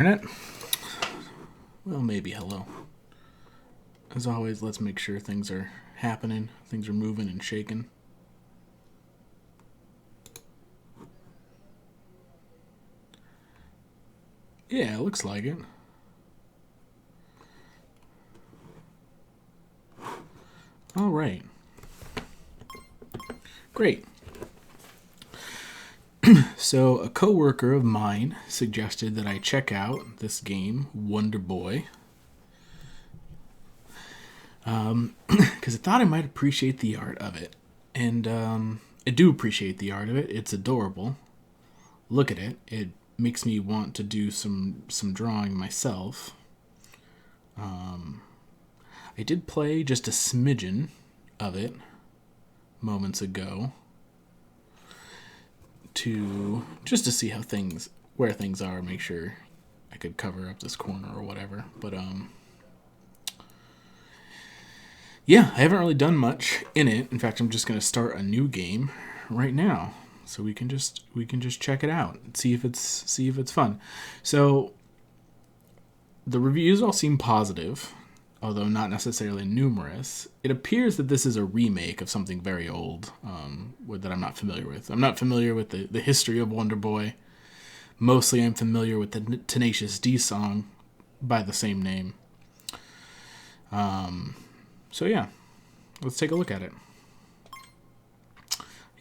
Internet? Well, maybe hello. As always, let's make sure things are happening, things are moving and shaking. Yeah, it looks like it. All right. Great. So, a coworker of mine suggested that I check out this game, WonderBoy, because I thought I might appreciate the art of it. And I do appreciate the art of it. It's adorable. Look at it. It makes me want to do some drawing myself. I did play just a smidgen of it moments ago to see where things are, make sure I could cover up this corner or whatever. But yeah, I haven't really done much in it. In fact, I'm just gonna start a new game right now, so we can just check it out and see if it's fun. So the reviews all seem positive, although not necessarily numerous. It appears that this is a remake of something very old that I'm not familiar with. I'm not familiar with the history of WonderBoy. Mostly I'm familiar with the Tenacious D song by the same name. So yeah, let's take a look at it.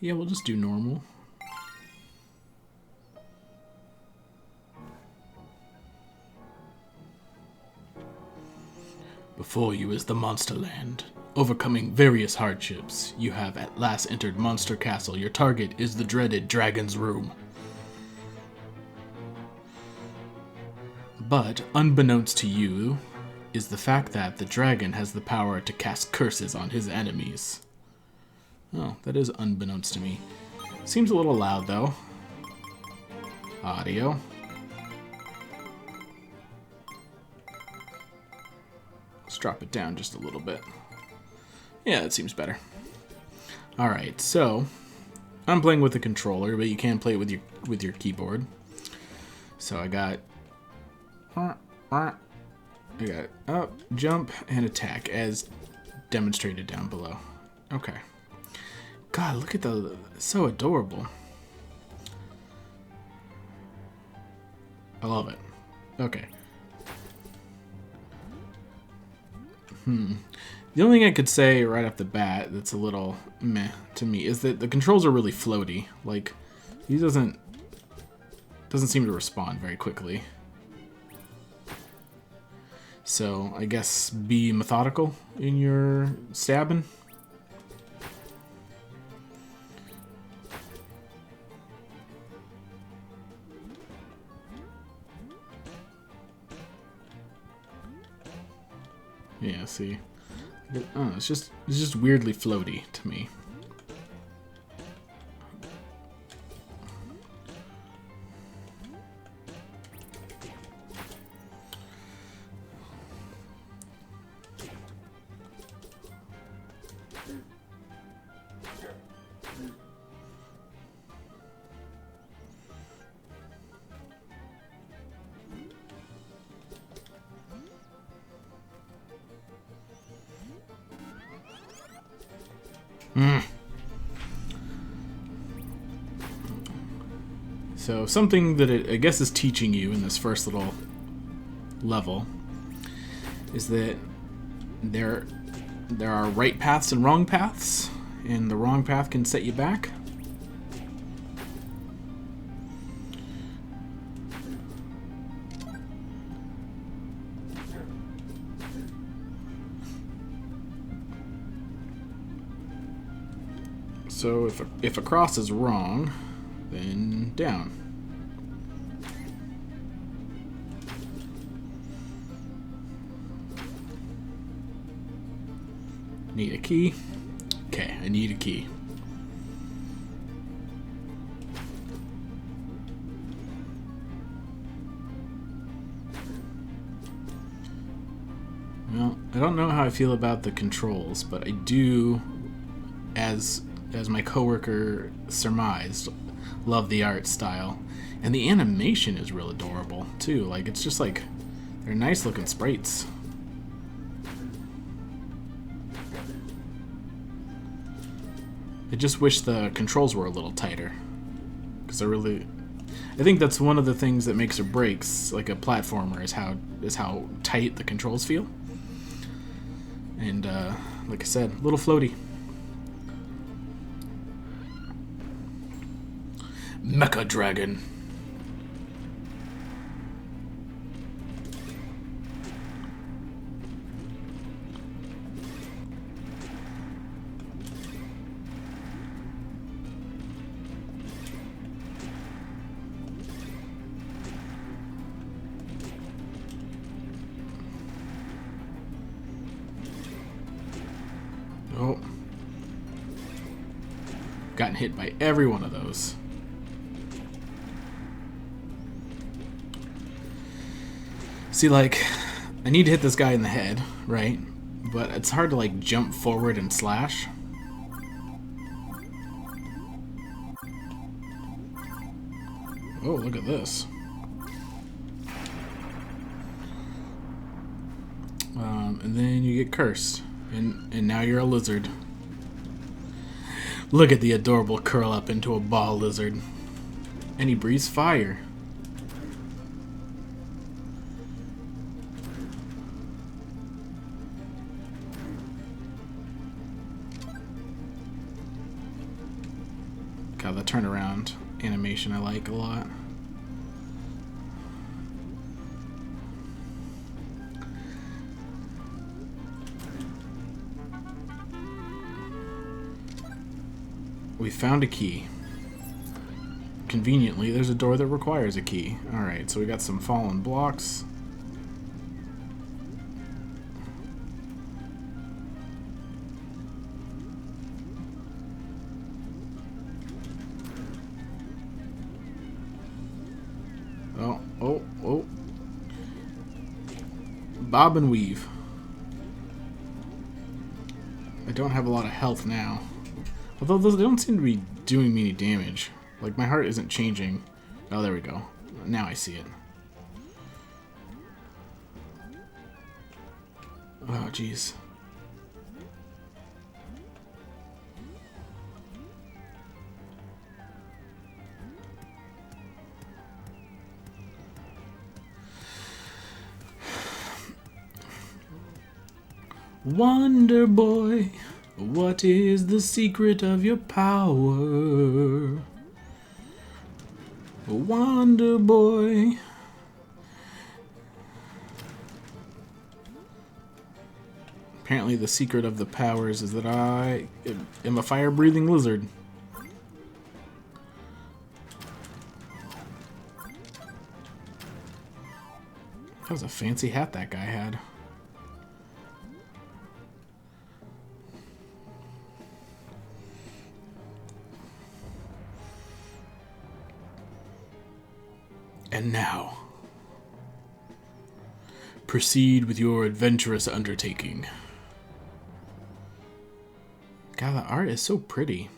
Yeah, we'll just do normal. Before you is the Monster Land. Overcoming various hardships, you have at last entered Monster Castle. Your target is the dreaded Dragon's Room. But, unbeknownst to you, is the fact that the dragon has the power to cast curses on his enemies. Oh, that is unbeknownst to me. Seems a little loud, though. Audio. Let's drop it down just a little bit. Yeah, that seems better. Alright, so I'm playing with a controller, but you can play it with your keyboard. So I got up, jump, and attack as demonstrated down below. Okay. God, look at it's so adorable. I love it. Okay. The only thing I could say right off the bat that's a little meh to me is that the controls are really floaty. Like, he doesn't seem to respond very quickly. So, I guess be methodical in your stabbing. Yeah, see. Oh, it's just weirdly floaty to me. So something that it, I guess, is teaching you in this first little level is that there are right paths and wrong paths, and the wrong path can set you back. So if a cross is wrong, then down. Need a key? Okay, I need a key. Well, I don't know how I feel about the controls, but I do, as my coworker surmised, Love the art style. And the animation is real adorable, too. Like, it's just like, they're nice looking sprites. I just wish the controls were a little tighter. Because they're really... I think that's one of the things that makes or breaks, like a platformer, is how tight the controls feel. And, like I said, a little floaty. Mecha Dragon. Oh. Gotten hit by every one of those. See, like, I need to hit this guy in the head, right? But it's hard to, like, jump forward and slash. Oh, look at this. And then you get cursed. And now you're a lizard. Look at the adorable curl up into a ball lizard. And he breathes fire. God, the turnaround animation I like a lot. We found a key. Conveniently, there's a door that requires a key. Alright, so we got some fallen blocks. Oh. Bob and weave. I don't have a lot of health now. Although those don't seem to be doing me any damage. Like, my heart isn't changing. Oh, there we go. Now I see it. Oh, jeez. WonderBoy, what is the secret of your power? WonderBoy. Apparently the secret of the powers is that I am a fire-breathing lizard. That was a fancy hat that guy had. And now, proceed with your adventurous undertaking. God, the art is so pretty.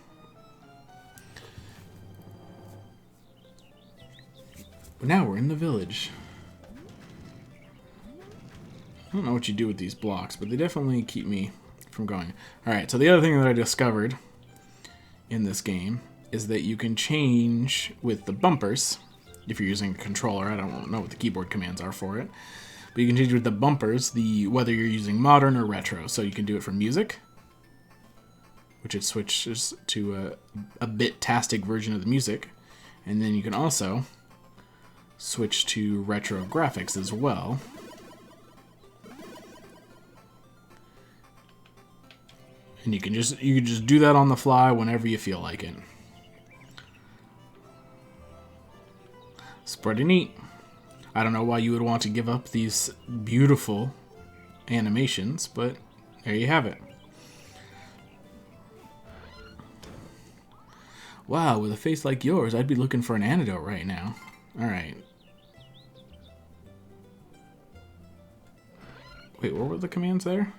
But now we're in the village. I don't know what you do with these blocks, but they definitely keep me from going. Alright, so the other thing that I discovered in this game is that you can change with the bumpers. If you're using a controller, I don't know what the keyboard commands are for it. But you can change with the bumpers whether you're using modern or retro. So you can do it for music, which it switches to a bit-tastic version of the music. And then you can also switch to retro graphics as well. And you can just do that on the fly whenever you feel like it. It's pretty neat. I don't know why you would want to give up these beautiful animations, but there you have it. Wow, with a face like yours, I'd be looking for an antidote right now. Alright. Wait, what were the commands there?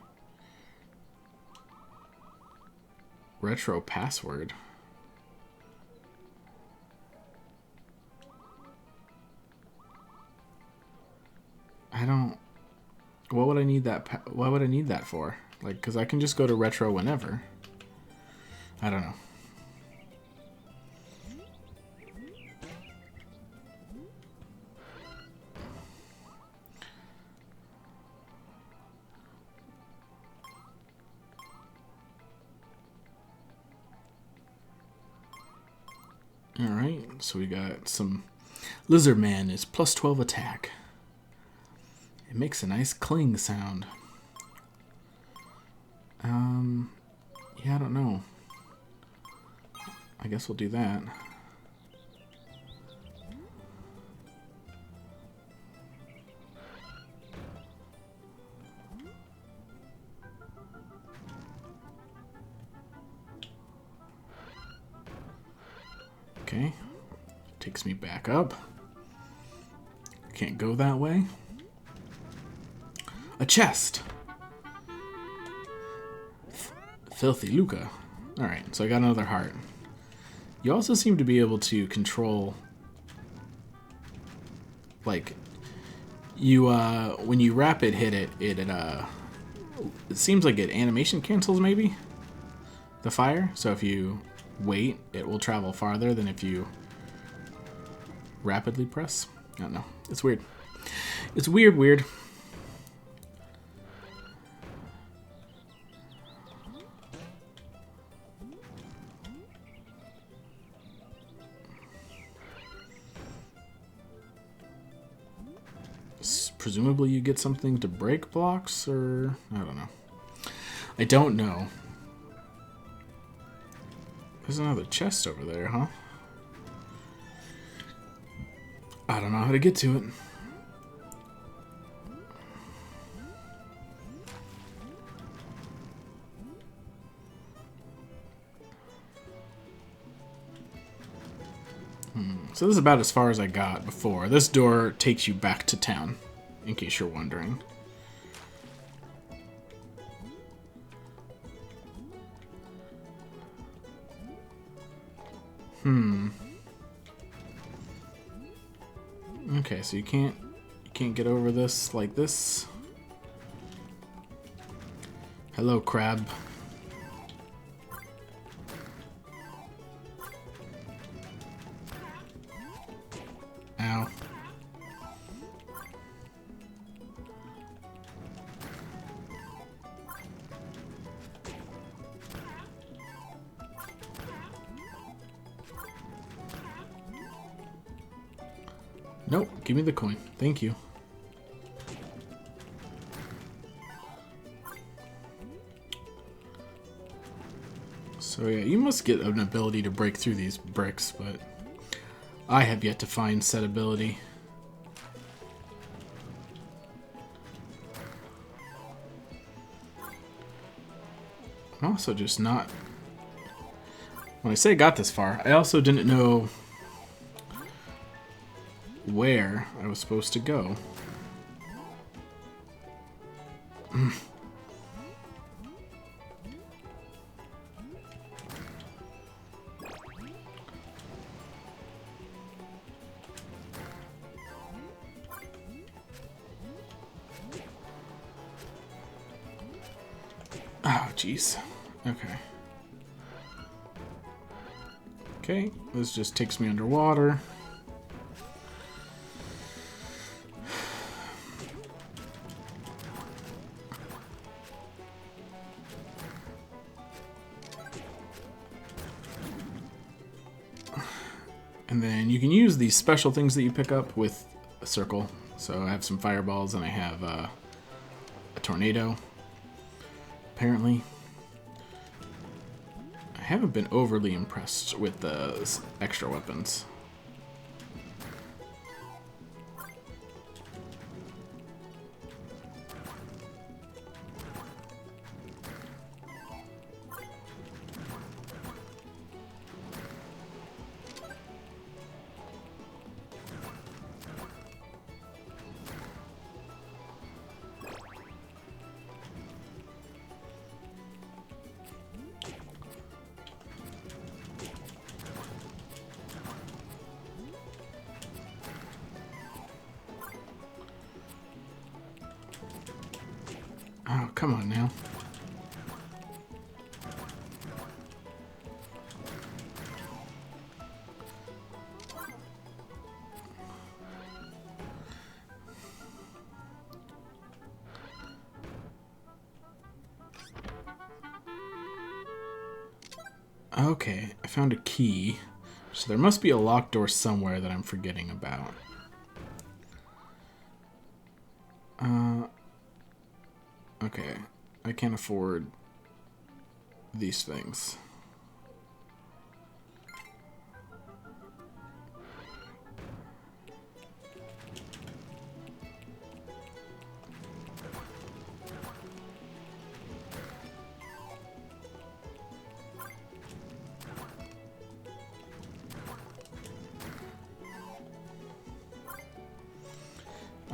Retro password. I don't... What would I need that... Why would I need that for? Like, because I can just go to retro whenever. I don't know. Alright, so we got some... Lizard Man is plus 12 attack. It makes a nice cling sound. Yeah, I don't know. I guess we'll do that. Okay. Takes me back up. Can't go that way. A chest. Filthy Luca. Alright, so I got another heart. You also seem to be able to control, like, you, when you rapid hit it, it seems like it animation cancels, maybe? The fire? So if you wait, it will travel farther than if you rapidly press. I don't know. It's weird. It's weird. Presumably you get something to break blocks, or... I don't know. I don't know. There's another chest over there, huh? I don't know how to get to it. So this is about as far as I got before. This door takes you back to town, in case you're wondering. Okay, so you can't get over this like this. Hello, crab. Ow. Nope, give me the coin. Thank you. So yeah, you must get an ability to break through these bricks, but I have yet to find said ability. I'm also just not... When I say I got this far, I also didn't know where I was supposed to go. Oh, jeez. Okay. Okay, this just takes me underwater. And then you can use these special things that you pick up with a circle. So I have some fireballs and I have a tornado. Apparently. I haven't been overly impressed with the extra weapons. Oh, come on now. Okay, I found a key. So there must be a locked door somewhere that I'm forgetting about. Okay, I can't afford these things.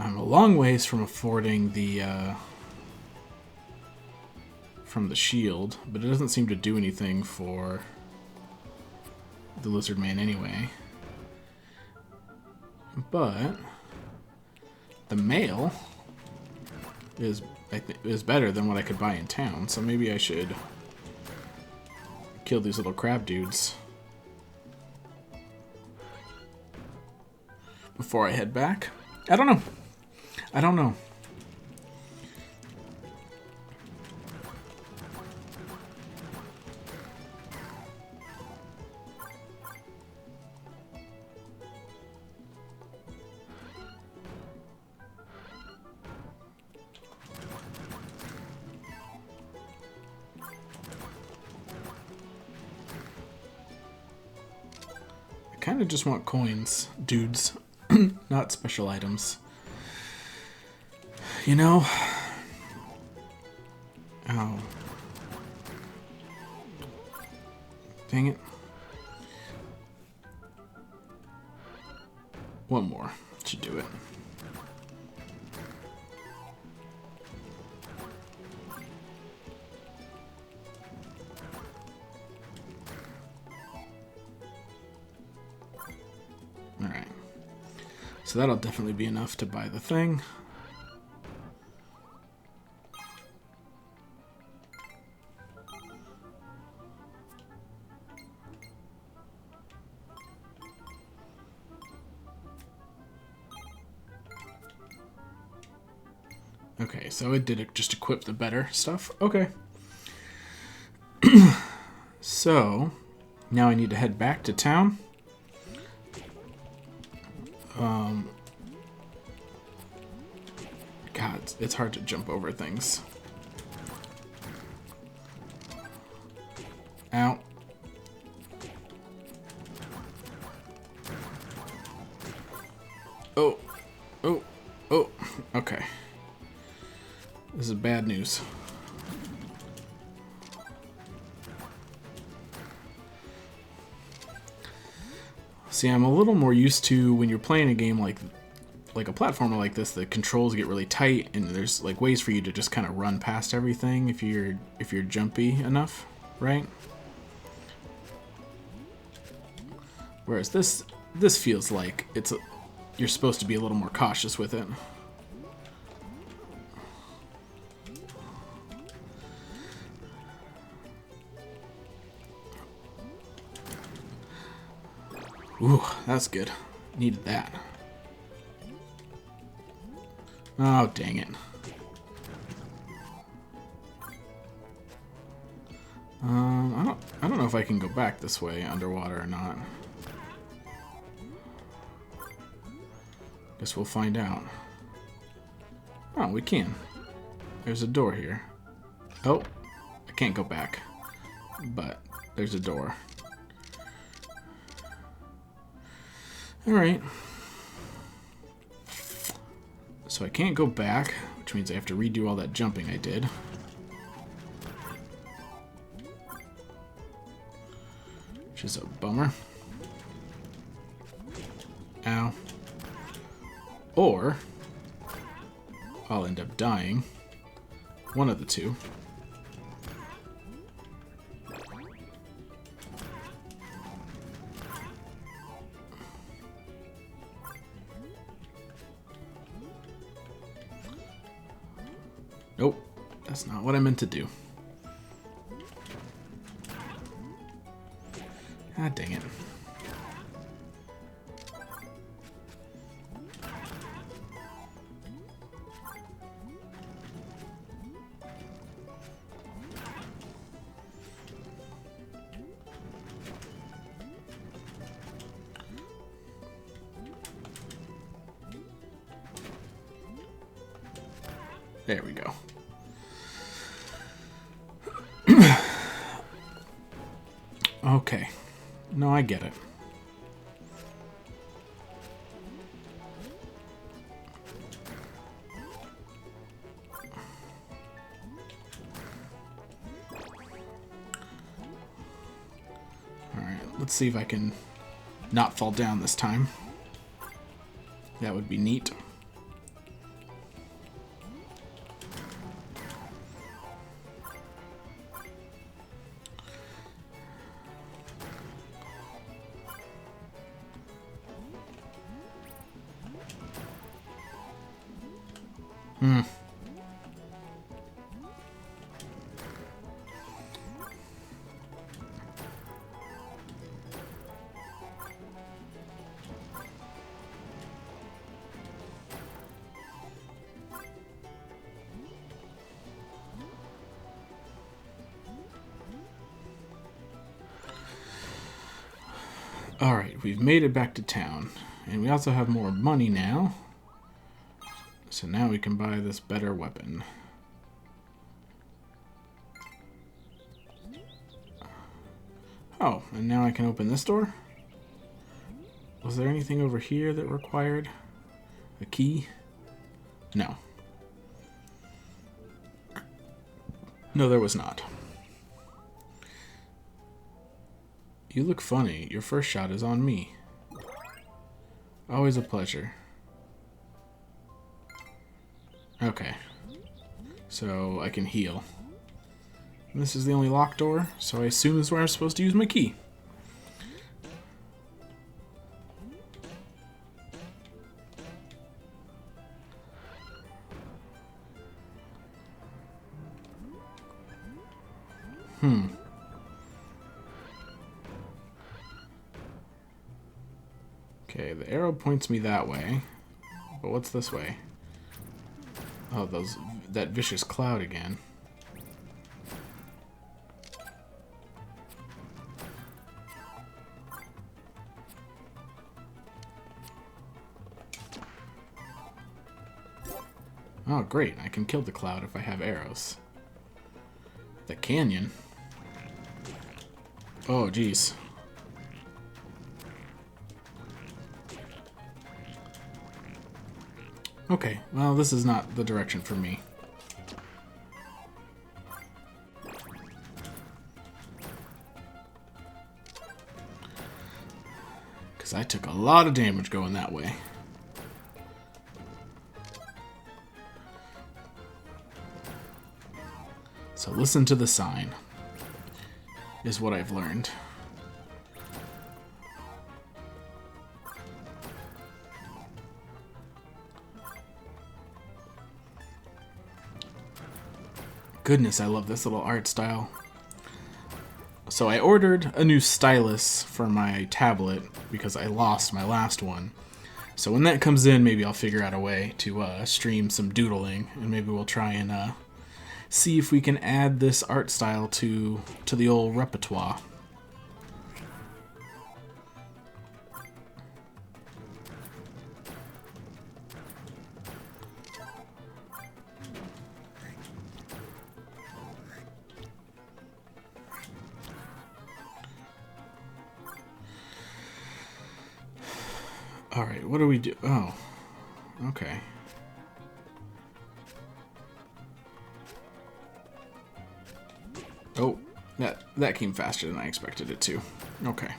I'm a long ways from affording the from the shield, but it doesn't seem to do anything for the lizard man anyway. But the mail is better than what I could buy in town, so maybe I should kill these little crab dudes before I head back. I don't know. I don't know. I kind of just want coins, dudes, not special items. You know? Oh. Dang it. One more should do it. Alright. So that'll definitely be enough to buy the thing. Okay, so it did just equip the better stuff. Okay. So, now I need to head back to town. God, it's hard to jump over things. Ow. Oh. Oh. Oh. Okay. This is bad news. See, I'm a little more used to when you're playing a game like a platformer like this, the controls get really tight, and there's like ways for you to just kind of run past everything if you're jumpy enough, right? Whereas this feels like you're supposed to be a little more cautious with it. Ooh, that's good. Needed that. Oh, dang it. I don't know if I can go back this way underwater or not. Guess we'll find out. Oh, we can. There's a door here. Oh, I can't go back. But there's a door. Alright. So I can't go back, which means I have to redo all that jumping I did. Which is a bummer. Ow. Or I'll end up dying. One of the two. Nope. That's not what I meant to do. Ah, dang it. There we go. Okay. No, I get it. Alright, let's see if I can not fall down this time. That would be neat. Alright, we've made it back to town. And we also have more money now. So now we can buy this better weapon. Oh, and now I can open this door? Was there anything over here that required a key? No. No, there was not. You look funny. Your first shot is on me. Always a pleasure. Okay. So I can heal. And this is the only locked door, so I assume this is where I'm supposed to use my key. Okay, the arrow points me that way. But what's this way? Oh, that vicious cloud again. Oh, great. I can kill the cloud if I have arrows. The canyon? Oh, geez. Okay, well, this is not the direction for me. Because I took a lot of damage going that way. So listen to the sign, is what I've learned. Goodness, I love this little art style. So I ordered a new stylus for my tablet because I lost my last one. So when that comes in, maybe I'll figure out a way to stream some doodling, and maybe we'll try and see if we can add this art style to the old repertoire. Alright, what do we do? Oh, okay. Oh, that came faster than I expected it to. Okay.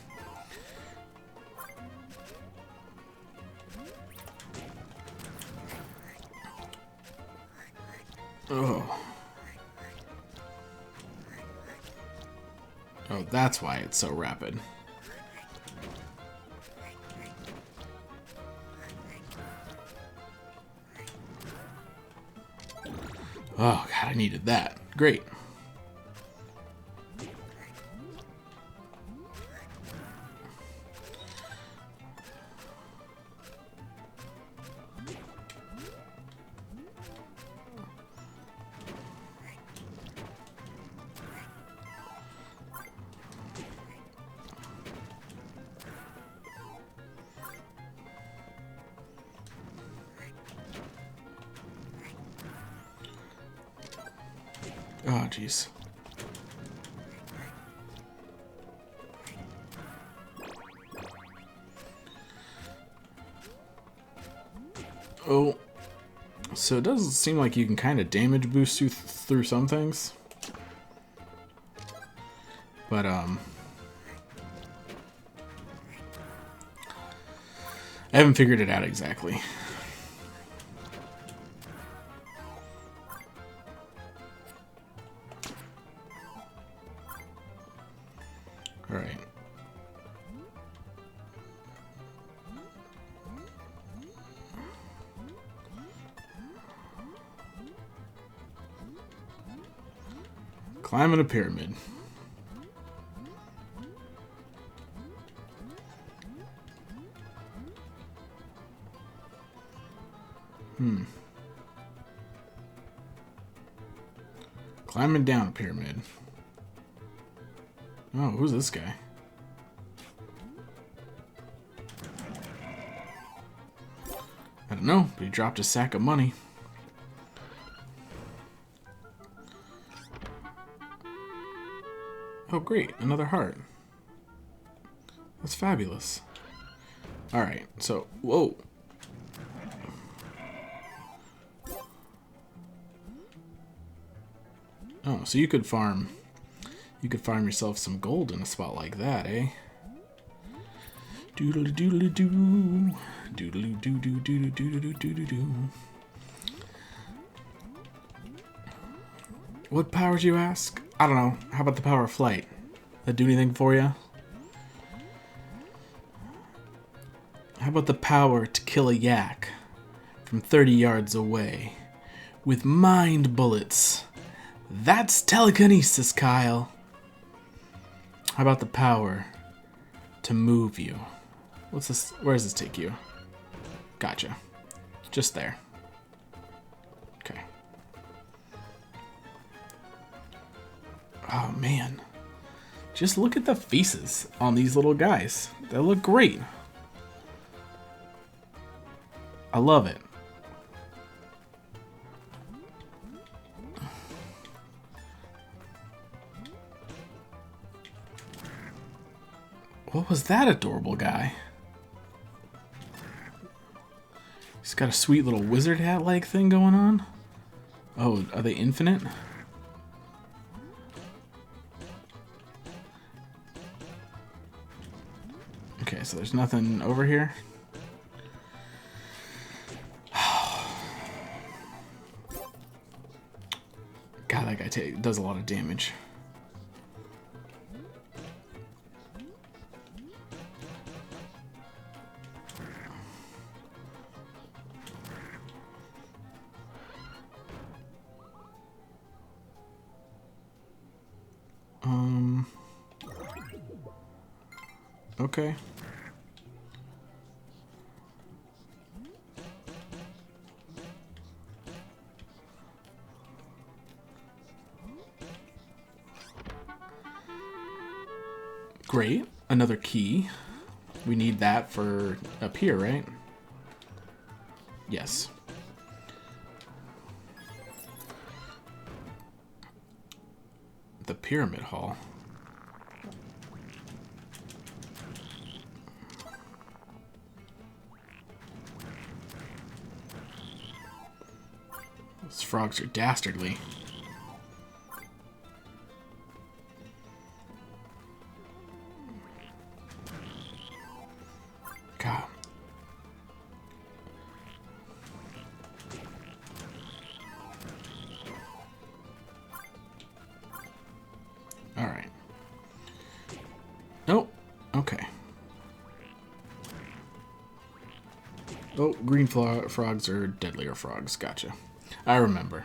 Oh. Oh, that's why it's so rapid. Oh, God, I needed that. Great. Oh, jeez. Oh, so it does seem like you can kind of damage boost you through some things. But, I haven't figured it out exactly. Alright. Climbing a pyramid. Climbing down a pyramid. Oh, who's this guy? I don't know, but he dropped a sack of money. Oh, great, another heart. That's fabulous. Alright, so, whoa. Oh, so you could farm yourself some gold in a spot like that, eh? Doodly doodly doo. Doodly doo doo doo doo doo doo doo doo. What powers, you ask? I don't know. How about the power of flight? That do anything for you? How about the power to kill a yak from 30 yards away with mind bullets? That's telekinesis, Kyle. How about the power to move you? What's this? Where does this take you? Gotcha. Just there. Okay. Oh, man. Just look at the faces on these little guys. They look great. I love it. What was that adorable guy? He's got a sweet little wizard hat-like thing going on. Oh, are they infinite? Okay, so there's nothing over here. God, that guy does a lot of damage. Okay. Great. Another key. We need that for up here, right? Yes. The Pyramid Hall. Those frogs are dastardly. God. All right. Nope. Okay. Oh, green frogs are deadlier frogs. Gotcha. I remember.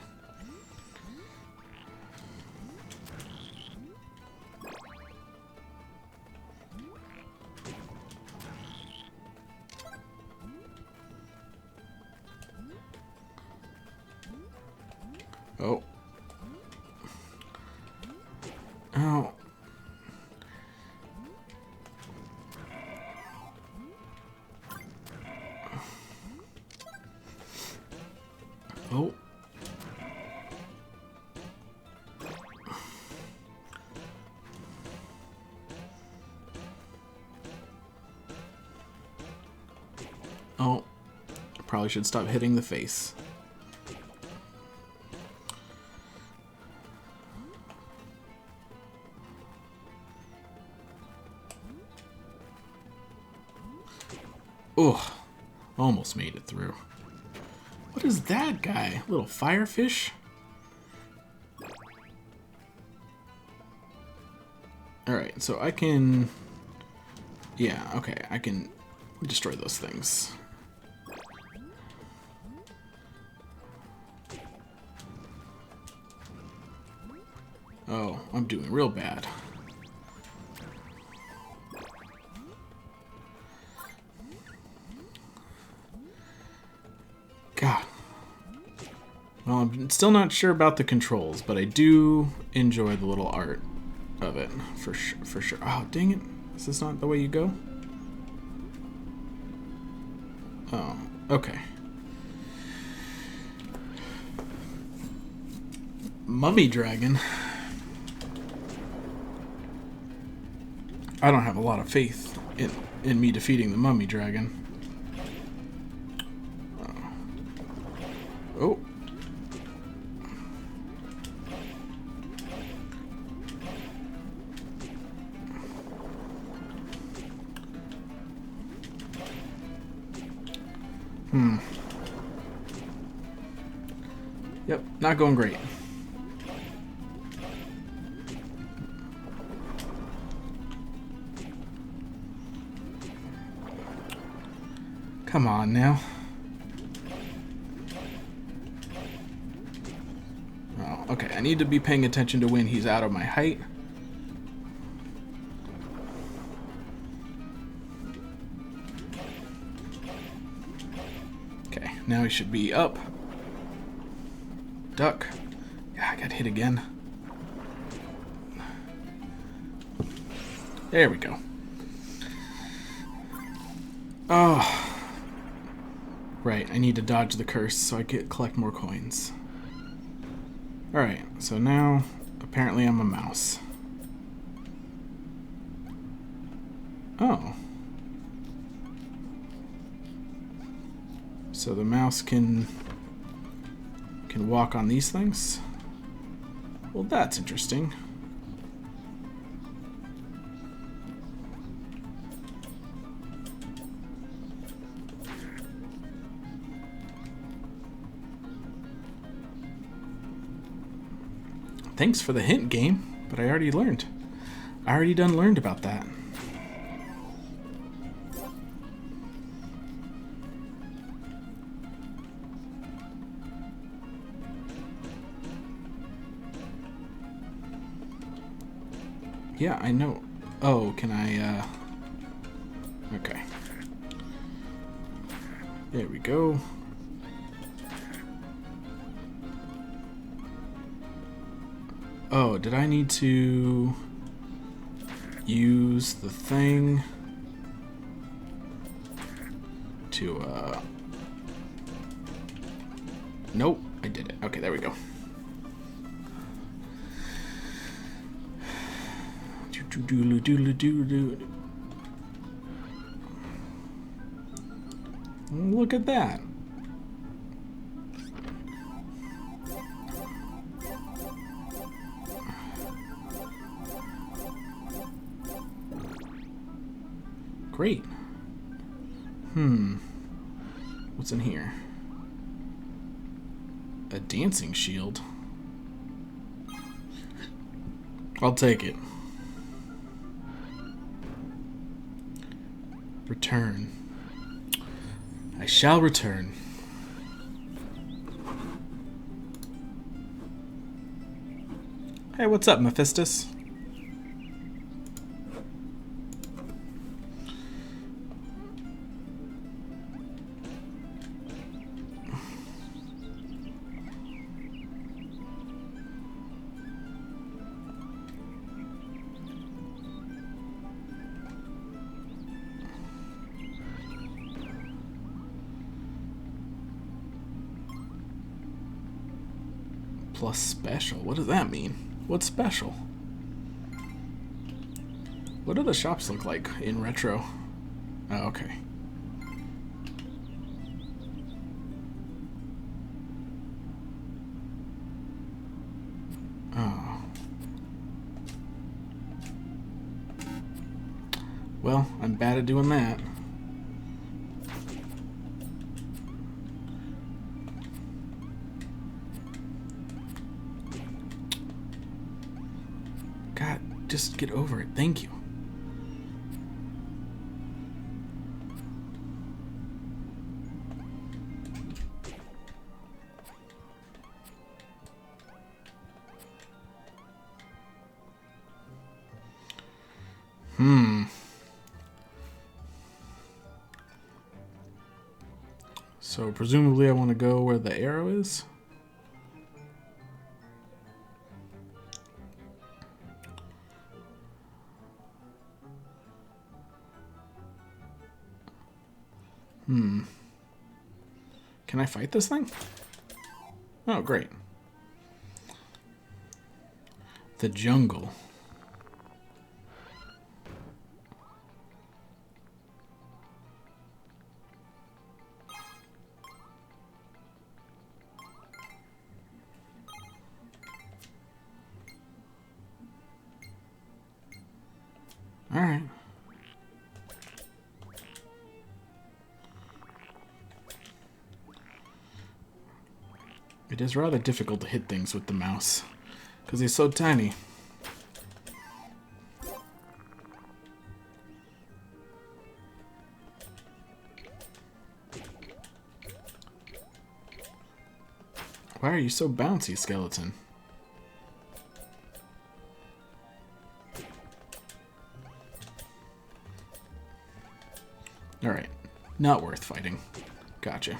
Oh. Oh. Oh. Oh. Probably should stop hitting the face. Oh, almost made it through. What is that guy? Little firefish? Alright, so I can... Yeah, okay, I can destroy those things. Oh, I'm doing real bad. God. Well, I'm still not sure about the controls, but I do enjoy the little art of it, for sure. Oh, dang it. Is this not the way you go? Oh, okay. Mummy Dragon? I don't have a lot of faith in me defeating the Mummy Dragon. Oh. Yep, not going great. Come on now. Oh, okay, I need to be paying attention to when he's out of my height. Okay, now he should be up. Duck. Yeah, I got hit again. There we go. Oh. Right, I need to dodge the curse so I can collect more coins. Alright, so now apparently I'm a mouse. Oh. So the mouse can walk on these things? Well, that's interesting. Thanks for the hint, game, but I already learned. I already done learned about that. Yeah, I know. Oh, can I, okay. There we go. Oh, did I need to use the thing to, Nope, I did it. Okay, there we go. Look at that. Great. What's in here? A dancing shield. I'll take it. Return. I shall return. Hey, what's up, Mephistus? plus special. What does that mean? What's special? What do the shops look like in retro? Oh, okay. Oh. Well, I'm bad at doing that. God, just get over it. Thank you. So presumably I want to go where the arrow is. Can I fight this thing? Oh, great. The jungle. All right. It is rather difficult to hit things with the mouse because he's so tiny. Why are you so bouncy, skeleton? Alright. Not worth fighting. Gotcha.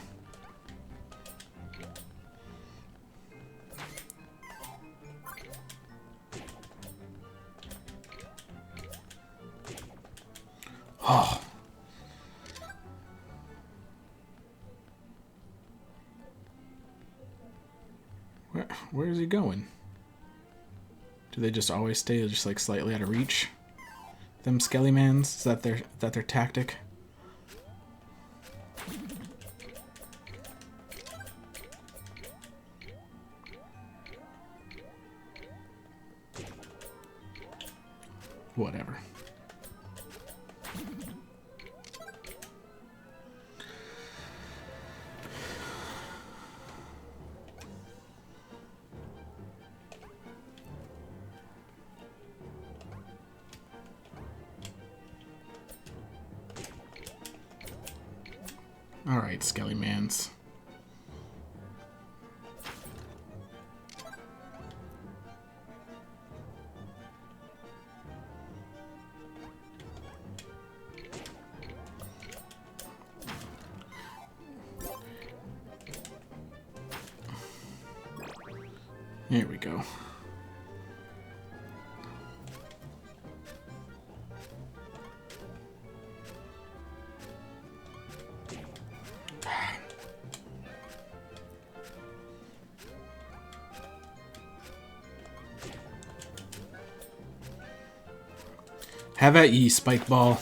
Oh. Where is he going? Do they just always stay just like slightly out of reach? Them Skellymans? Is that their tactic? Whatever. Alright, Skellymans. Here we go. Have at ye, Spike Ball.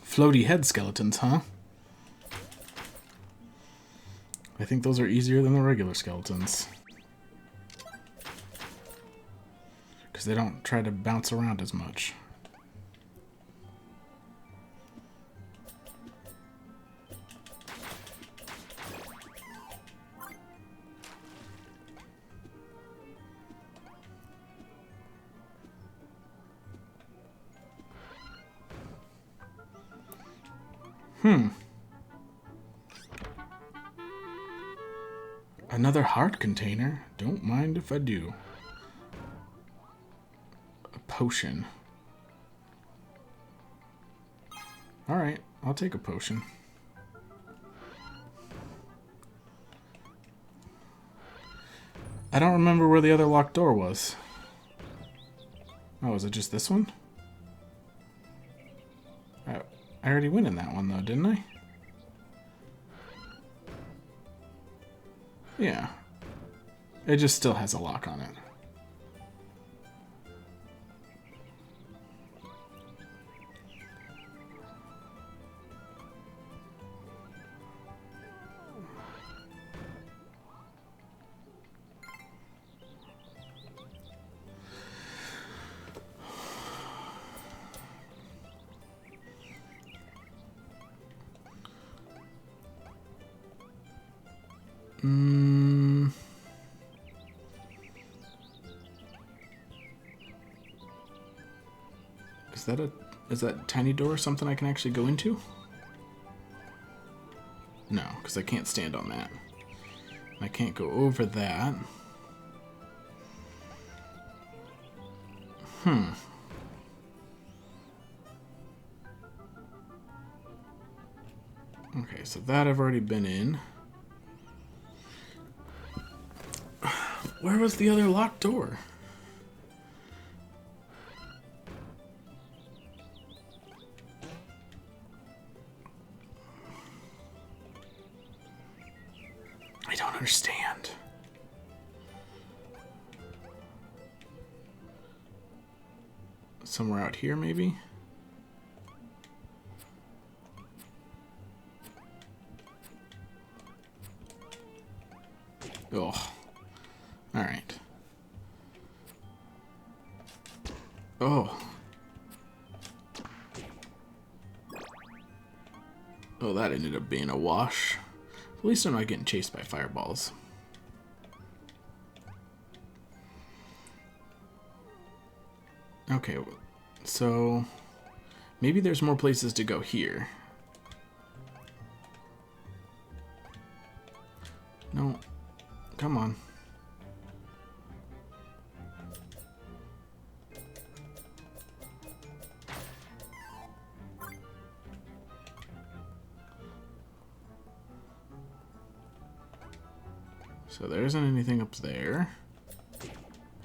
Floaty head skeletons, huh? I think those are easier than the regular skeletons. because they don't try to bounce around as much. Another heart container? Don't mind if I do. A potion. Alright, I'll take a potion. I don't remember where the other locked door was. Oh, is it just this one? I already went in that one though, didn't I? Yeah. It just still has a lock on it. Is that tiny door something I can actually go into? No, because I can't stand on that. I can't go over that. Okay, so that I've already been in. Where was the other locked door? I don't understand. Somewhere out here, maybe? Oh. Alright. Oh. Oh, that ended up being a wash. At least I'm not getting chased by fireballs. Okay, so maybe there's more places to go here. No, come on. So there isn't anything up there.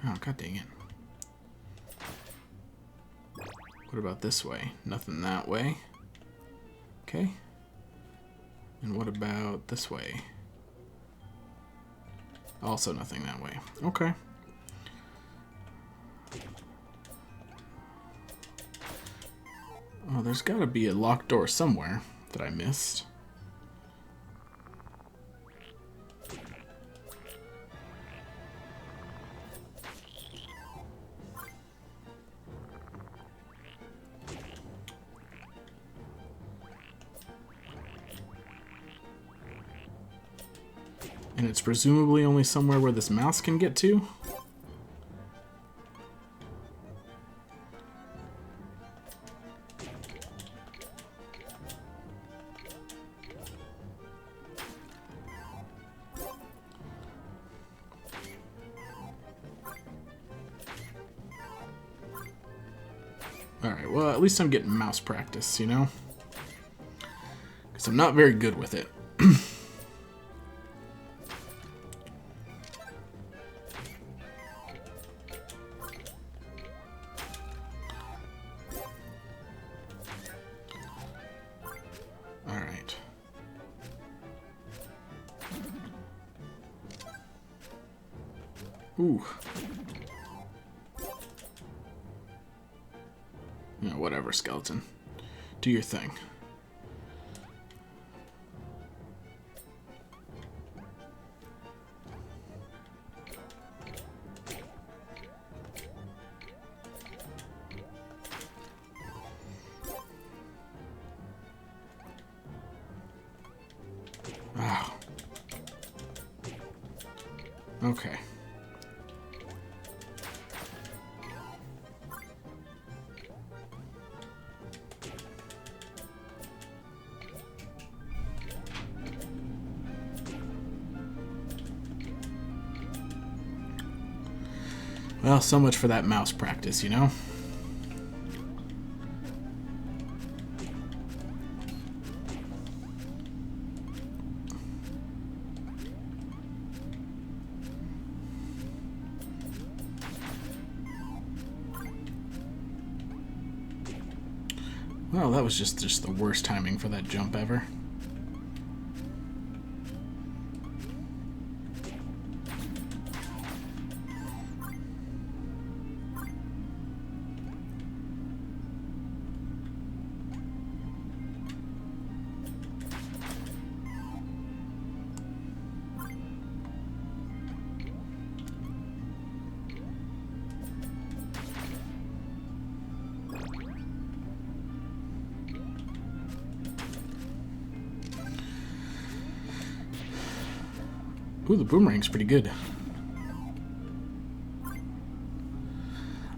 Oh, god dang it. What about this way? Nothing that way. Okay. And what about this way? Also nothing that way. Okay. Oh, there's got to be a locked door somewhere that I missed. And it's presumably only somewhere where this mouse can get to. Alright, well, at least I'm getting mouse practice, you know? Because I'm not very good with it. Alright. Ooh. You know, whatever, skeleton. Do your thing. Okay. Well, so much for that mouse practice, you know? Well, that was just the worst timing for that jump ever. Ooh, the boomerang's pretty good.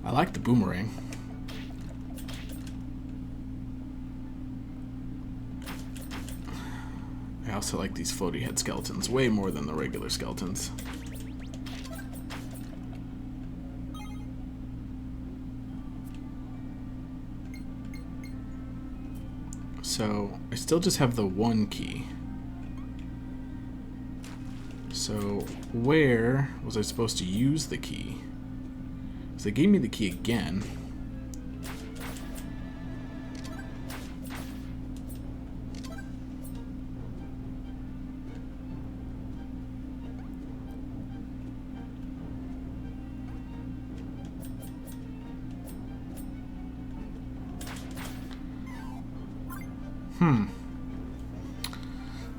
I like the boomerang. I also like these floaty head skeletons way more than the regular skeletons. So I still just have the one key. So where was I supposed to use the key? Because they gave me the key again.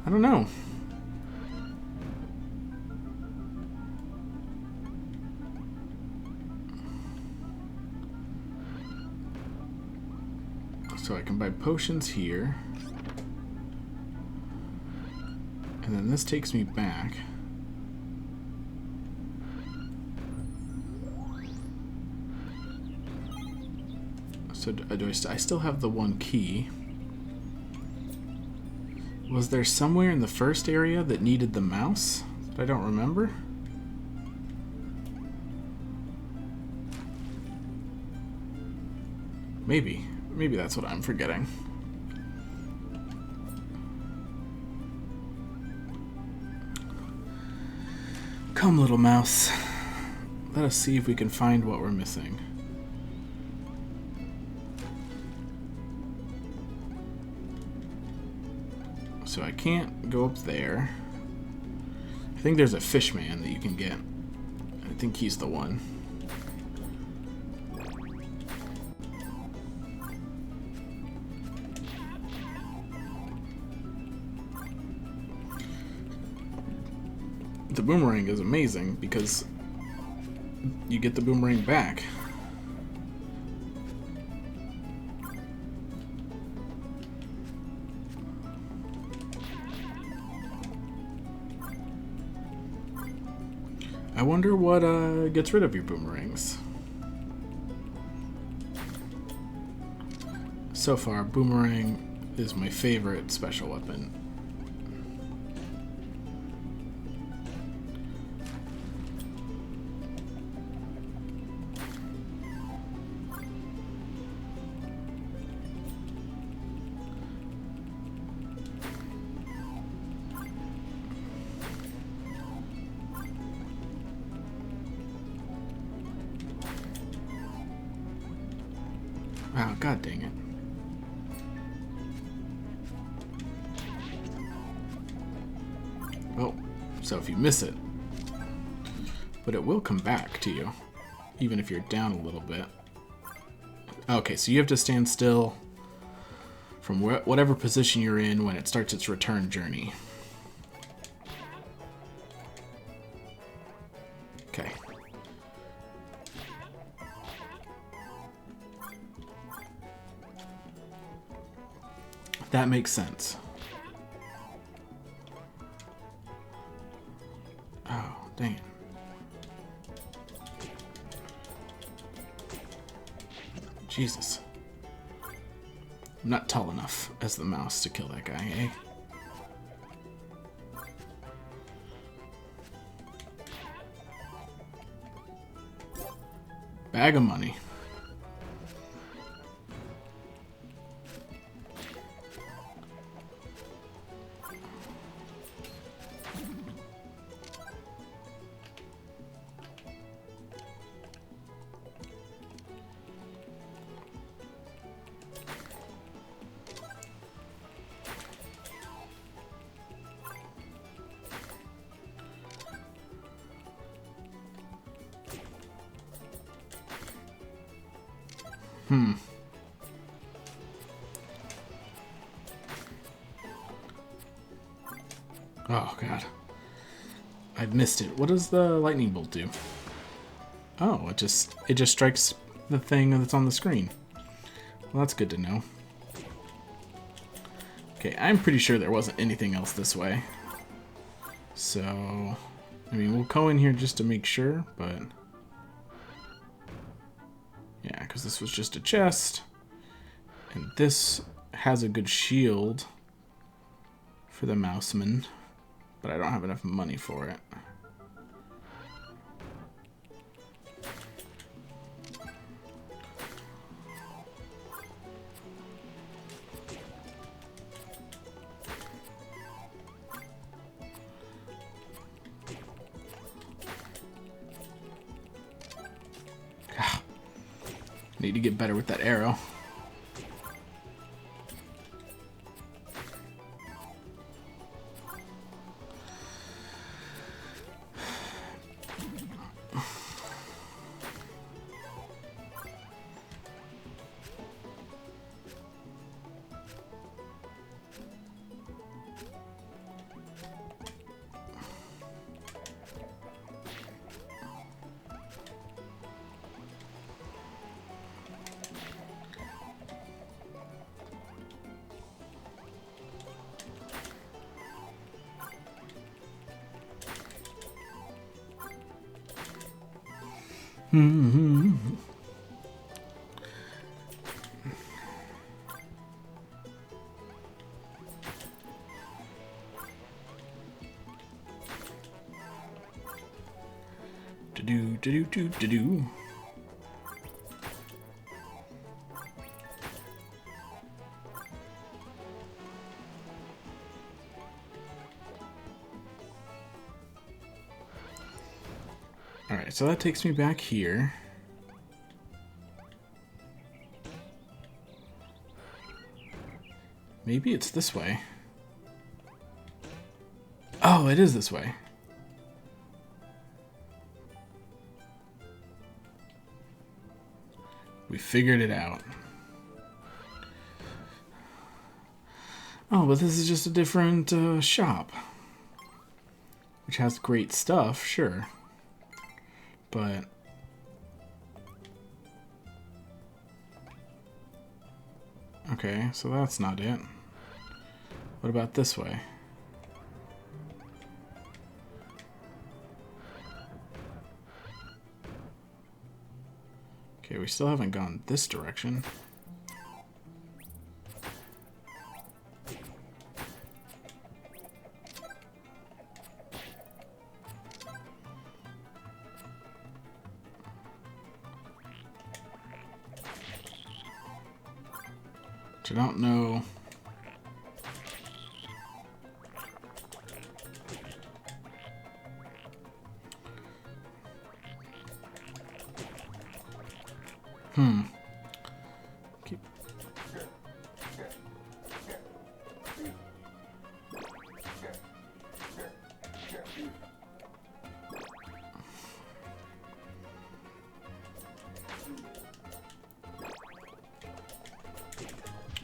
I don't know. So I can buy potions here. And then this takes me back. So I still have the one key. Was there somewhere in the first area that needed the mouse that I don't remember? Maybe. Maybe that's what I'm forgetting. Come, little mouse. Let us see if we can find what we're missing. So I can't go up there. I think there's a fish man that you can get. I think he's the one. The boomerang is amazing because you get the boomerang back. I wonder what gets rid of your boomerangs. So far, boomerang is my favorite special weapon. Wow, god dang it. Well, so if you miss it, but it will come back to you, even if you're down a little bit. Okay, so you have to stand still from whatever position you're in when it starts its return journey. Okay. That makes sense. Oh, dang it. Jesus. I'm not tall enough as the mouse to kill that guy, eh? Bag of money. Oh, God. I missed it. What does the lightning bolt do? Oh, it just strikes the thing that's on the screen. Well, that's good to know. Okay, I'm pretty sure there wasn't anything else this way. So, I mean, we'll go in here just to make sure, but... yeah, because this was just a chest. And this has a good shield for the mouseman, but I don't have enough money for it. Need to get better with that arrow. Do. Alright, so that takes me back here. Maybe it's this way. Oh, it is this way. We figured it out. Oh, but this is just a different shop. Which has great stuff, sure. But... okay, so that's not it. What about this way? Okay, we still haven't gone this direction. Which I don't know. Keep.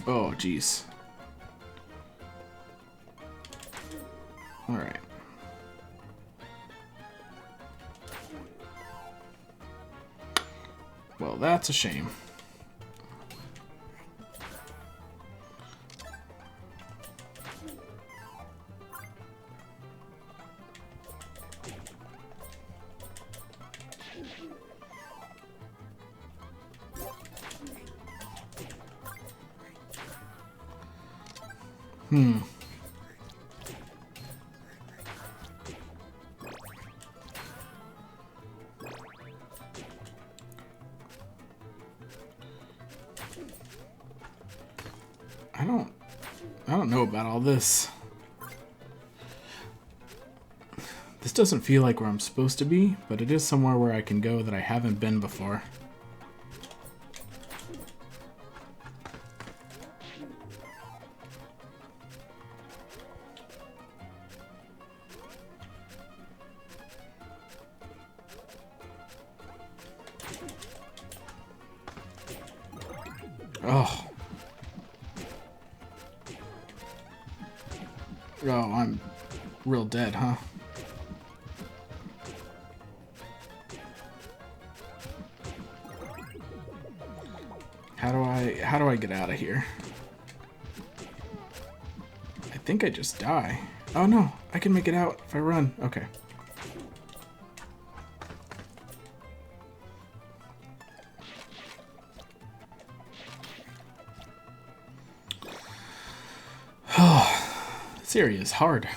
Oh, jeez. All right. Well, that's a shame. Hmm. I don't know about all this. This doesn't feel like where I'm supposed to be, but it is somewhere where I can go that I haven't been before. Oh. Oh, I'm real dead, huh? How do I get out of here? I think I just die. Oh no, I can make it out if I run. Okay. This area is hard.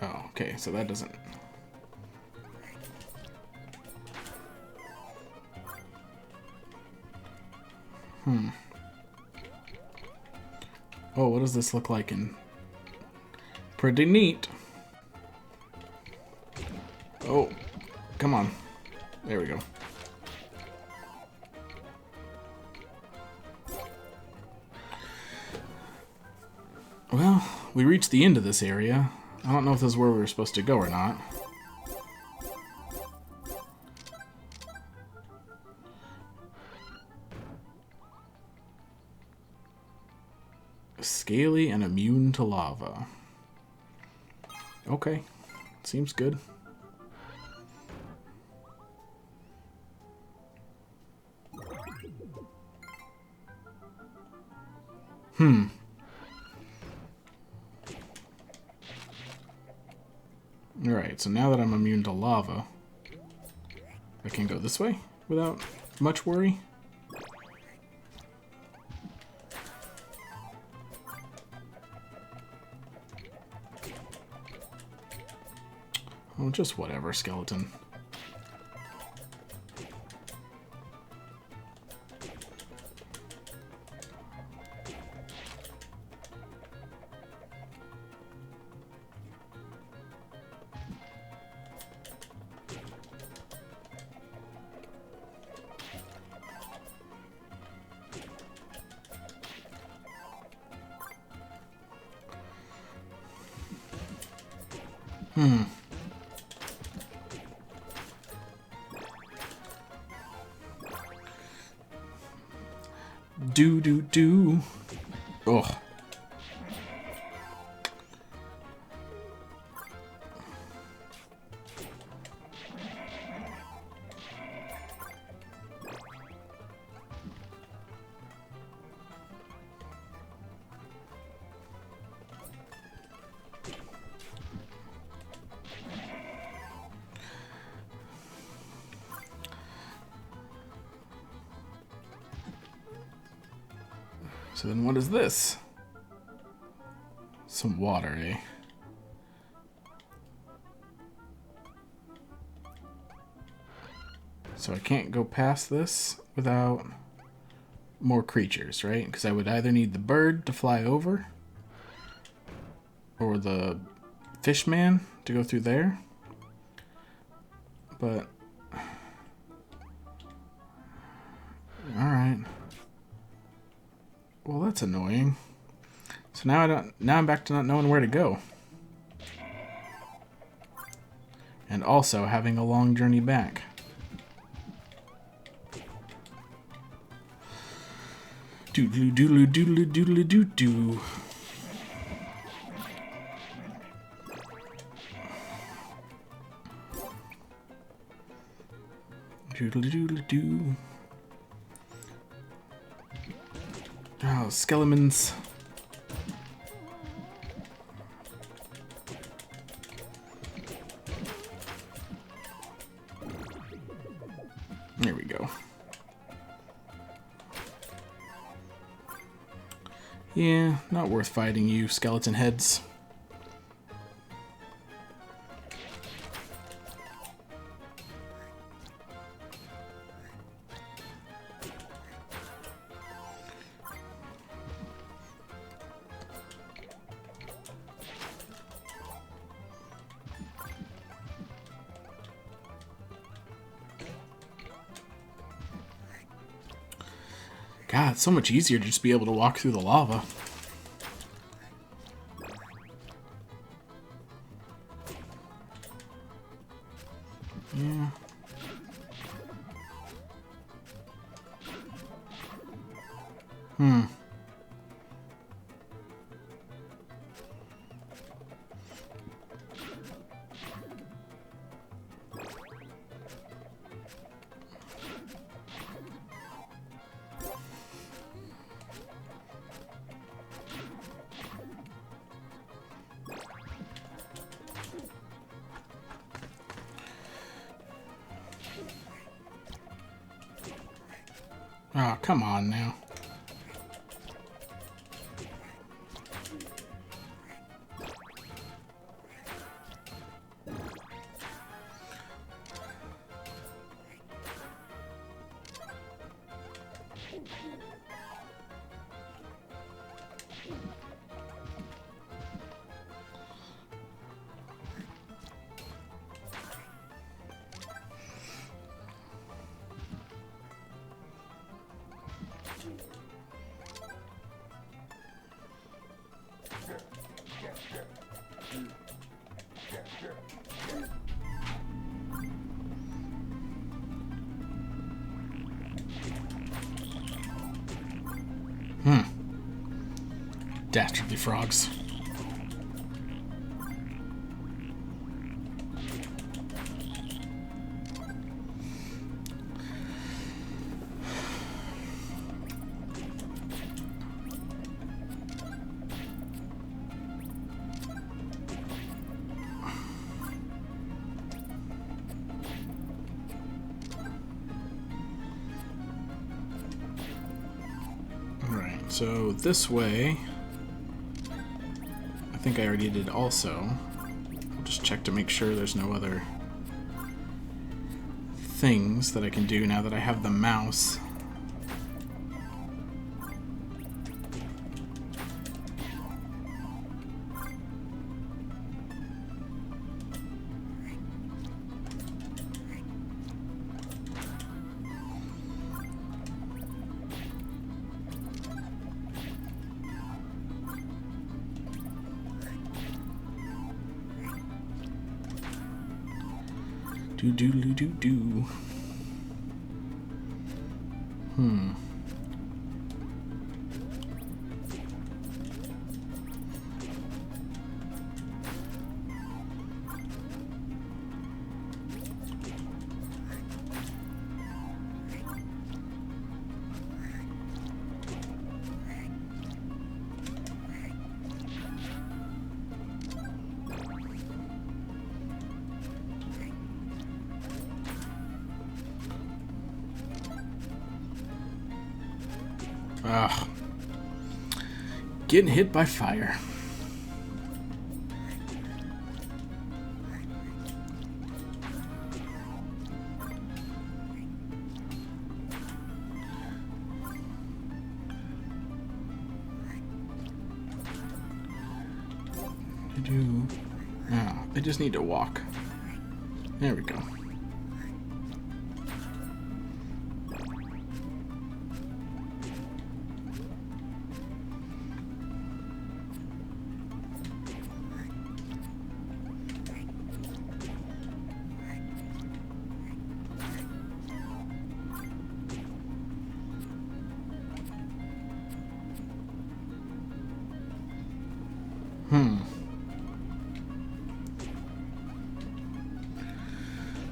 Oh, okay, so that doesn't... Oh, what does this look like in... Pretty neat. Oh, come on. There we go. Well, we reached the end of this area. I don't know if this is where we were supposed to go or not. Scaly and immune to lava. Okay, seems good. Alright, so now that I'm immune to lava, I can go this way without much worry. Oh, just whatever, skeleton. Do. Ugh. So then what is this? Some water, eh? So I can't go past this without more creatures, right? Because I would either need the bird to fly over or the fish man to go through there. But alright. Well, that's annoying. So now I'm back to not knowing where to go. And also having a long journey back. Doodly doodly doodly doodly doo doo. Doodly doodly doo. Oh, skeletons. Yeah, not worth fighting you, skeleton heads. God, it's so much easier to just be able to walk through the lava. Yeah. Oh, come on now. Dastardly frogs. Alright, so this way, I think I already did also. I'll just check to make sure there's no other things that I can do now that I have the mouse. Do. Ugh. Getting hit by fire. Oh, I just need to walk. There we go.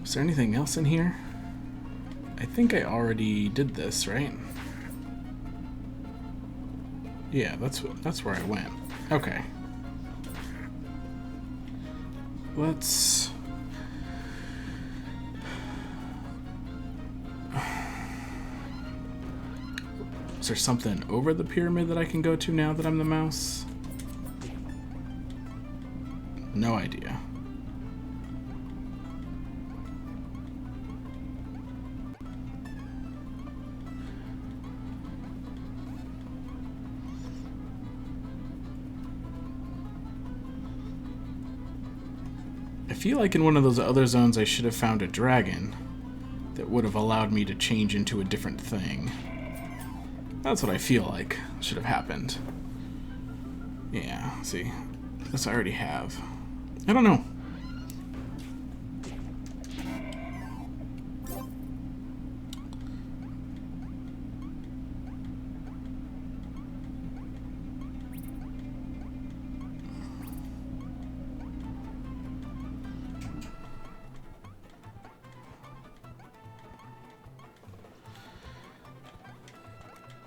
Is there anything else in here? I think I already did this, right? Yeah, that's where I went. Okay. Let's... there something over the pyramid that I can go to now that I'm the mouse? No idea. I feel like in one of those other zones I should have found a dragon that would have allowed me to change into a different thing. That's what I feel like should have happened. Yeah, see. This I already have. I don't know.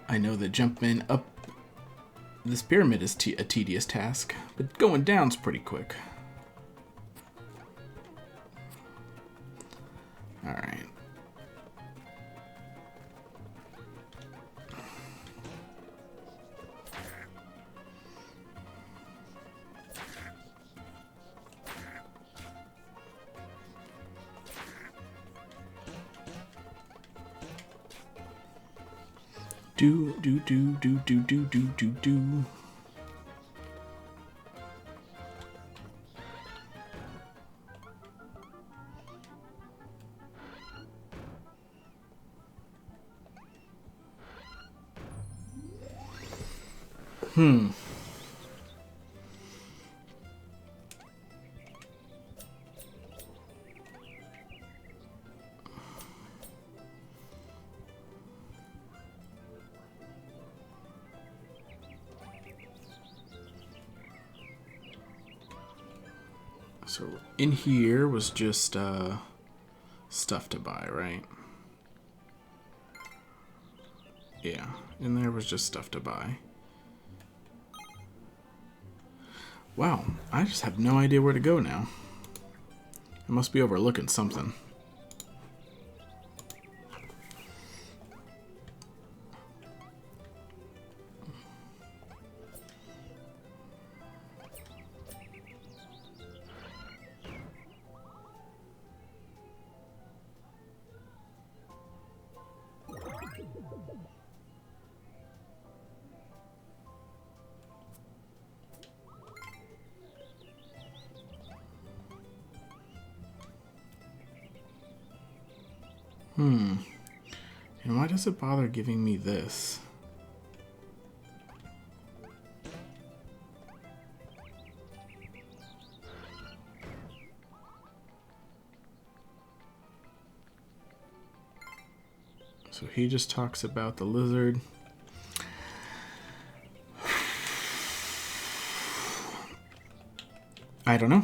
I know that jumping up this pyramid is a tedious task, but going down's pretty quick. Alright. Do do do do do do do do do. So in here was just stuff to buy, right? Yeah, in there was just stuff to buy. Wow, I just have no idea where to go now. I must be overlooking something. And why does it bother giving me this? So he just talks about the lizard. I don't know.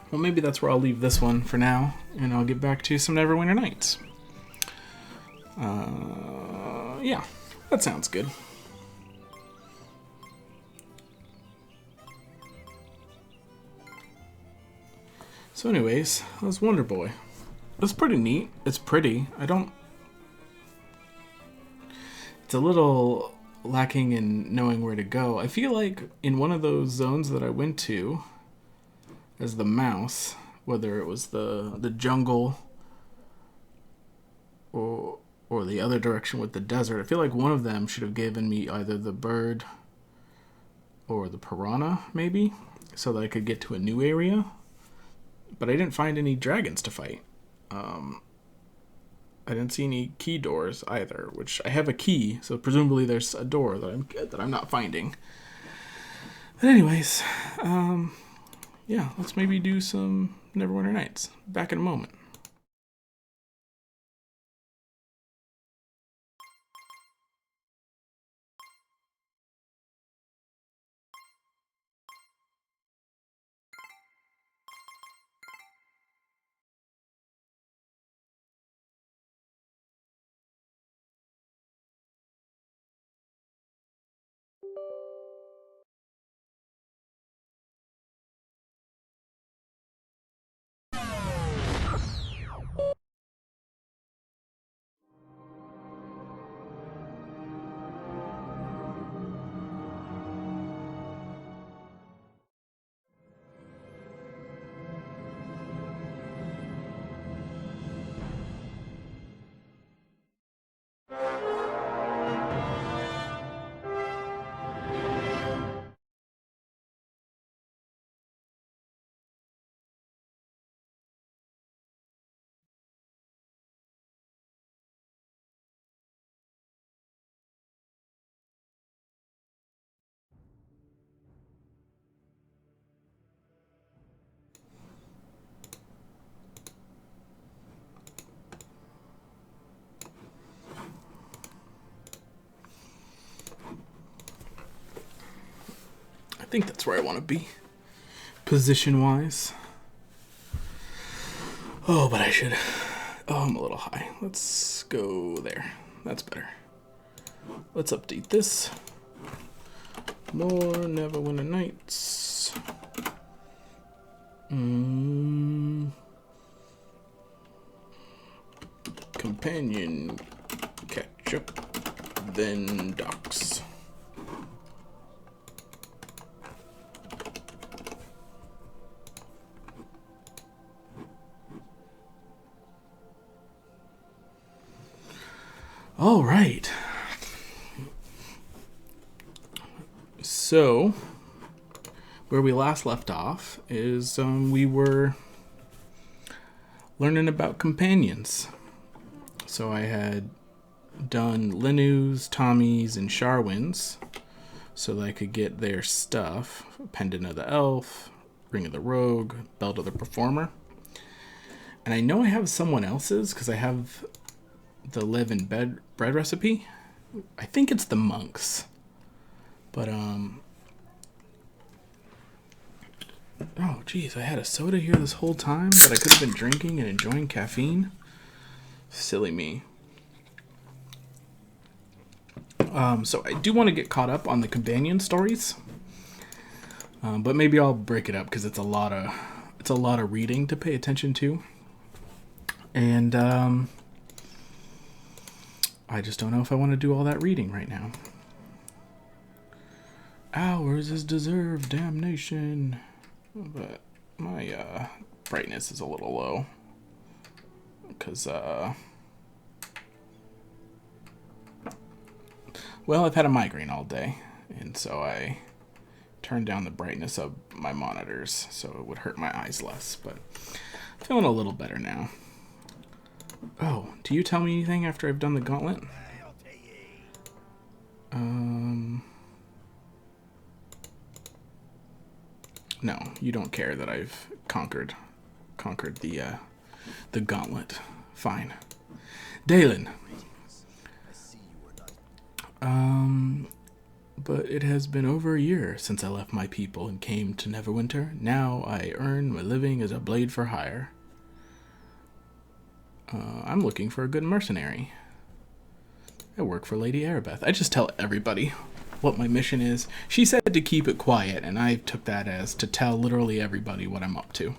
Well, maybe that's where I'll leave this one for now, and I'll get back to some Neverwinter Nights. Yeah, that sounds good. So anyways, that was WonderBoy. It's pretty neat. It's pretty. It's a little lacking in knowing where to go. I feel like in one of those zones that I went to as the mouse, whether it was the jungle or the other direction with the desert, I feel like one of them should have given me either the bird or the piranha, maybe, so that I could get to a new area. But I didn't find any dragons to fight. I didn't see any key doors either, which I have a key, so presumably there's a door that I'm not finding. But anyways, yeah, let's maybe do some Neverwinter Nights. Back in a moment. think that's where I want to be, position-wise. Oh, but I should... Oh, I'm a little high. Let's go there. That's better. Let's update this. More Neverwinter Nights. Companion ketchup, then docks. All right. So, where we last left off is we were learning about companions. So I had done Linu's, Tommy's, and Sharwin's so that I could get their stuff. Pendant of the Elf, Ring of the Rogue, Belt of the Performer. And I know I have someone else's because I have the live in bread recipe. I think it's the monks. But, oh, geez, I had a soda here this whole time, but I could have been drinking and enjoying caffeine. Silly me. So I do want to get caught up on the companion stories, but maybe I'll break it up because it's a lot of reading to pay attention to, and I just don't know if I want to do all that reading right now. Ours is deserved damnation, but my brightness is a little low because well, I've had a migraine all day, and so I turned down the brightness of my monitors so it would hurt my eyes less, but feeling a little better now. Oh, do you tell me anything after I've done the gauntlet? No, you don't care that I've conquered the gauntlet. Fine. Dalen. But it has been over a year since I left my people and came to Neverwinter. Now I earn my living as a blade for hire. I'm looking for a good mercenary. I work for Lady Arabeth. I just tell everybody what my mission is. She said to keep it quiet, and I took that as to tell literally everybody what I'm up to.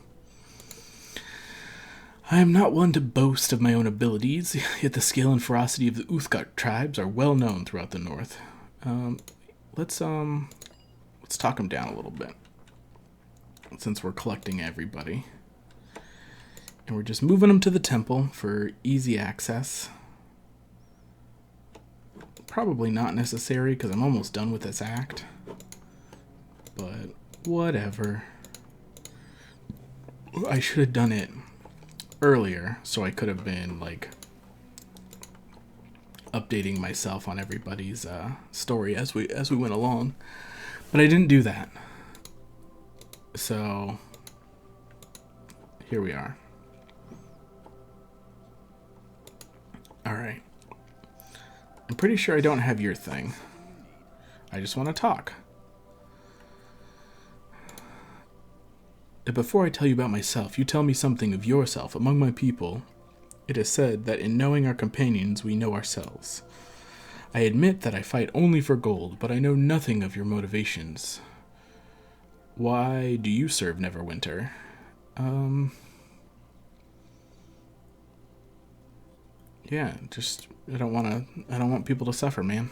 I am not one to boast of my own abilities, yet the skill and ferocity of the Uthgard tribes are well known throughout the north. Let's talk them down a little bit, since we're collecting everybody. And we're just moving them to the temple for easy access. Probably not necessary, because I'm almost done with this act. But, whatever. I should have done it earlier, so I could have been, like, updating myself on everybody's story as we went along, but I didn't do that. So here we are. All right. I'm pretty sure I don't have your thing. I just want to talk. Before I tell you about myself, you tell me something of yourself. Among my people, it is said that in knowing our companions, we know ourselves. I admit that I fight only for gold, but I know nothing of your motivations. Why do you serve Neverwinter? Yeah, just I don't want people to suffer, man.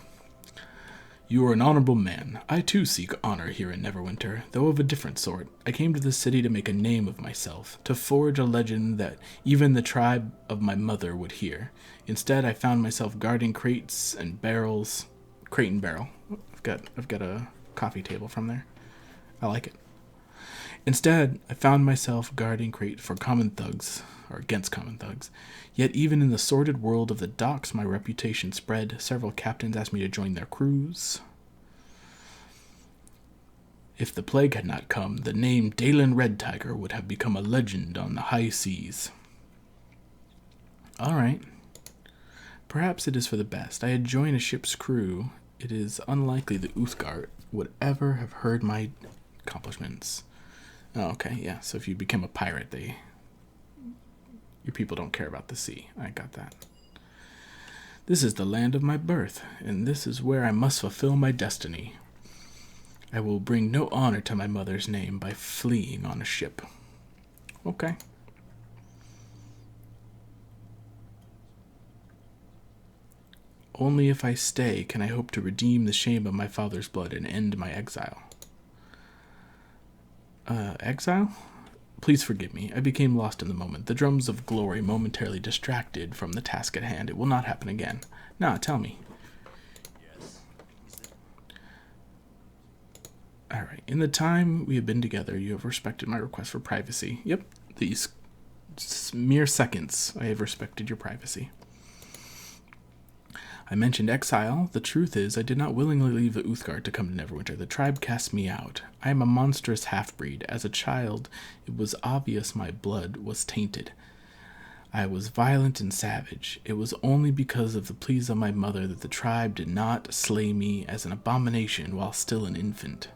You are an honorable man. I too seek honor here in Neverwinter, though of a different sort. I came to this city to make a name of myself, to forge a legend that even the tribe of my mother would hear. Instead, I found myself guarding crates and barrels. Crate and barrel. I've got a coffee table from there. I like it. Instead, I found myself guarding crate for common thugs, or against common thugs. Yet even in the sordid world of the docks, my reputation spread. Several captains asked me to join their crews. If the plague had not come, the name Dalen Red Tiger would have become a legend on the high seas. All right. Perhaps it is for the best. I had joined a ship's crew. It is unlikely the would ever have heard my accomplishments. Oh, okay, yeah. So if you become a pirate, your people don't care about the sea. I got that. This is the land of my birth, and this is where I must fulfill my destiny. I will bring no honor to my mother's name by fleeing on a ship. Okay. Only if I stay can I hope to redeem the shame of my father's blood and end my exile. Exile? Please forgive me. I became lost in the moment. The drums of glory momentarily distracted from the task at hand. It will not happen again. Nah, tell me. Yes. Alright. In the time we have been together, you have respected my request for privacy. Yep. These mere seconds, I have respected your privacy. I mentioned exile. The truth is, I did not willingly leave the Uthgard to come to Neverwinter. The tribe cast me out. I am a monstrous half-breed. As a child, it was obvious my blood was tainted. I was violent and savage. It was only because of the pleas of my mother that the tribe did not slay me as an abomination while still an infant.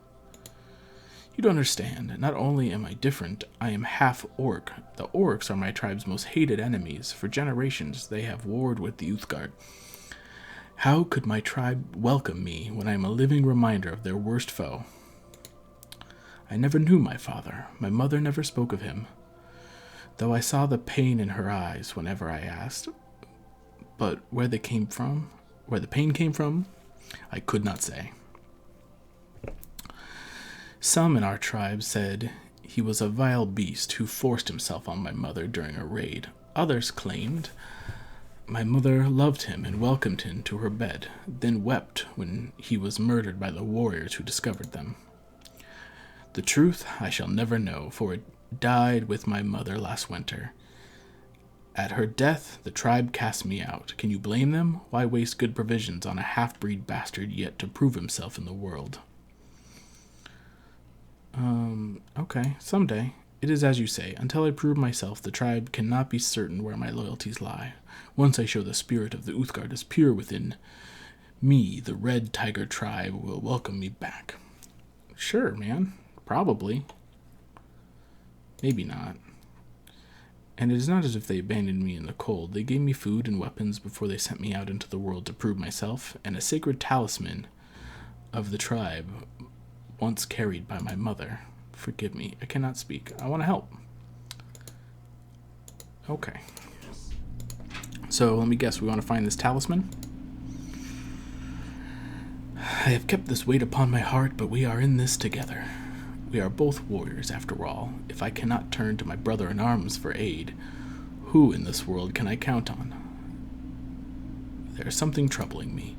You don't understand. Not only am I different, I am half-orc. The orcs are my tribe's most hated enemies. For generations, they have warred with the Uthgard. How could my tribe welcome me when I am a living reminder of their worst foe? I never knew my father. My mother never spoke of him, though I saw the pain in her eyes whenever I asked. But where the pain came from, I could not say. Some in our tribe said he was a vile beast who forced himself on my mother during a raid. Others claimed my mother loved him and welcomed him to her bed, then wept when he was murdered by the warriors who discovered them. The truth I shall never know, for it died with my mother last winter. At her death, the tribe cast me out. Can you blame them? Why waste good provisions on a half-breed bastard yet to prove himself in the world? Okay, someday. It is as you say. Until I prove myself, the tribe cannot be certain where my loyalties lie. Once I show the spirit of the Uthgard is pure within me, the Red Tiger tribe will welcome me back. Sure, man. Probably. Maybe not. And it is not as if they abandoned me in the cold. They gave me food and weapons before they sent me out into the world to prove myself, and a sacred talisman of the tribe once carried by my mother. Forgive me, I cannot speak. I want to help. Okay. So, let me guess, we want to find this talisman? I have kept this weight upon my heart, but we are in this together. We are both warriors, after all. If I cannot turn to my brother in arms for aid, who in this world can I count on? There is something troubling me.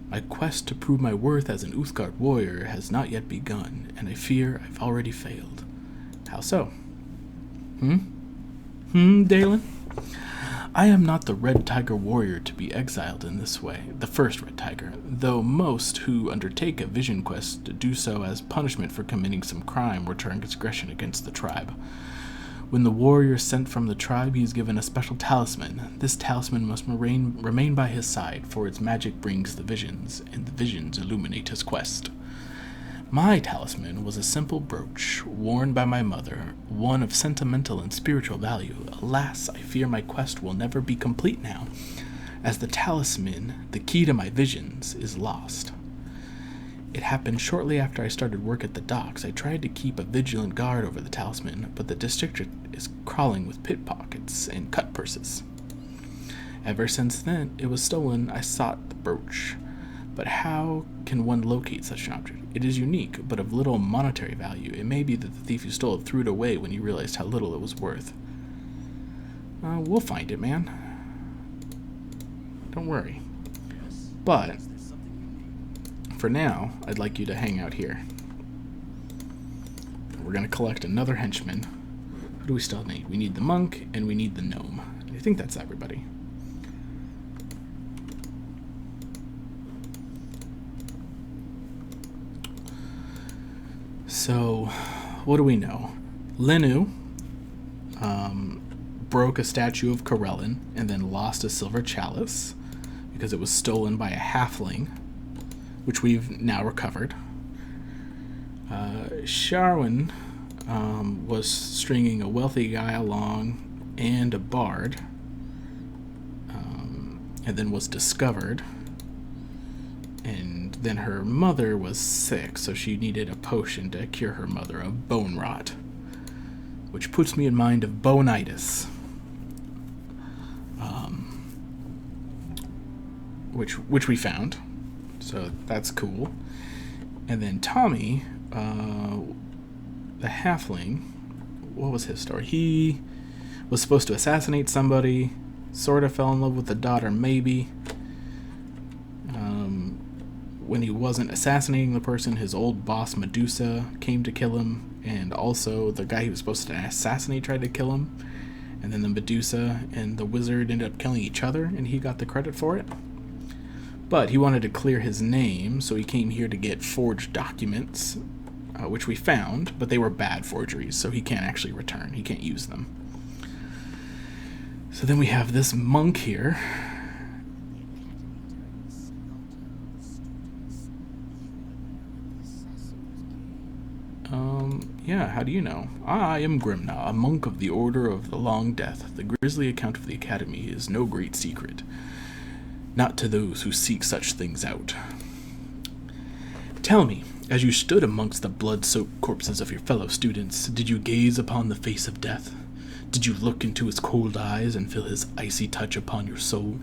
My quest to prove my worth as an Uthgard warrior has not yet begun, and I fear I've already failed. How so? Dalen? I am not the Red Tiger warrior to be exiled in this way, the first Red Tiger, though most who undertake a vision quest do so as punishment for committing some crime or transgression against the tribe. When the warrior is sent from the tribe, he is given a special talisman. This talisman must remain by his side, for its magic brings the visions, and the visions illuminate his quest. My talisman was a simple brooch, worn by my mother, one of sentimental and spiritual value. Alas, I fear my quest will never be complete now, as the talisman, the key to my visions, is lost. It happened shortly after I started work at the docks. I tried to keep a vigilant guard over the talisman, but the district is crawling with pickpockets and cut purses. Ever since then, it was stolen. I sought the brooch. But how can one locate such an object? It is unique, but of little monetary value. It may be that the thief who stole it threw it away when he realized how little it was worth. We'll find it, man. Don't worry. But for now, I'd like you to hang out here. We're going to collect another henchman. Who do we still need? We need the monk, and we need the gnome. I think that's everybody. So, what do we know? Lenu broke a statue of Corellin and then lost a silver chalice because it was stolen by a halfling, which we've now recovered. Sharwin was stringing a wealthy guy along and a bard, and then was discovered. And then her mother was sick, so she needed a potion to cure her mother of bone rot, which puts me in mind of bonitis, which we found, so that's cool. And then Tommy, the halfling, what was his story? He was supposed to assassinate somebody, sort of fell in love with the daughter, maybe. When he wasn't assassinating the person, his old boss Medusa came to kill him, and also the guy he was supposed to assassinate tried to kill him, and then the Medusa and the wizard ended up killing each other, and he got the credit for it. But he wanted to clear his name, so he came here to get forged documents, which we found, but they were bad forgeries, so he can't actually return. He can't use them. So then we have this monk here. Yeah, how do you know? I am Grimna, a monk of the Order of the Long Death. The grisly account of the Academy is no great secret, not to those who seek such things out. Tell me, as you stood amongst the blood-soaked corpses of your fellow students, did you gaze upon the face of death? Did you look into his cold eyes and feel his icy touch upon your soul?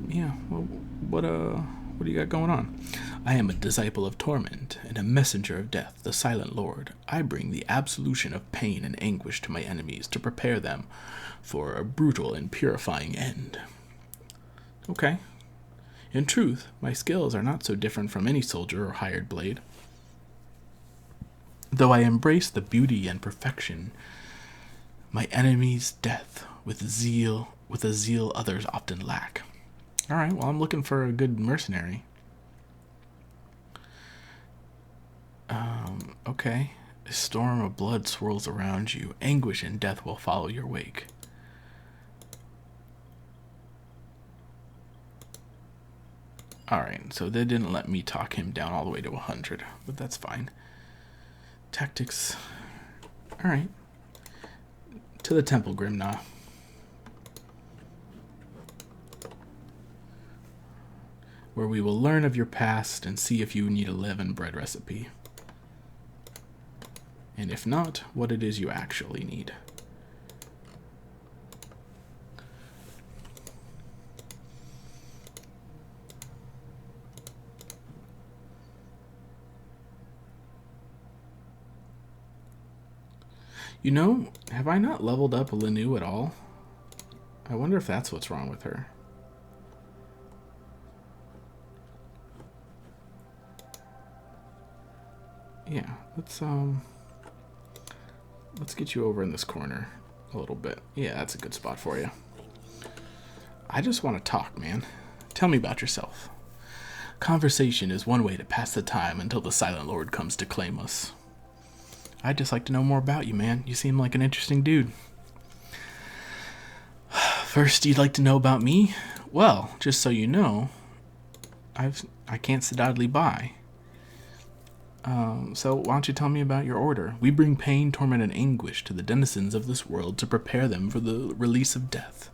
Yeah, well, what do you got going on? I am a disciple of torment and a messenger of death, the Silent Lord. I bring the absolution of pain and anguish to my enemies to prepare them for a brutal and purifying end. Okay. In truth, my skills are not so different from any soldier or hired blade. Though I embrace the beauty and perfection, my enemy's death with a zeal others often lack. All right, well, I'm looking for a good mercenary. Okay. A storm of blood swirls around you. Anguish and death will follow your wake. Alright, so they didn't let me talk him down all the way to 100, but that's fine. Tactics. Alright. To the temple, Grimna. Where we will learn of your past and see if you need a leaven bread recipe. And if not, what it is you actually need. You know, have I not leveled up Linu at all? I wonder if that's what's wrong with her. Yeah, let's get you over in this corner a little bit. Yeah, that's a good spot for you. I just want to talk, man. Tell me about yourself. Conversation is one way to pass the time until the Silent Lord comes to claim us. I'd just like to know more about you, man. You seem like an interesting dude. First, you'd like to know about me? Well, just so you know, I can't sit idly by. So why don't you tell me about your order? We bring pain, torment, and anguish to the denizens of this world to prepare them for the release of death.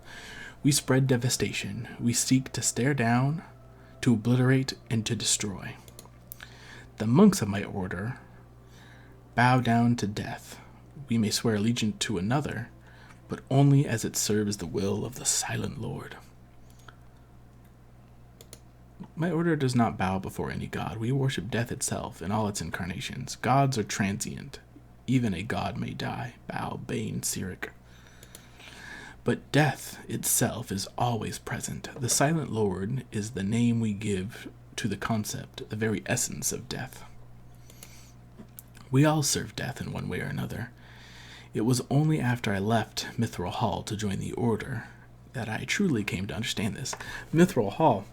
We spread devastation. We seek to stare down, to obliterate, and to destroy. The monks of my order bow down to death. We may swear allegiance to another, but only as it serves the will of the Silent Lord. My order does not bow before any god. We worship death itself in all its incarnations. Gods are transient. Even a god may die. Bow, Bane, Cyric. But death itself is always present. The Silent Lord is the name we give to the concept, the very essence of death. We all serve death in one way or another. It was only after I left Mithril Hall to join the Order that I truly came to understand this. Mithril Hall.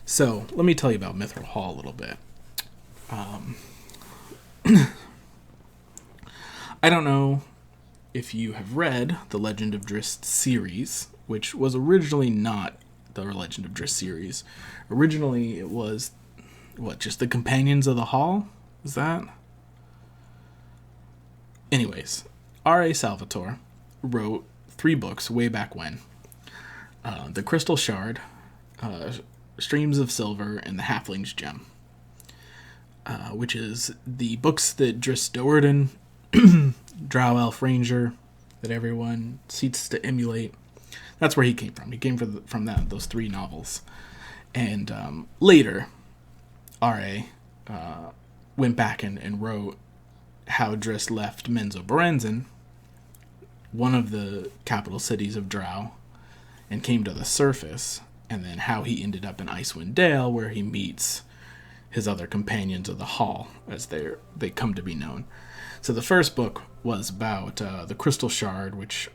So, let me tell you about Mithril Hall a little bit. I don't know if you have read the Legend of Drizzt series, which was originally not the Legend of Drizzt series. Originally, it was, just the Companions of the Hall? Is that? Anyways, R.A. Salvatore wrote 3 books way back when. The Crystal Shard, Streams of Silver, and the Halfling's Gem. Which is the books that Drizzt Do'Urden, Drow Elf Ranger, that everyone seeks to emulate. That's where he came from. He came from those 3 novels. And later, R.A. Went back and wrote how Drizzt left Menzoberranzan, one of the capital cities of Drow, and came to the surface, and then how he ended up in Icewind Dale, where he meets his other companions of the Hall, as they come to be known. So the first book was about the Crystal Shard, which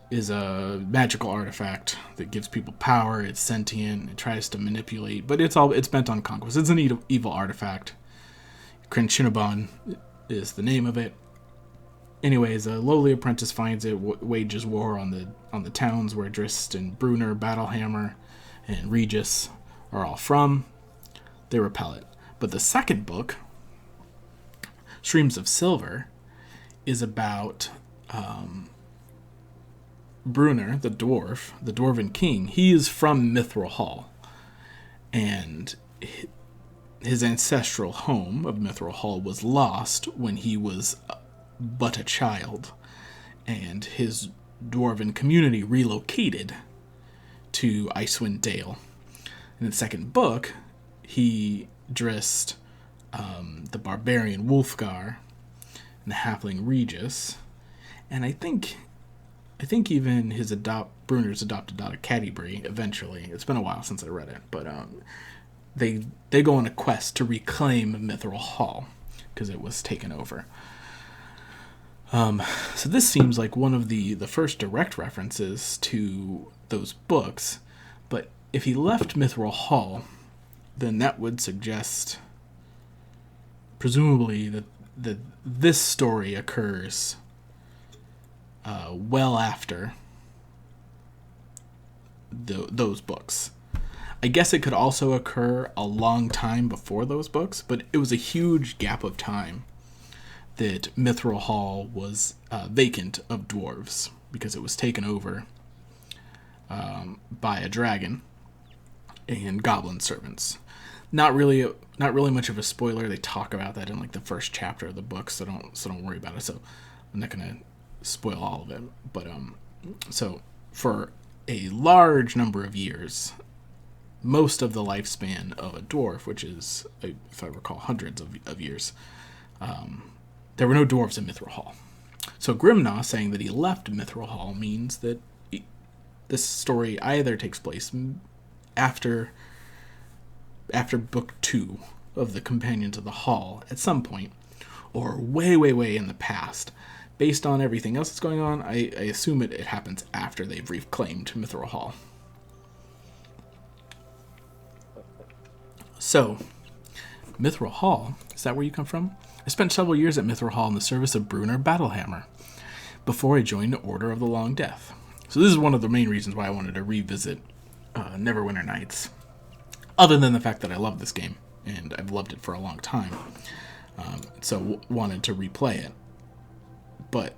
is a magical artifact that gives people power. It's sentient. It tries to manipulate, but it's bent on conquest. It's an evil artifact. Crenchinaban is the name of it. Anyways, a lowly apprentice finds it, wages war on the towns where Drizzt and Brunner, Battlehammer, and Regis are all from. They repel it. But the second book, Streams of Silver, is about Brunner, the dwarf, the Dwarven King. He is from Mithril Hall, and his ancestral home of Mithril Hall was lost when he was but a child, and his dwarven community relocated to Icewind Dale. In the second book, he Drizzt, the barbarian Wulfgar, and the halfling Regis, and I think even his Brunner's adopted daughter Catti eventually. It's been a while since I read it, but they go on a quest to reclaim Mithril Hall because it was taken over. So this seems like one of the first direct references to those books, but if he left Mithril Hall, then that would suggest, presumably, that this story occurs well after those books. I guess it could also occur a long time before those books, but it was a huge gap of time that Mithril Hall was vacant of dwarves because it was taken over by a dragon and goblin servants. Not really much of a spoiler. They talk about that in like the first chapter of the book, so don't worry about it. So I'm not gonna spoil all of it. But so for a large number of years, most of the lifespan of a dwarf, which is, if I recall, hundreds of years, there were no dwarves in Mithril Hall. So Grimnaw saying that he left Mithril Hall means that this story either takes place after book 2 of the Companions of the Hall at some point, or way, way, way in the past. Based on everything else that's going on, I assume it happens after they've reclaimed Mithril Hall. So, Mithril Hall, is that where you come from? I spent several years at Mithril Hall in the service of Brunner Battlehammer before I joined the Order of the Long Death. So this is one of the main reasons why I wanted to revisit Neverwinter Nights. Other than the fact that I love this game, and I've loved it for a long time. So wanted to replay it. But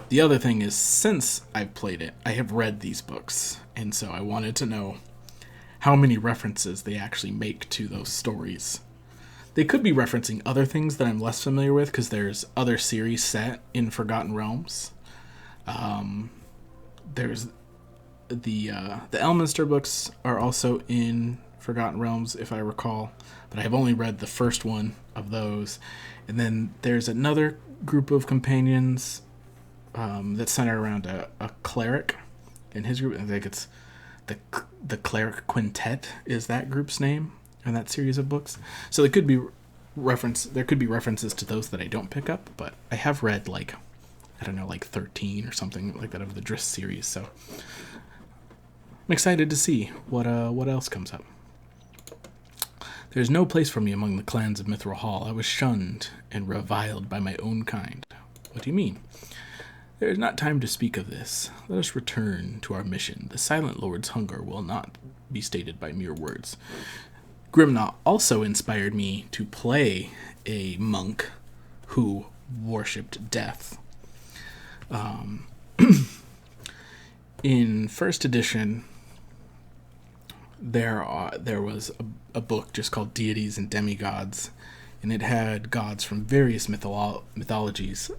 the other thing is, since I've played it, I have read these books. And so I wanted to know how many references they actually make to those stories. They could be referencing other things that I'm less familiar with, because there's other series set in Forgotten Realms. There's the Elminster books are also in Forgotten Realms, if I recall, but I have only read the first one of those. And then there's another group of companions that's centered around a cleric in his group. I think it's the Cleric Quintet is that group's name in that series of books. So there could be references to those that I don't pick up, but I have read like 13 or something like that of the Drizzt series. So I'm excited to see what else comes up. There's no place for me among the clans of Mithril Hall. I was shunned and reviled by my own kind. What do you mean? There is not time to speak of this. Let us return to our mission. The Silent Lord's hunger will not be stated by mere words. Grimnaw also inspired me to play a monk who worshipped death. In first edition, there was a book just called Deities and Demigods, and it had gods from various mythologies,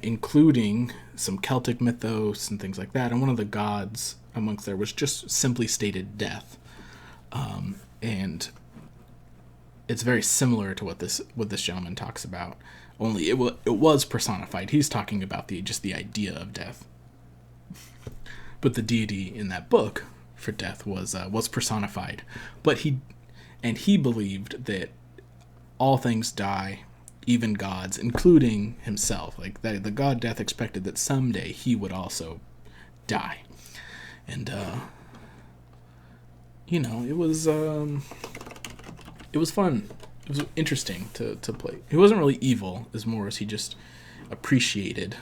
including some Celtic mythos and things like that. And one of the gods amongst there was just simply stated death, and it's very similar to what this gentleman talks about. Only it was personified. He's talking about the idea of death, but the deity in that book for death was personified. But he believed that all things die, even gods, including himself. Like that, the god Death expected that someday he would also die, and it was fun. It was interesting to play. He wasn't really evil, as more as he just appreciated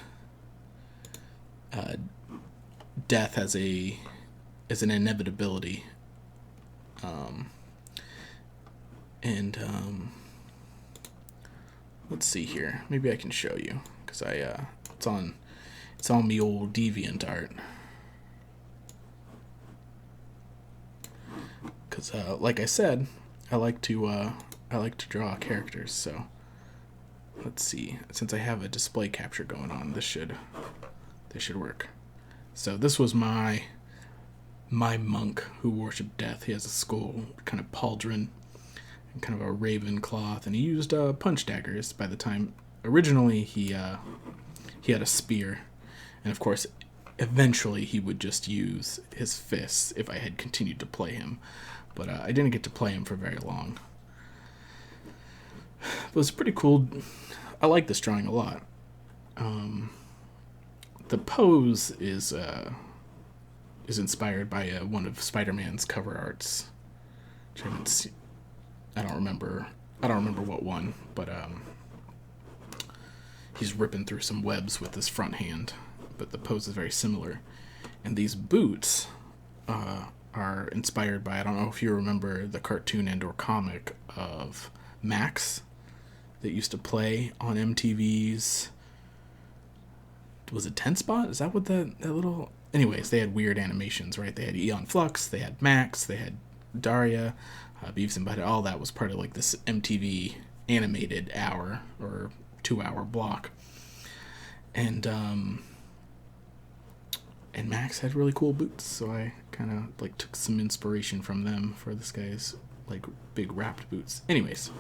death as an inevitability, let's see here. Maybe I can show you, because it's on me old DeviantArt. Because like I said, I like to draw characters. So let's see. Since I have a display capture going on, this should work. So this was my monk who worshipped death. He has a skull, kind of pauldron, and kind of a raven cloth, and he used punch daggers. By the time originally he had a spear, and of course eventually he would just use his fists if I had continued to play him, but I didn't get to play him for very long. It was pretty cool. I like this drawing a lot. The pose is inspired by one of Spider-Man's cover arts, which I haven't seen. I don't remember what one, but he's ripping through some webs with his front hand, but the pose is very similar. And these boots are inspired by, I don't know if you remember the cartoon and or comic of Max that used to play on MTV's, was it 10 Spot? Is that what that little... Anyways, they had weird animations, right? They had Aeon Flux, they had Max, they had Daria, Beavis and Butthead. All that was part of like this MTV animated hour or 2-hour block. And Max had really cool boots, so I kind of like took some inspiration from them for this guy's like big wrapped boots. Anyways,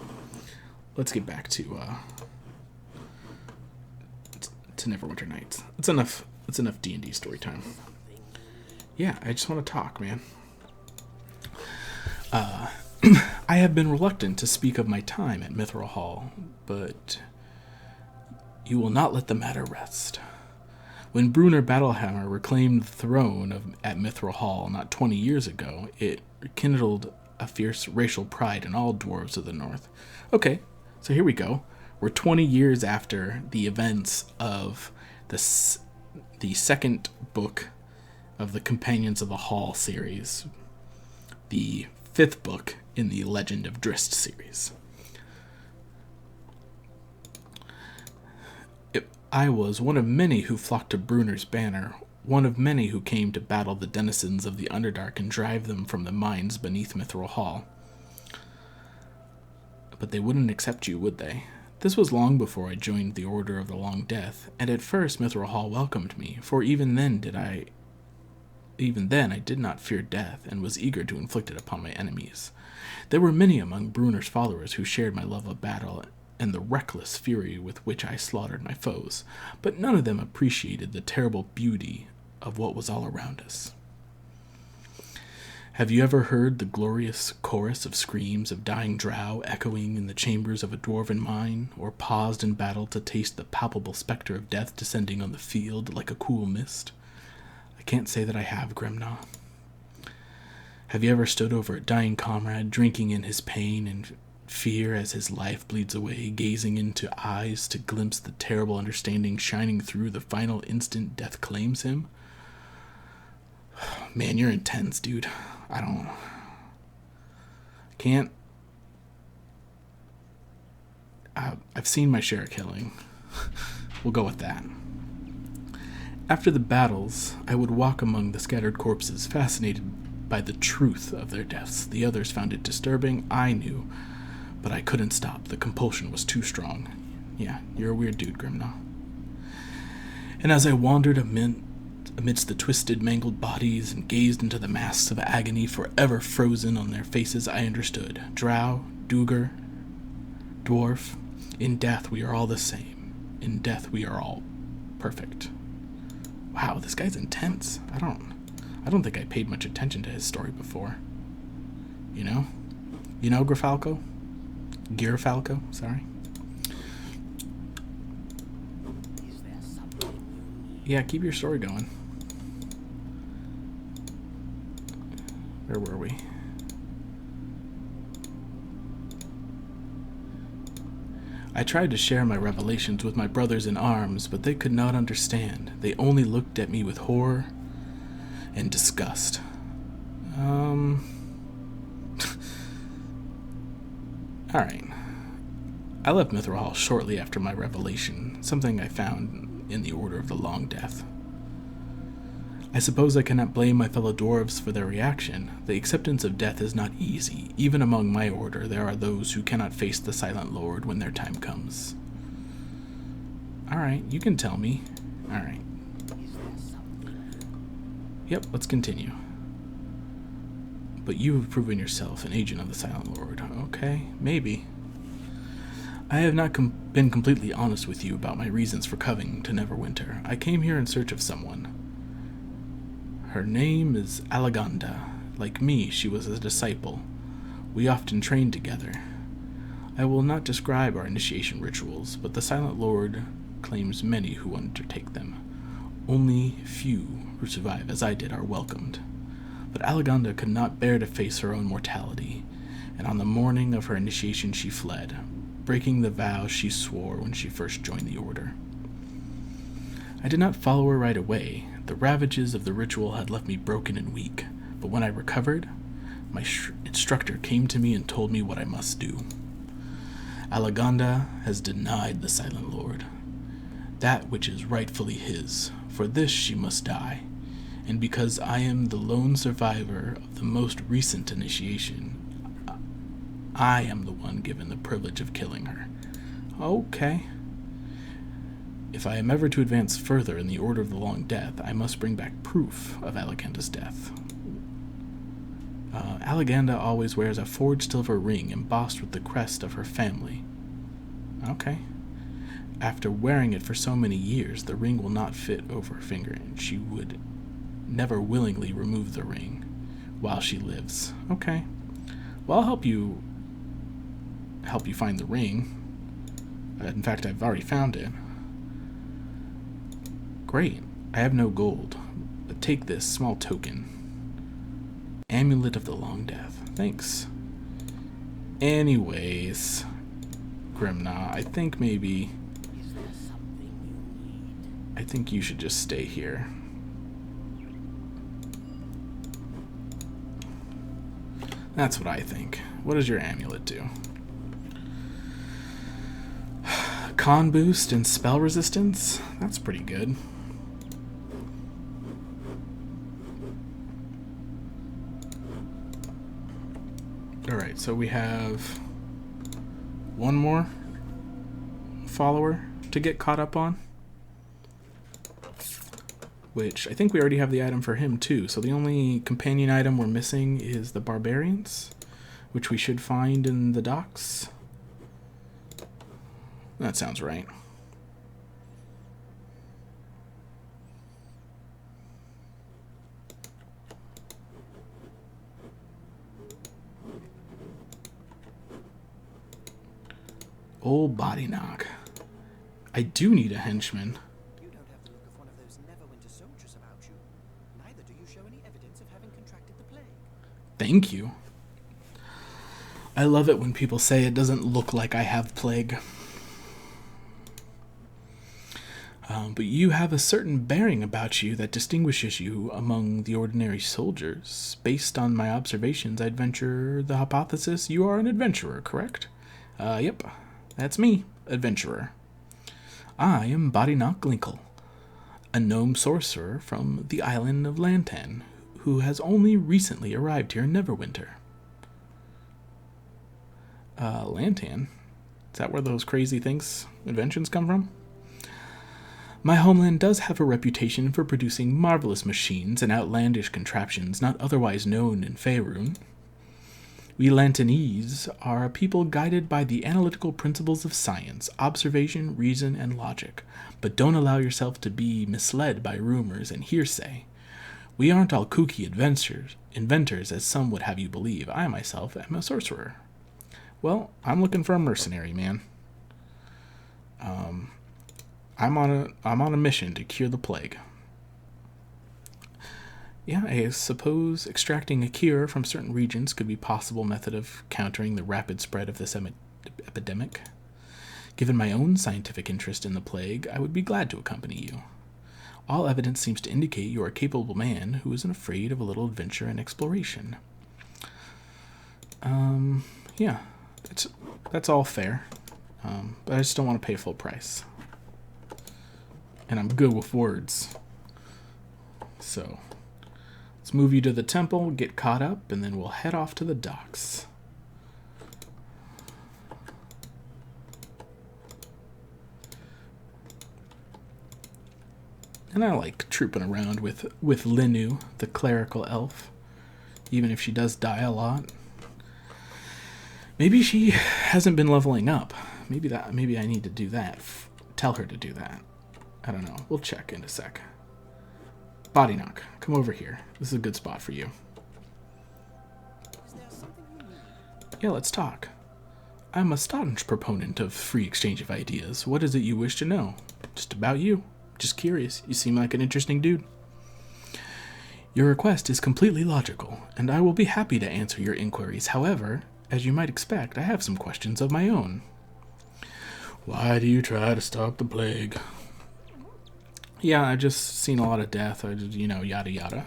let's get back to Neverwinter Nights. It's enough D&D story time. Yeah, I just want to talk, man. I have been reluctant to speak of my time at Mithril Hall, but you will not let the matter rest. When Brunner Battlehammer reclaimed the throne at Mithril Hall not 20 years ago, it kindled a fierce racial pride in all dwarves of the north. Okay, so here we go. We're 20 years after the events of the second book of the Companions of the Hall series, the 5th book in the Legend of Drist series. I was one of many who flocked to Brunner's banner, one of many who came to battle the denizens of the Underdark and drive them from the mines beneath Mithril Hall. But they wouldn't accept you, would they? This was long before I joined the Order of the Long Death, and at first Mithril Hall welcomed me, for even then I did not fear death, and was eager to inflict it upon my enemies. There were many among Brunner's followers who shared my love of battle, and the reckless fury with which I slaughtered my foes, but none of them appreciated the terrible beauty of what was all around us. Have you ever heard the glorious chorus of screams of dying drow echoing in the chambers of a dwarven mine, or paused in battle to taste the palpable specter of death descending on the field like a cool mist? I can't say that I have, Grimnaw. Have you ever stood over a dying comrade, drinking in his pain and fear as his life bleeds away, gazing into eyes to glimpse the terrible understanding shining through the final instant death claims him. Man, you're intense, dude. Can't. I've seen my share of killing. We'll go with that. After the battles, I would walk among the scattered corpses, fascinated by the truth of their deaths. The others found it disturbing, I knew, but I couldn't stop. The compulsion was too strong. Yeah, you're a weird dude, Grimna. And as I wandered amidst the twisted, mangled bodies and gazed into the masks of agony forever frozen on their faces, I understood. Drow, Duergar, Dwarf, in death we are all the same. In death we are all perfect. Wow, this guy's intense. I don't think I paid much attention to his story before. You know? You know Girfalco? Girfalco, sorry. Yeah, keep your story going. Where were we? I tried to share my revelations with my brothers in arms, but they could not understand. They only looked at me with horror and disgust. Alright. I left Mithril Hall shortly after my revelation, something I found in the Order of the Long Death. I suppose I cannot blame my fellow dwarves for their reaction. The acceptance of death is not easy. Even among my order, there are those who cannot face the Silent Lord when their time comes. Alright, you can tell me. Alright. Yep, let's continue. But you have proven yourself an agent of the Silent Lord. Okay, maybe. I have not been completely honest with you about my reasons for coming to Neverwinter. I came here in search of someone. Her name is Alaganda. Like me, she was a disciple. We often trained together. I will not describe our initiation rituals, but the Silent Lord claims many who undertake them. Only few who survive as I did are welcomed. But Alaganda could not bear to face her own mortality, and on the morning of her initiation she fled, breaking the vows she swore when she first joined the Order. I did not follow her right away. The ravages of the ritual had left me broken and weak, but when I recovered, my instructor came to me and told me what I must do. Alaganda has denied the Silent Lord that which is rightfully his. For this she must die, and because I am the lone survivor of the most recent initiation, I am the one given the privilege of killing her. Okay. If I am ever to advance further in the Order of the Long Death, I must bring back proof of Alaganda's death. Alaganda always wears a forged silver ring embossed with the crest of her family. Okay. After wearing it for so many years, the ring will not fit over her finger, and she would never willingly remove the ring while she lives. Okay. Well, I'll help you find the ring. In fact, I've already found it. Great. I have no gold, but take this small token. Amulet of the Long Death. Thanks. Anyways, Grimna, I think maybe... I think you should just stay here. That's what I think. What does your amulet do? Con boost and spell resistance? That's pretty good. Alright, so we have one more follower to get caught up on, which I think we already have the item for him too. So the only companion item we're missing is the barbarians, which we should find in the docks. That sounds right. Old body knock. I do need a henchman. You don't have the look of one of those Neverwinter soldiers about you. Neither do you show any evidence of having contracted the plague. Thank you. I love it when people say it doesn't look like I have plague. But you have a certain bearing about you that distinguishes you among the ordinary soldiers. Based on my observations, I'd venture the hypothesis you are an adventurer, correct? Yep, that's me, adventurer. I am Bodynock Glinkle, a gnome sorcerer from the island of Lantan, who has only recently arrived here in Neverwinter. Lantan? Is that where those crazy inventions come from? My homeland does have a reputation for producing marvelous machines and outlandish contraptions not otherwise known in Faerun. We Lantanese are a people guided by the analytical principles of science, observation, reason, and logic, but don't allow yourself to be misled by rumors and hearsay. We aren't all kooky inventors as some would have you believe. I myself am a sorcerer. Well, I'm looking for a mercenary, man. I'm on a mission to cure the plague. Yeah, I suppose extracting a cure from certain regions could be a possible method of countering the rapid spread of this epidemic. Given my own scientific interest in the plague, I would be glad to accompany you. All evidence seems to indicate you are a capable man who isn't afraid of a little adventure and exploration. Yeah, that's all fair. But I just don't want to pay full price. And I'm good with words. So, let's move you to the temple, get caught up, and then we'll head off to the docks. And I like trooping around with Linu, the clerical elf, even if she does die a lot. Maybe she hasn't been leveling up. Maybe I need to do that. Tell her to do that. I don't know. We'll check in a sec. Bodynock, come over here. This is a good spot for you. Is there something you need? Yeah, let's talk. I'm a staunch proponent of free exchange of ideas. What is it you wish to know? Just about you. Just curious. You seem like an interesting dude. Your request is completely logical, and I will be happy to answer your inquiries. However, as you might expect, I have some questions of my own. Why do you try to stop the plague? Yeah, I've just seen a lot of death, yada yada.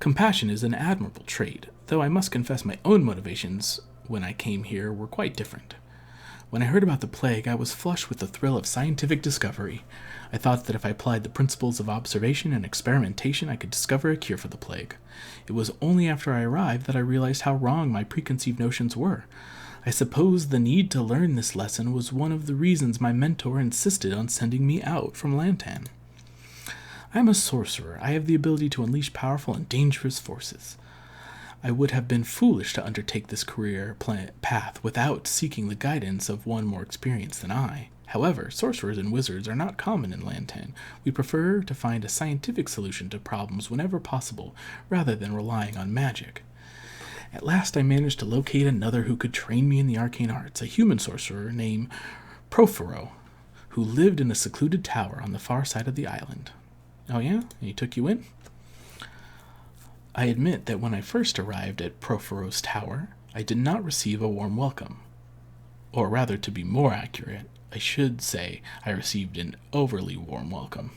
Compassion is an admirable trait, though I must confess my own motivations when I came here were quite different. When I heard about the plague, I was flushed with the thrill of scientific discovery. I thought that if I applied the principles of observation and experimentation, I could discover a cure for the plague. It was only after I arrived that I realized how wrong my preconceived notions were. I suppose the need to learn this lesson was one of the reasons my mentor insisted on sending me out from Lantan. I am a sorcerer. I have the ability to unleash powerful and dangerous forces. I would have been foolish to undertake this career path without seeking the guidance of one more experienced than I. However, sorcerers and wizards are not common in Lantan. We prefer to find a scientific solution to problems whenever possible, rather than relying on magic. At last I managed to locate another who could train me in the arcane arts, a human sorcerer named Profero, who lived in a secluded tower on the far side of the island. Oh yeah? And he took you in? I admit that when I first arrived at Profero's tower, I did not receive a warm welcome. Or rather, to be more accurate, I should say I received an overly warm welcome.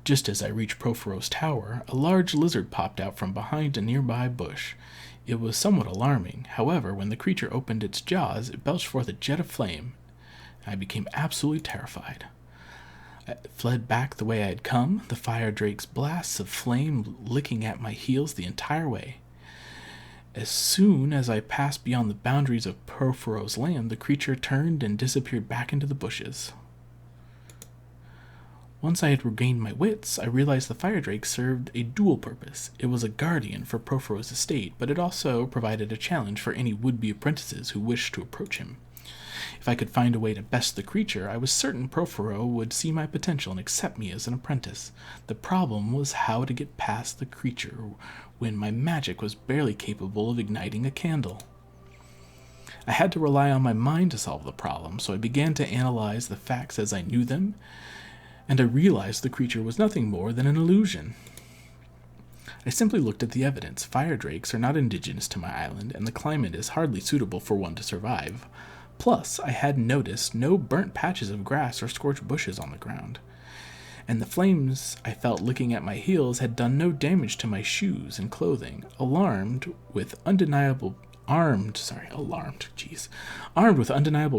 Just as I reached Profero's tower, a large lizard popped out from behind a nearby bush. It was somewhat alarming. However, when the creature opened its jaws, it belched forth a jet of flame. I became absolutely terrified. I fled back the way I had come, the fire drake's blasts of flame licking at my heels the entire way. As soon as I passed beyond the boundaries of Profero's land, the creature turned and disappeared back into the bushes. Once I had regained my wits, I realized the fire drake served a dual purpose. It was a guardian for Profero's estate, but it also provided a challenge for any would-be apprentices who wished to approach him. If I could find a way to best the creature, I was certain Profero would see my potential and accept me as an apprentice. The problem was how to get past the creature when my magic was barely capable of igniting a candle. I had to rely on my mind to solve the problem, so I began to analyze the facts as I knew them, and I realized the creature was nothing more than an illusion. I simply looked at the evidence. Fire drakes are not indigenous to my island, and the climate is hardly suitable for one to survive. Plus, I had noticed no burnt patches of grass or scorched bushes on the ground, and the flames I felt licking at my heels had done no damage to my shoes and clothing. Armed with undeniable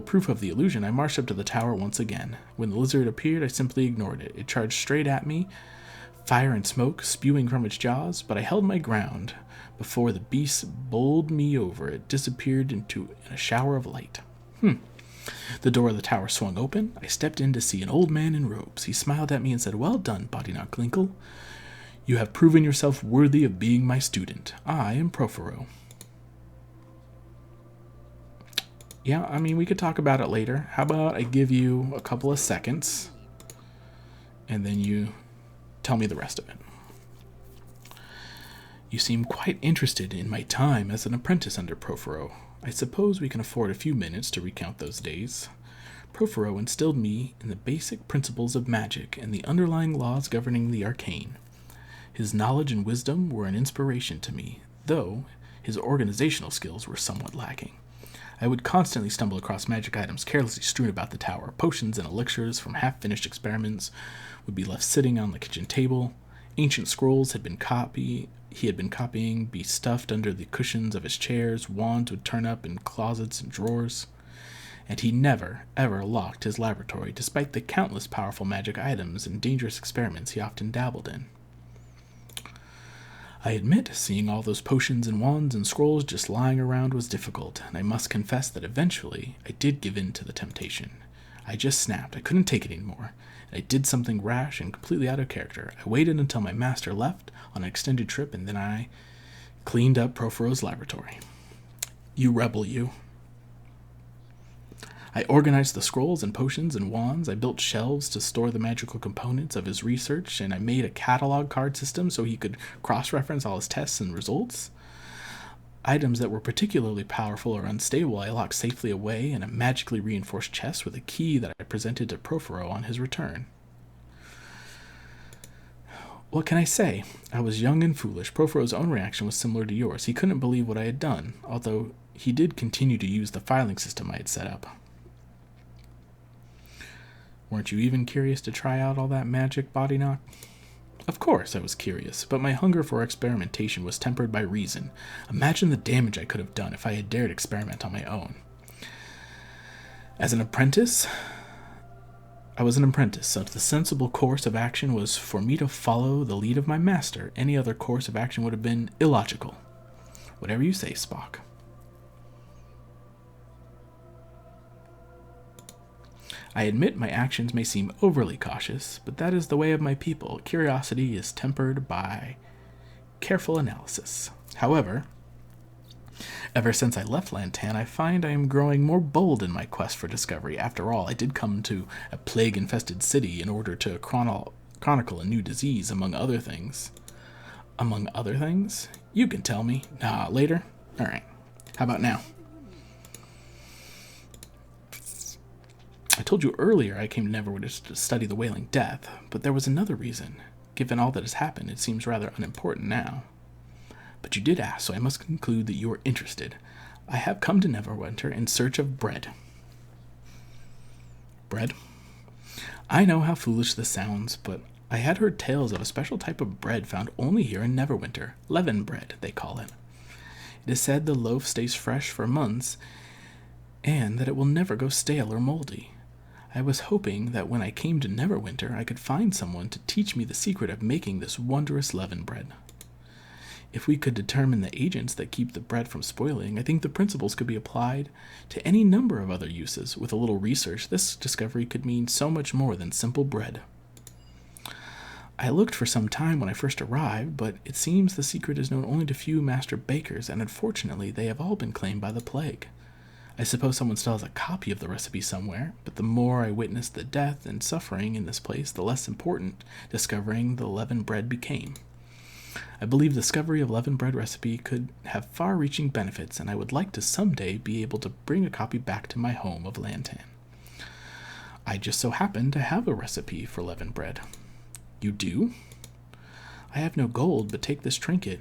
proof of the illusion, I marched up to the tower once again. When the lizard appeared, I simply ignored it. It charged straight at me, fire and smoke spewing from its jaws, but I held my ground. Before the beast bowled me over, it disappeared in a shower of light. The door of the tower swung open. I stepped in to see an old man in robes. He smiled at me and said, "Well done, Bodyknocklinkle. You have proven yourself worthy of being my student. I am Profero." Yeah, I mean, we could talk about it later. How about I give you a couple of seconds, and then you tell me the rest of it. You seem quite interested in my time as an apprentice under Profero. I suppose we can afford a few minutes to recount those days. Profero instilled me in the basic principles of magic and the underlying laws governing the arcane. His knowledge and wisdom were an inspiration to me, though his organizational skills were somewhat lacking. I would constantly stumble across magic items carelessly strewn about the tower. Potions and elixirs from half-finished experiments would be left sitting on the kitchen table. Ancient scrolls he had been copying be stuffed under the cushions of his chairs. Wands would turn up in closets and drawers. And he never, ever locked his laboratory, despite the countless powerful magic items and dangerous experiments he often dabbled in. I admit, seeing all those potions and wands and scrolls just lying around was difficult, and I must confess that eventually I did give in to the temptation. I just snapped. I couldn't take it anymore. I did something rash and completely out of character. I waited until my master left on an extended trip, and then I cleaned up Profero's laboratory. You rebel, you. I organized the scrolls and potions and wands. I built shelves to store the magical components of his research, and I made a catalog card system so he could cross-reference all his tests and results. Items that were particularly powerful or unstable I locked safely away in a magically reinforced chest with a key that I presented to Profero on his return. What can I say? I was young and foolish. Profero's own reaction was similar to yours. He couldn't believe what I had done, although he did continue to use the filing system I had set up. Weren't you even curious to try out all that magic, Bodyknock? Of course I was curious, but my hunger for experimentation was tempered by reason. Imagine the damage I could have done if I had dared experiment on my own. As an apprentice, I was an apprentice, so the sensible course of action was for me to follow the lead of my master. Any other course of action would have been illogical. Whatever you say, Spock. I admit my actions may seem overly cautious, but that is the way of my people. Curiosity is tempered by careful analysis. However, ever since I left Lantan, I find I am growing more bold in my quest for discovery. After all, I did come to a plague-infested city in order to chronicle a new disease, among other things. Among other things? You can tell me. Nah, later? Alright. How about now? I told you earlier I came to Neverwinter to study the Wailing Death, but there was another reason. Given all that has happened, it seems rather unimportant now. But you did ask, so I must conclude that you are interested. I have come to Neverwinter in search of bread. Bread? I know how foolish this sounds, but I had heard tales of a special type of bread found only here in Neverwinter. Leaven bread, they call it. It is said the loaf stays fresh for months, and that it will never go stale or moldy. I was hoping that when I came to Neverwinter, I could find someone to teach me the secret of making this wondrous leaven bread. If we could determine the agents that keep the bread from spoiling, I think the principles could be applied to any number of other uses. With a little research, this discovery could mean so much more than simple bread. I looked for some time when I first arrived, but it seems the secret is known only to few master bakers, and unfortunately they have all been claimed by the plague. I suppose someone still has a copy of the recipe somewhere, but the more I witnessed the death and suffering in this place, the less important discovering the leavened bread became. I believe the discovery of leavened bread recipe could have far-reaching benefits, and I would like to someday be able to bring a copy back to my home of Lantan. I just so happen to have a recipe for leavened bread. You do? I have no gold, but take this trinket.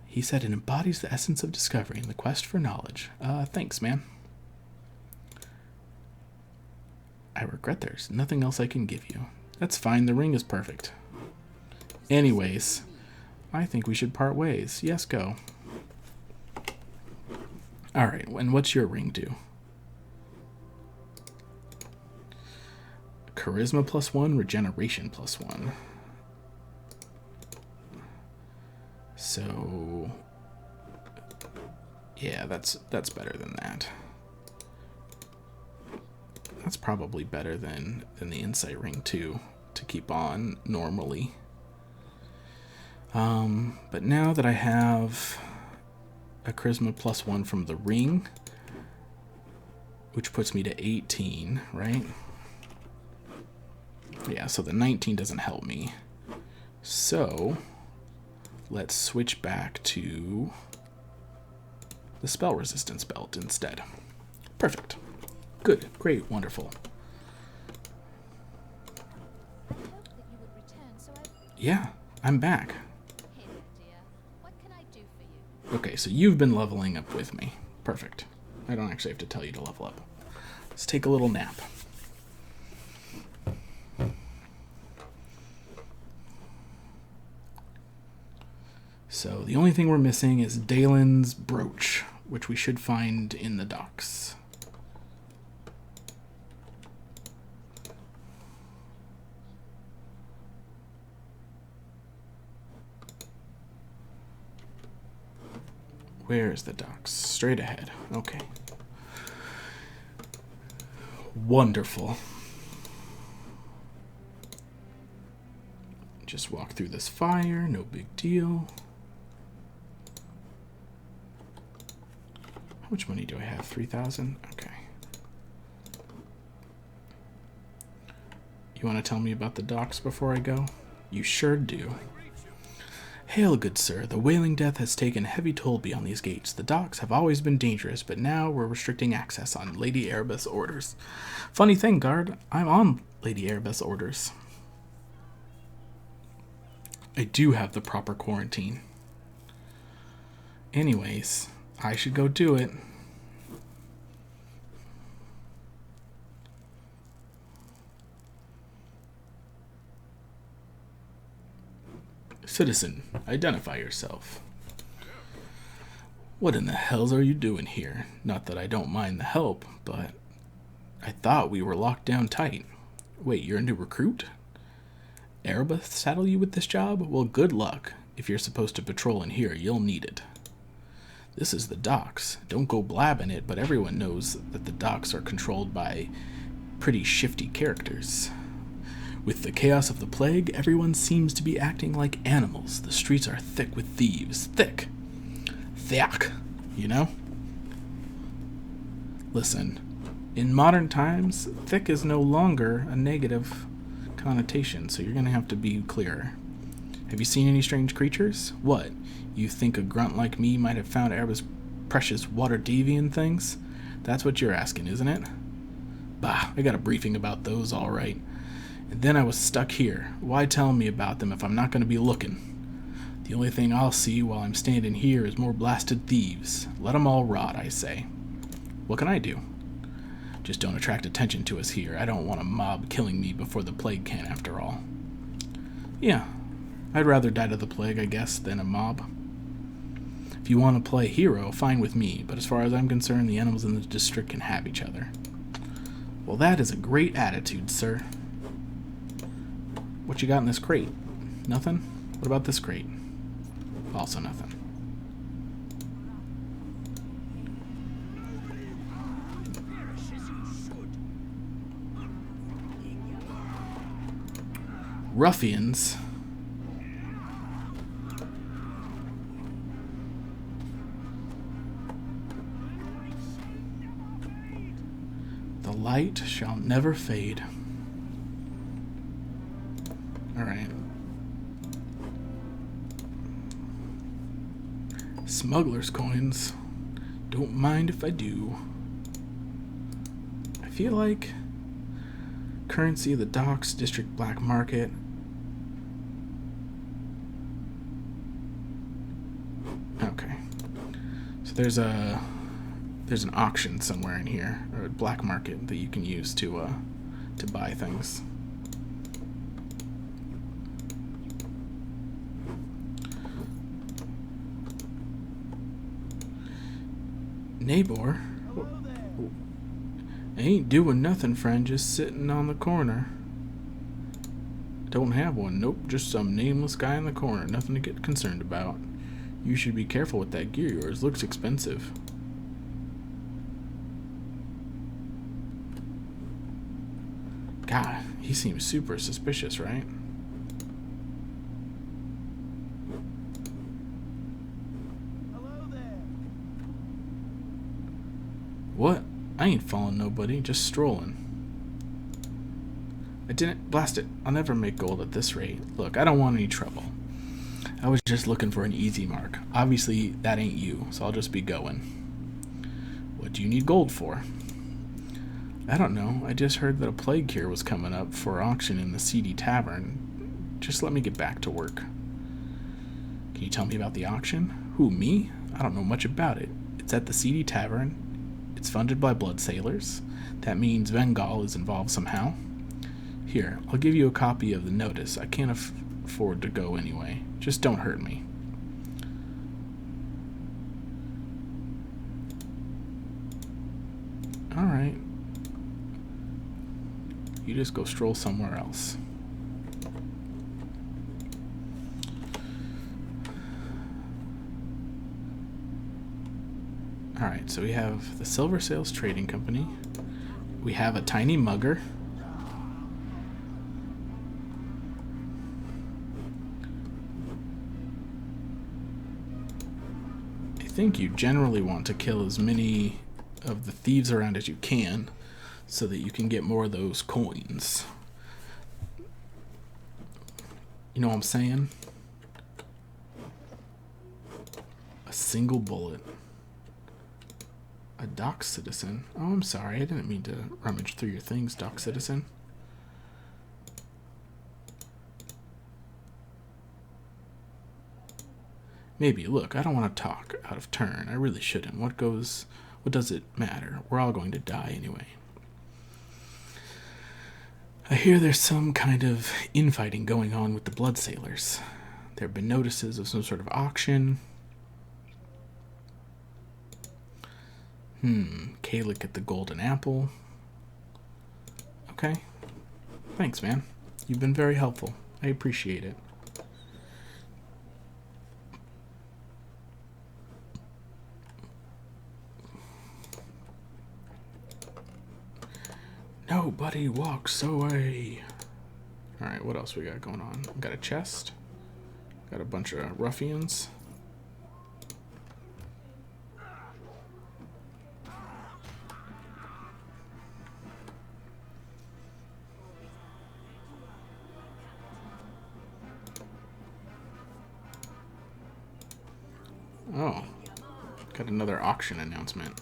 He said it embodies the essence of discovery and the quest for knowledge. Thanks, man. I regret there's nothing else I can give you. That's fine, the ring is perfect. Anyways, I think we should part ways. Yes, go. Alright, and what's your ring do? Charisma +1, regeneration +1. So, yeah, that's better than that. That's probably better than the insight ring too, to keep on normally. But now that I have a charisma +1 from the ring, which puts me to 18, right? Yeah, so the 19 doesn't help me. So let's switch back to the spell resistance belt instead. Perfect. Good, great, wonderful. Yeah, I'm back. Okay, so you've been leveling up with me. Perfect. I don't actually have to tell you to level up. Let's take a little nap. So the only thing we're missing is Dalen's brooch, which we should find in the docks. Where's the docks? Straight ahead. Okay. Wonderful. Just walk through this fire, no big deal. How much money do I have? 3,000? Okay. You want to tell me about the docks before I go? You sure do. Hail, good sir. The wailing death has taken heavy toll beyond these gates. The docks have always been dangerous, but now we're restricting access on Lady Erebeth's orders. Funny thing, guard. I'm on Lady Erebeth's orders. I do have the proper quarantine. Anyways, I should go do it. Citizen, identify yourself. What in the hells are you doing here? Not that I don't mind the help, but I thought we were locked down tight. Wait, you're a new recruit? Erebeth saddle you with this job? Well, good luck. If you're supposed to patrol in here, you'll need it. This is the docks. Don't go blabbing it, but everyone knows that the docks are controlled by pretty shifty characters. With the chaos of the plague, everyone seems to be acting like animals. The streets are thick with thieves. Thick. You know? Listen, in modern times, thick is no longer a negative connotation, so you're going to have to be clearer. Have you seen any strange creatures? What? You think a grunt like me might have found Erebeth's precious water deviant things? That's what you're asking, isn't it? Bah, I got a briefing about those, all right. And then I was stuck here. Why tell me about them if I'm not going to be looking? The only thing I'll see while I'm standing here is more blasted thieves. Let 'em all rot, I say. What can I do? Just don't attract attention to us here. I don't want a mob killing me before the plague can, after all. Yeah, I'd rather die to the plague, I guess, than a mob. If you want to play hero, fine with me, but as far as I'm concerned, the animals in the district can have each other. Well, that is a great attitude, sir. What you got in this crate? Nothing? What about this crate? Also nothing. Ruffians. The light shall never fade. Alright. Smuggler's coins. Don't mind if I do. I feel like currency of the docks, district black market. there's an auction somewhere in here, or a black market that you can use to buy things. Neighbor? Ain't doing nothing, friend, just sitting on the corner. Don't have one, nope, just some nameless guy in the corner, nothing to get concerned about. You should be careful with that gear of yours, looks expensive. God, he seems super suspicious, right? Hello there. What? I ain't following nobody, just strolling. I didn't. Blast it. I'll never make gold at this rate. Look, I don't want any trouble. I was just looking for an easy mark. Obviously, that ain't you, so I'll just be going. What do you need gold for? I don't know. I just heard that a plague cure was coming up for auction in the seedy tavern. Just let me get back to work. Can you tell me about the auction? Who, me? I don't know much about it. It's at the seedy tavern. It's funded by blood sailors. That means Vengal is involved somehow. Here, I'll give you a copy of the notice. I can't afford to go anyway. Just don't hurt me. Alright. You just go stroll somewhere else. Alright, so we have the Silver Sails Trading Company. We have a tiny mugger. I think you generally want to kill as many of the thieves around as you can so that you can get more of those coins. You know what I'm saying? A single bullet. A dock citizen. Oh, I'm sorry. I didn't mean to rummage through your things, dock citizen. Maybe. Look, I don't want to talk out of turn. I really shouldn't. What does it matter? We're all going to die anyway. I hear there's some kind of infighting going on with the blood sailors. There have been notices of some sort of auction. Kalik at the Golden Apple. Okay. Thanks, man. You've been very helpful. I appreciate it. Nobody walks away. Alright, what else we got going on? We got a chest. Got a bunch of ruffians. Oh, got another auction announcement.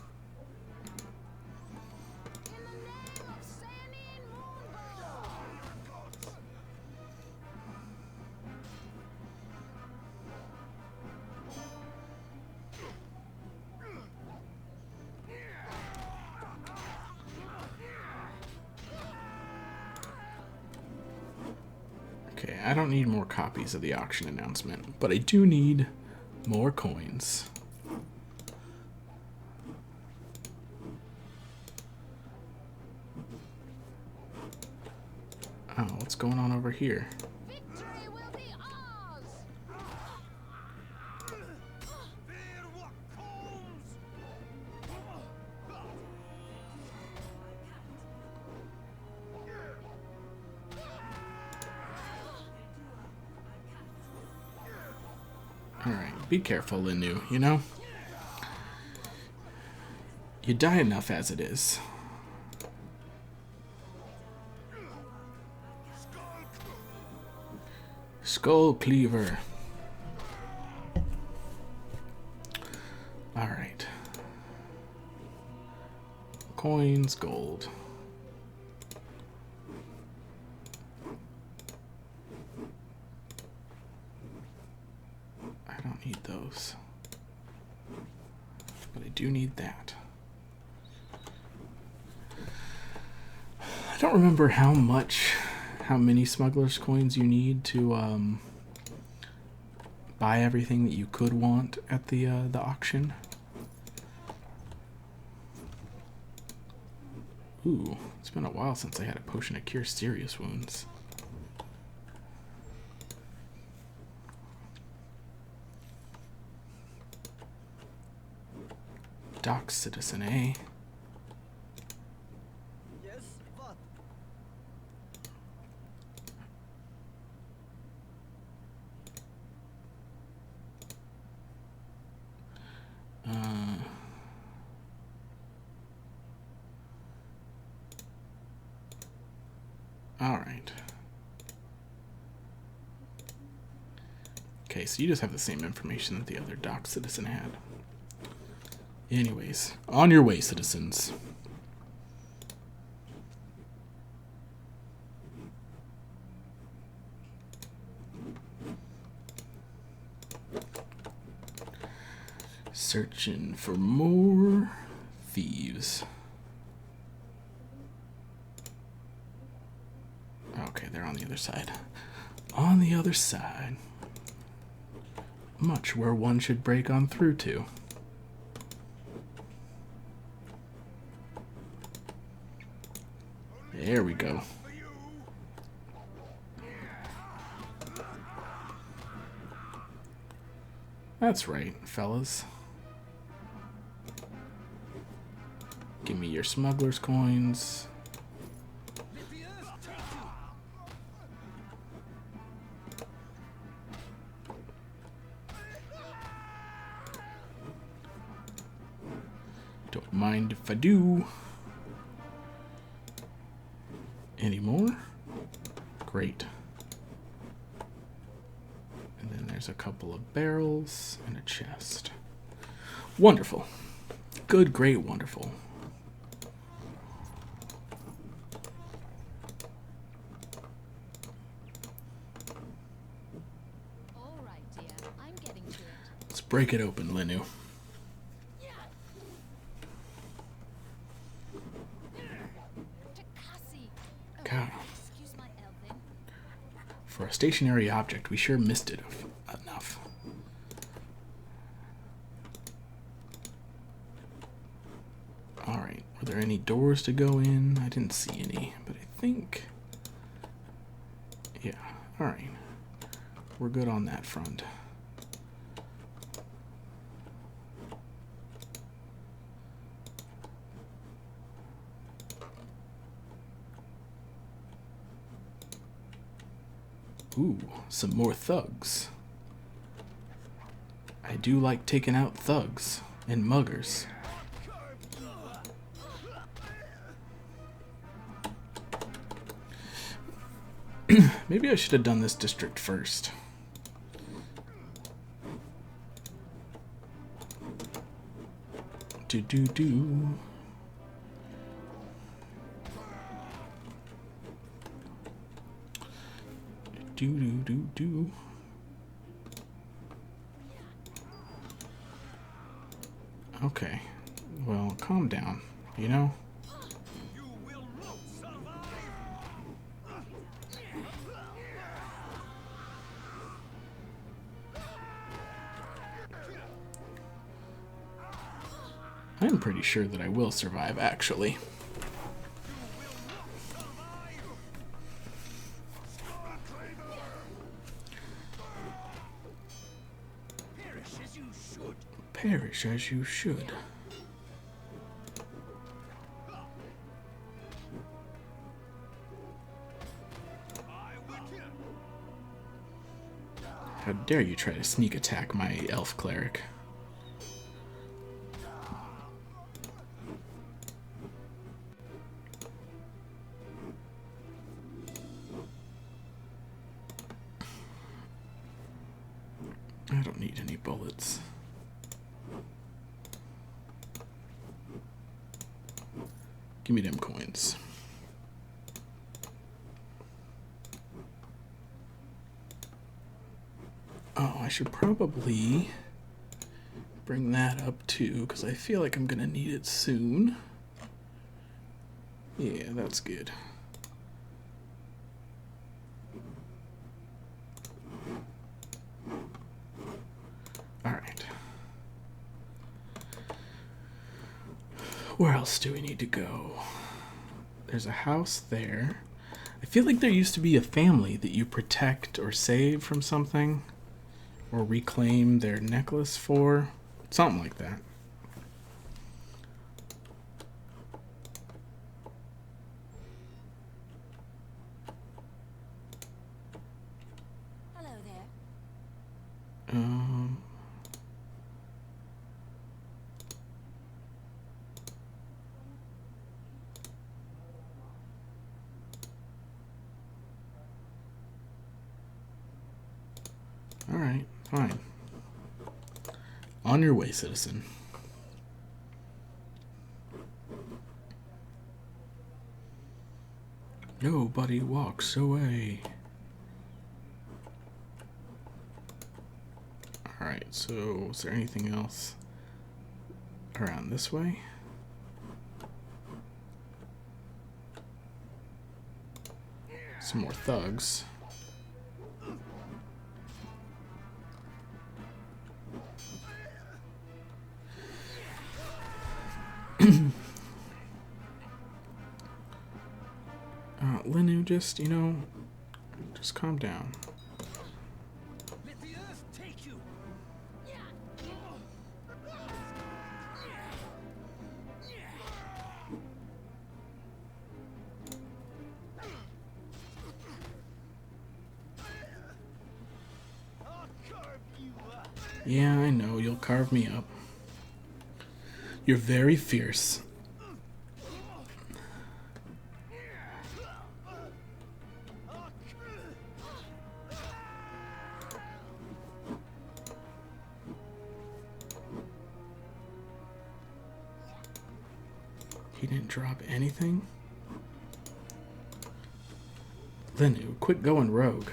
Okay, I don't need more copies of the auction announcement, but I do need more coins. Oh, what's going on over here? Victory will be ours! Alright, be careful, Linu, you know? You die enough as it is. Skull Cleaver. Alright. Coins, gold. I don't need those. I do need that. I don't remember how many smuggler's coins you need to buy everything that you could want at the auction. Ooh, it's been a while since I had a potion to cure serious wounds. Dock Citizen, eh? Yes, what? Alright. Okay, so you just have the same information that the other dock citizen had. Anyways, on your way, citizens. Searching for more thieves. Okay, they're on the other side. On the other side. Much where one should break on through to. There we go. That's right, fellas. Give me your smuggler's coins. Don't mind if I do. Any more? Great. And then there's a couple of barrels and a chest. Wonderful. Good, great, wonderful. All right, dear. I'm getting to it. Let's break it open, Linu. Takasi. God. Excuse my elfin. For a stationary object, we sure missed it enough. Alright, were there any doors to go in? I didn't see any, but I think... Yeah, alright. We're good on that front. Ooh, some more thugs. I do like taking out thugs and muggers. Maybe I should have done this district first. Do. Do. Okay. Well, calm down, you know? I'm pretty sure that I will survive, actually. Perish as you should. How dare you try to sneak attack my elf cleric? I don't need any bullets. Give me them coins. Oh, I should probably bring that up too, because I feel like I'm gonna need it soon. Yeah, that's good. Alright. Where else do we need to go? There's a house there. I feel like there used to be a family that you protect or save from something, or reclaim their necklace for. Something like that. Hello there. Um... Alright, fine. On your way, citizen. Nobody walks away. Alright, so is there anything else around this way? Some more thugs. Linu, just, just calm down. Let the earth take you. I'll carve you up. Yeah, I know, you'll carve me up. You're very fierce. He didn't drop anything? Linu, quit going rogue.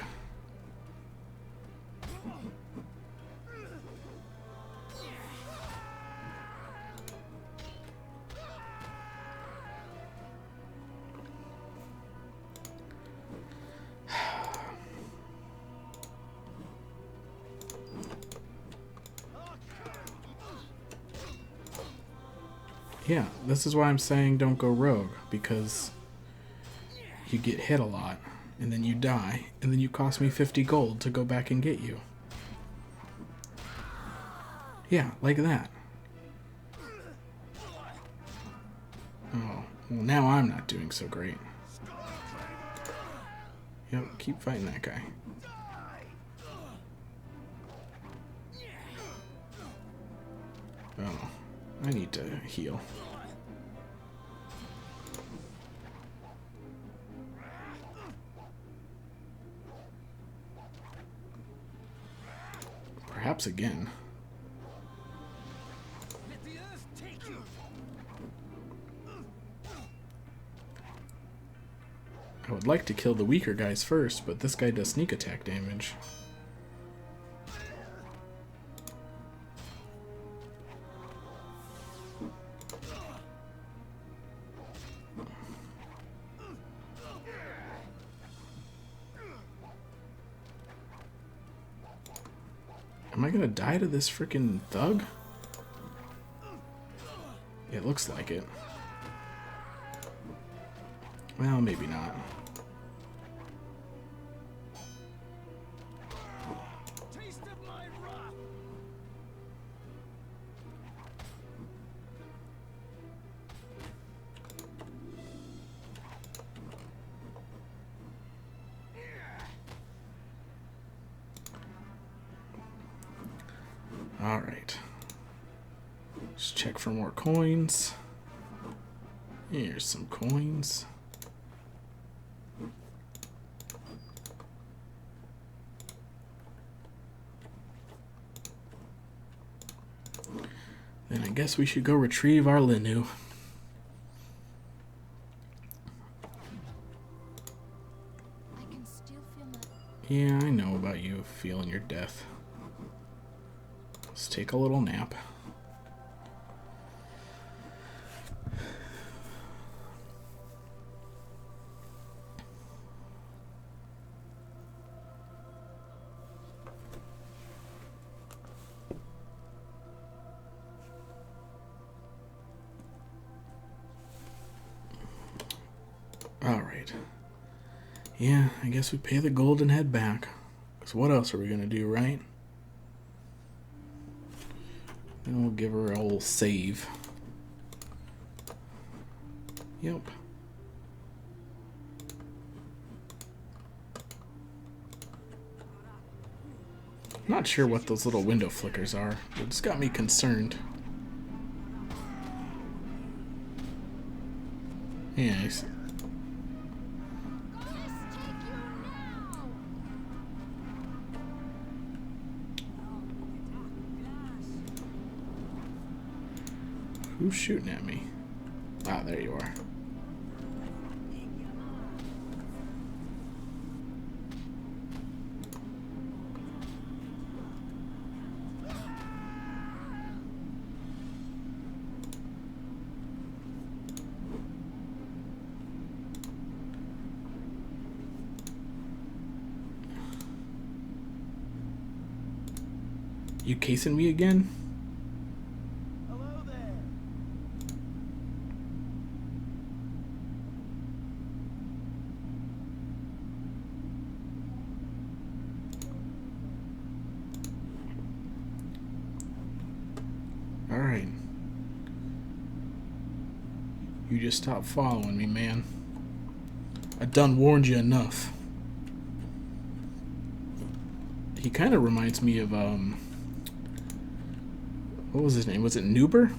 Yeah, this is why I'm saying don't go rogue, because you get hit a lot, and then you die, and then you cost me 50 gold to go back and get you. Yeah, like that. Oh, well now I'm not doing so great. Yep, keep fighting that guy. Oh, I need to heal. Perhaps again. Let the earth take you. I would like to kill the weaker guys first, but this guy does sneak attack damage. Am I gonna die to this freaking thug? It looks like it. Well, maybe not. Taste of my wrath. Alright. Let's check for more coins. Here's some coins. Then I guess we should go retrieve our Linu. I can still feel my... Yeah, I know about you feeling your death. Let's take a little nap. Alright. Yeah, I guess we pay the gold and head back. Because what else are we going to do, right? Then we'll give her a whole save. Yep. Not sure what those little window flickers are. It just got me concerned. Anyways. Who's shooting at me? Ah, there you are. You casing me again? Hello there. Alright. You just stop following me, man. I done warned you enough. He kind of reminds me of, what was his name? Was it Nuber?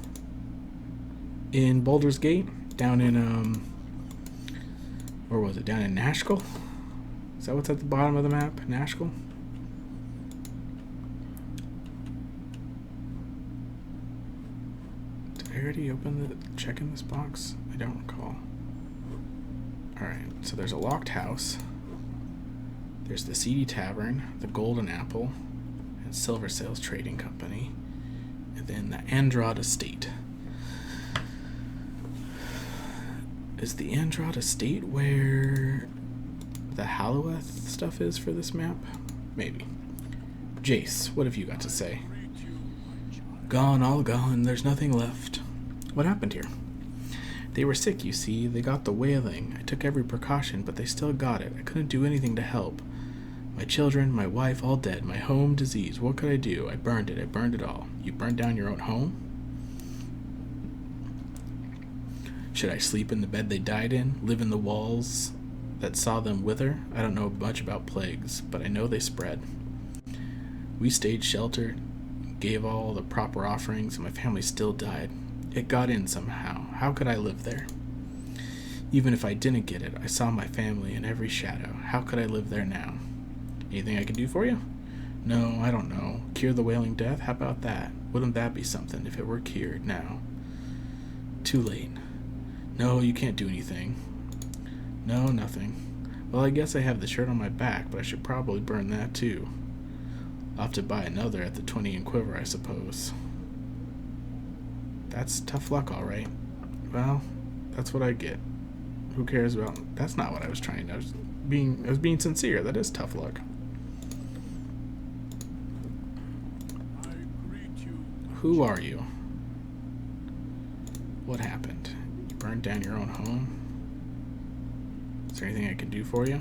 In Baldur's Gate? Down in, or was it down in Nashkel? Is that what's at the bottom of the map? Nashkel? Did I already open the check in this box? I don't recall. Alright, so there's a locked house. There's the Seedy Tavern, the Golden Apple, and Silver Sales Trading Company. And then the Andrade Estate. Is the Andrade Estate where the Halloweth stuff is for this map? Maybe. Jace, what have you got to say? Gone, all gone, there's nothing left. What happened here? They were sick, you see. They got the wailing. I took every precaution, but they still got it. I couldn't do anything to help. My children, my wife, all dead. My home, disease. What could I do? I burned it. I burned it all. You burned down your own home? Should I sleep in the bed they died in? Live in the walls that saw them wither? I don't know much about plagues, but I know they spread. We stayed sheltered, gave all the proper offerings, and my family still died. It got in somehow. How could I live there? Even if I didn't get it, I saw my family in every shadow. How could I live there now? Anything I can do for you? No, I don't know. Cure the wailing death? How about that? Wouldn't that be something if it were cured now? Too late. No, you can't do anything. No, nothing. Well, I guess I have the shirt on my back, but I should probably burn that too. I'll have to buy another at the 20 and quiver, I suppose. That's tough luck, all right. Well, that's what I get. Who cares about... That's not what I was trying to... I was being sincere. That is tough luck. Who are you? What happened? You burned down your own home? Is there anything I can do for you?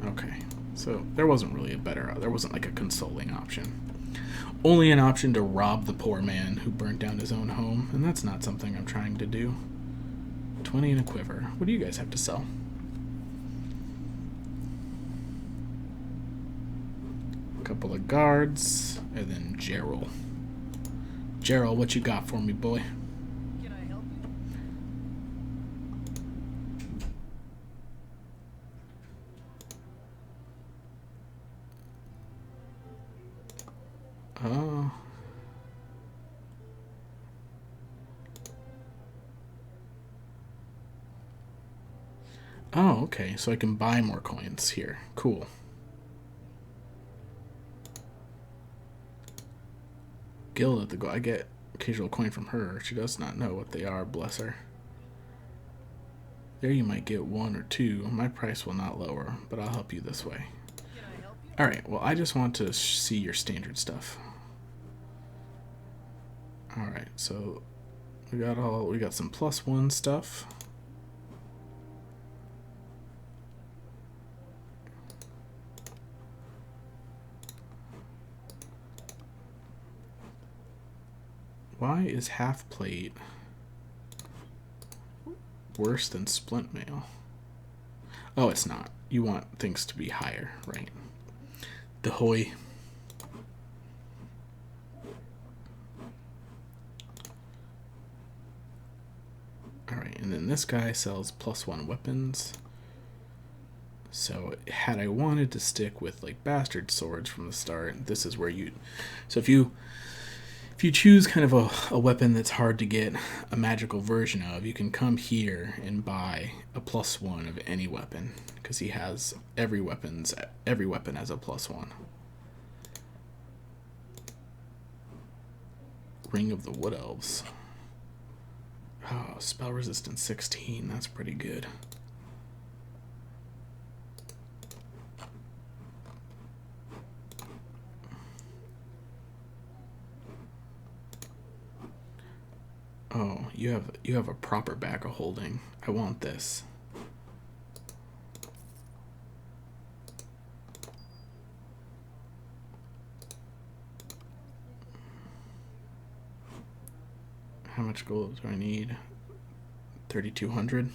Okay, so there wasn't really a better... There wasn't like a consoling option. Only an option to rob the poor man who burnt down his own home, and that's not something I'm trying to do. 20 and a quiver. What do you guys have to sell? A couple of guards, and then Gerald. Gerald, what you got for me, boy? Can I help you? Oh, okay. So I can buy more coins here. Cool. Guild at the I get occasional coin from her. She does not know what they are, bless her. There you might get one or two. My price will not lower, but I'll help you this way. Can I help you? Alright, well, I just want to see your standard stuff. Alright, so we got some +1 stuff. Why is half plate worse than splint mail? Oh, it's not. You want things to be higher, right? The hoy. Alright, and then this guy sells +1 weapons. So had I wanted to stick with like bastard swords from the start, this is where you... So if you choose kind of a weapon that's hard to get a magical version of, you can come here and buy a +1 of any weapon, because he has every weapon has a +1. Ring of the Wood Elves. Oh, spell resistance 16. That's pretty good. Oh, you have a proper bag of holding. I want this. How much gold do I need? 3,200.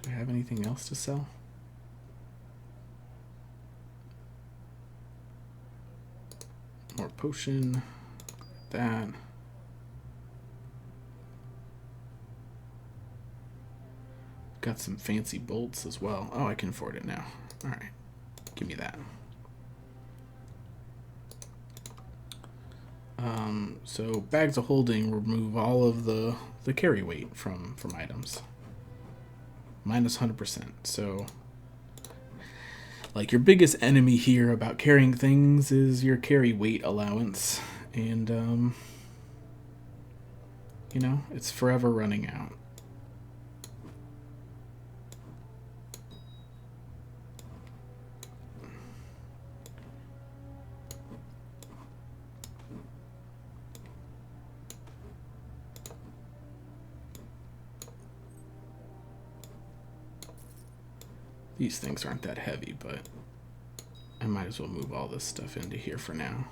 Do I have anything else to sell? More potion. That. Got some fancy bolts as well. Oh, I can afford it now. All right, give me that. So bags of holding remove all of the carry weight from items. Minus 100%. So like your biggest enemy here about carrying things is your carry weight allowance, and you know, it's forever running out. These things aren't that heavy, but I might as well move all this stuff into here for now.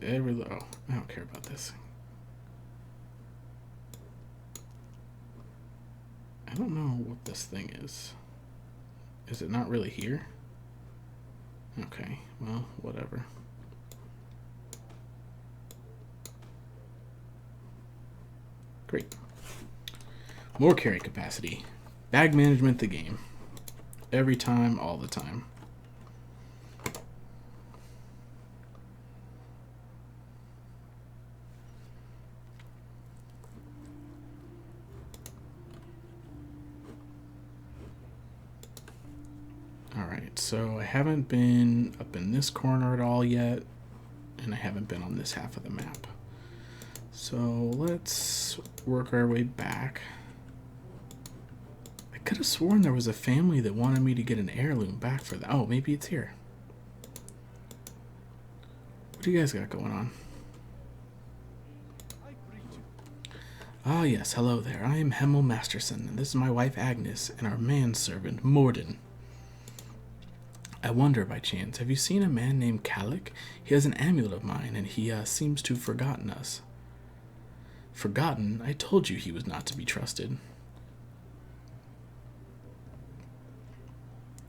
Oh, I don't care about this. I don't know what this thing is. Is it not really here? Okay, well, whatever. Great. More carry capacity. Bag management the game. Every time, all the time. Alright, so I haven't been up in this corner at all yet, and I haven't been on this half of the map. So let's work our way back. I could have sworn there was a family that wanted me to get an heirloom back for that. Oh, maybe it's here. What do you guys got going on? Ah, yes, hello there. I am Hemel Masterson, and this is my wife Agnes, and our manservant Morden. I wonder, by chance, have you seen a man named Calic? He has an amulet of mine, and he seems to have forgotten us. Forgotten? I told you he was not to be trusted.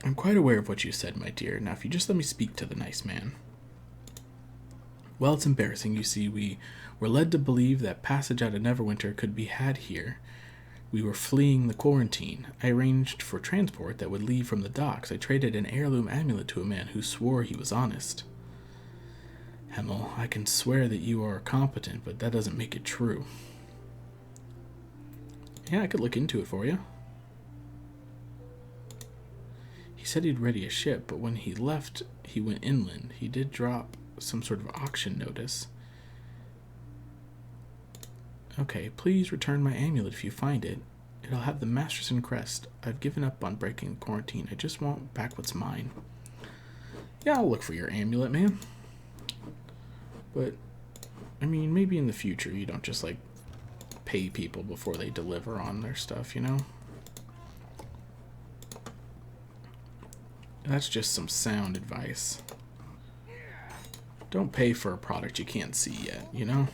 I'm quite aware of what you said, my dear. Now, if you just let me speak to the nice man. Well, it's embarrassing. You see, we were led to believe that passage out of Neverwinter could be had here. We were fleeing the quarantine. I arranged for transport that would leave from the docks. I traded an heirloom amulet to a man who swore he was honest. Hemel, I can swear that you are competent, but that doesn't make it true. Yeah, I could look into it for you. He said he'd ready a ship, but when he left, he went inland. He did drop some sort of auction notice. Okay, please return my amulet if you find it. It'll have the Masterson crest. I've given up on breaking quarantine. I just want back what's mine. Yeah, I'll look for your amulet, man. But, I mean, maybe in the future you don't just, like, pay people before they deliver on their stuff, you know? That's just some sound advice. Don't pay for a product you can't see yet, you know?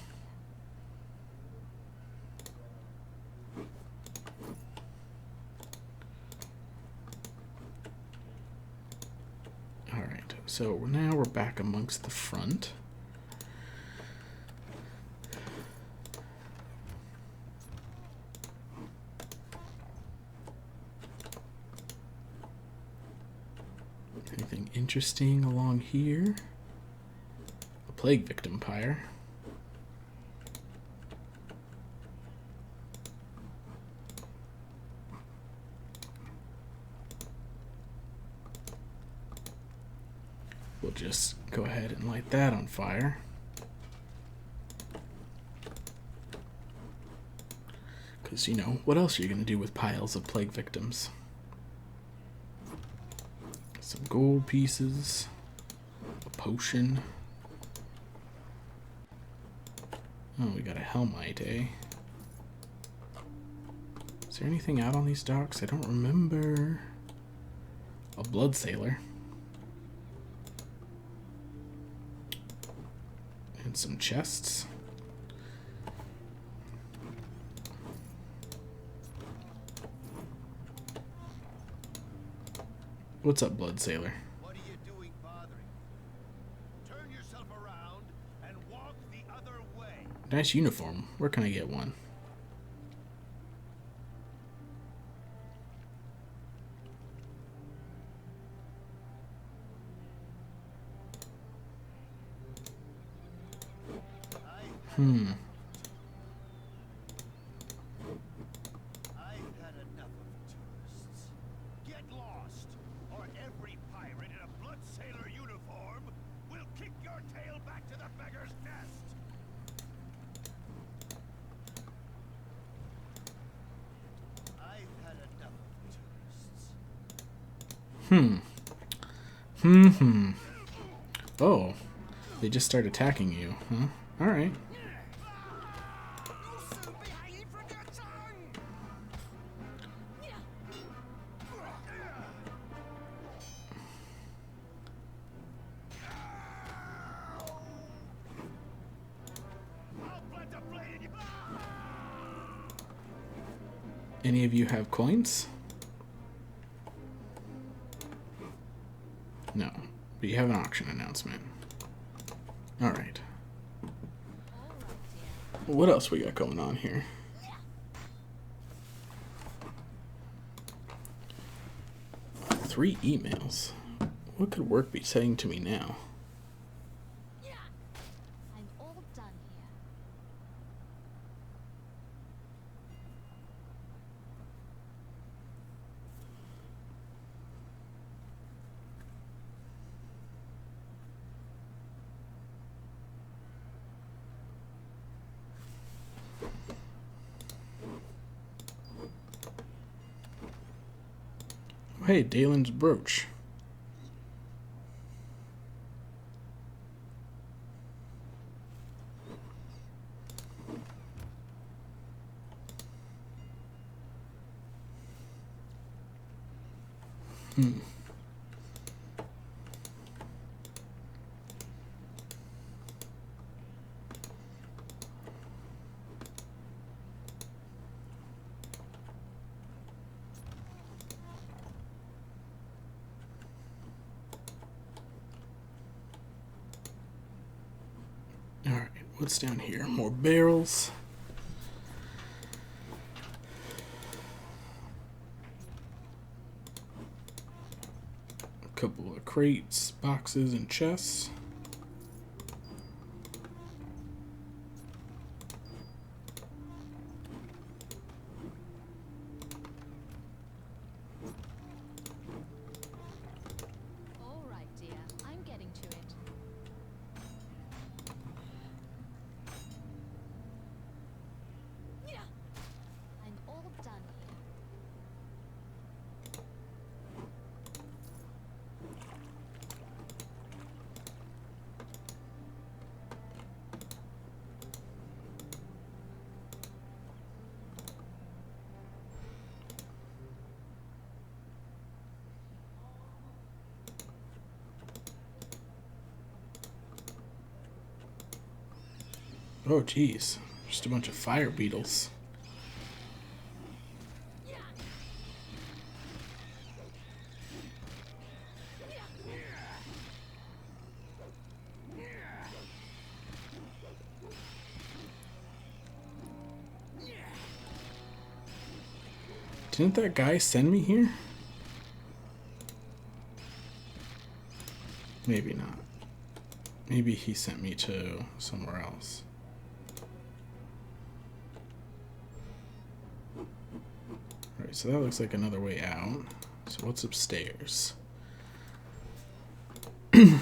Alright, so now we're back amongst the front. Anything interesting along here? A plague victim pyre. We'll just go ahead and light that on fire. Because, you know, what else are you going to do with piles of plague victims? Some gold pieces, a potion. Oh, we got a helmite, eh? Is there anything out on these docks? I don't remember. A blood sailor. And some chests. What's up, blood sailor? What are you doing bothering? Turn yourself around and walk the other way. Nice uniform. Where can I get one? I've had enough of tourists. Get lost, or every pirate in a blood sailor uniform will kick your tail back to the beggar's nest. I've had enough of tourists. Oh, they just start attacking you, huh? Alright. You'll soon be hanging from your tongue! I'll plant a blade in you. Any of you have coins? No, but you have an auction announcement. Alright. What else we got going on here? 3 emails. What could work be saying to me now? I'm all done here. Hey, Dalen's brooch. Alright, what's down here? More barrels. A couple of crates, boxes, and chests. All right, dear. I'm getting to it. I'm all done here. Oh, geez. Just a bunch of fire beetles. Didn't that guy send me here? Maybe not. Maybe he sent me to somewhere else. Alright, so that looks like another way out. So what's upstairs? Perish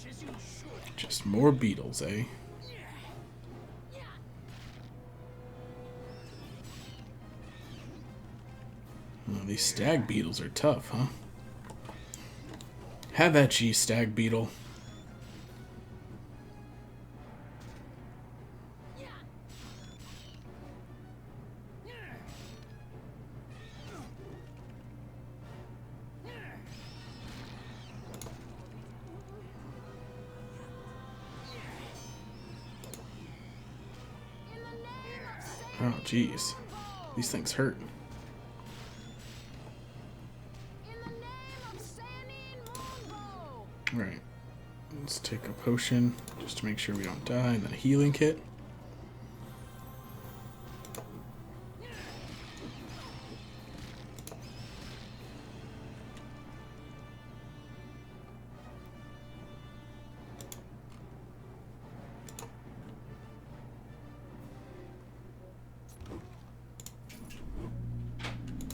as you should. Just more beetles, eh? Oh, these stag beetles are tough, huh? Have at ye, stag beetle. Oh, jeez. These things hurt. Alright. Let's take a potion just to make sure we don't die, and then a healing kit.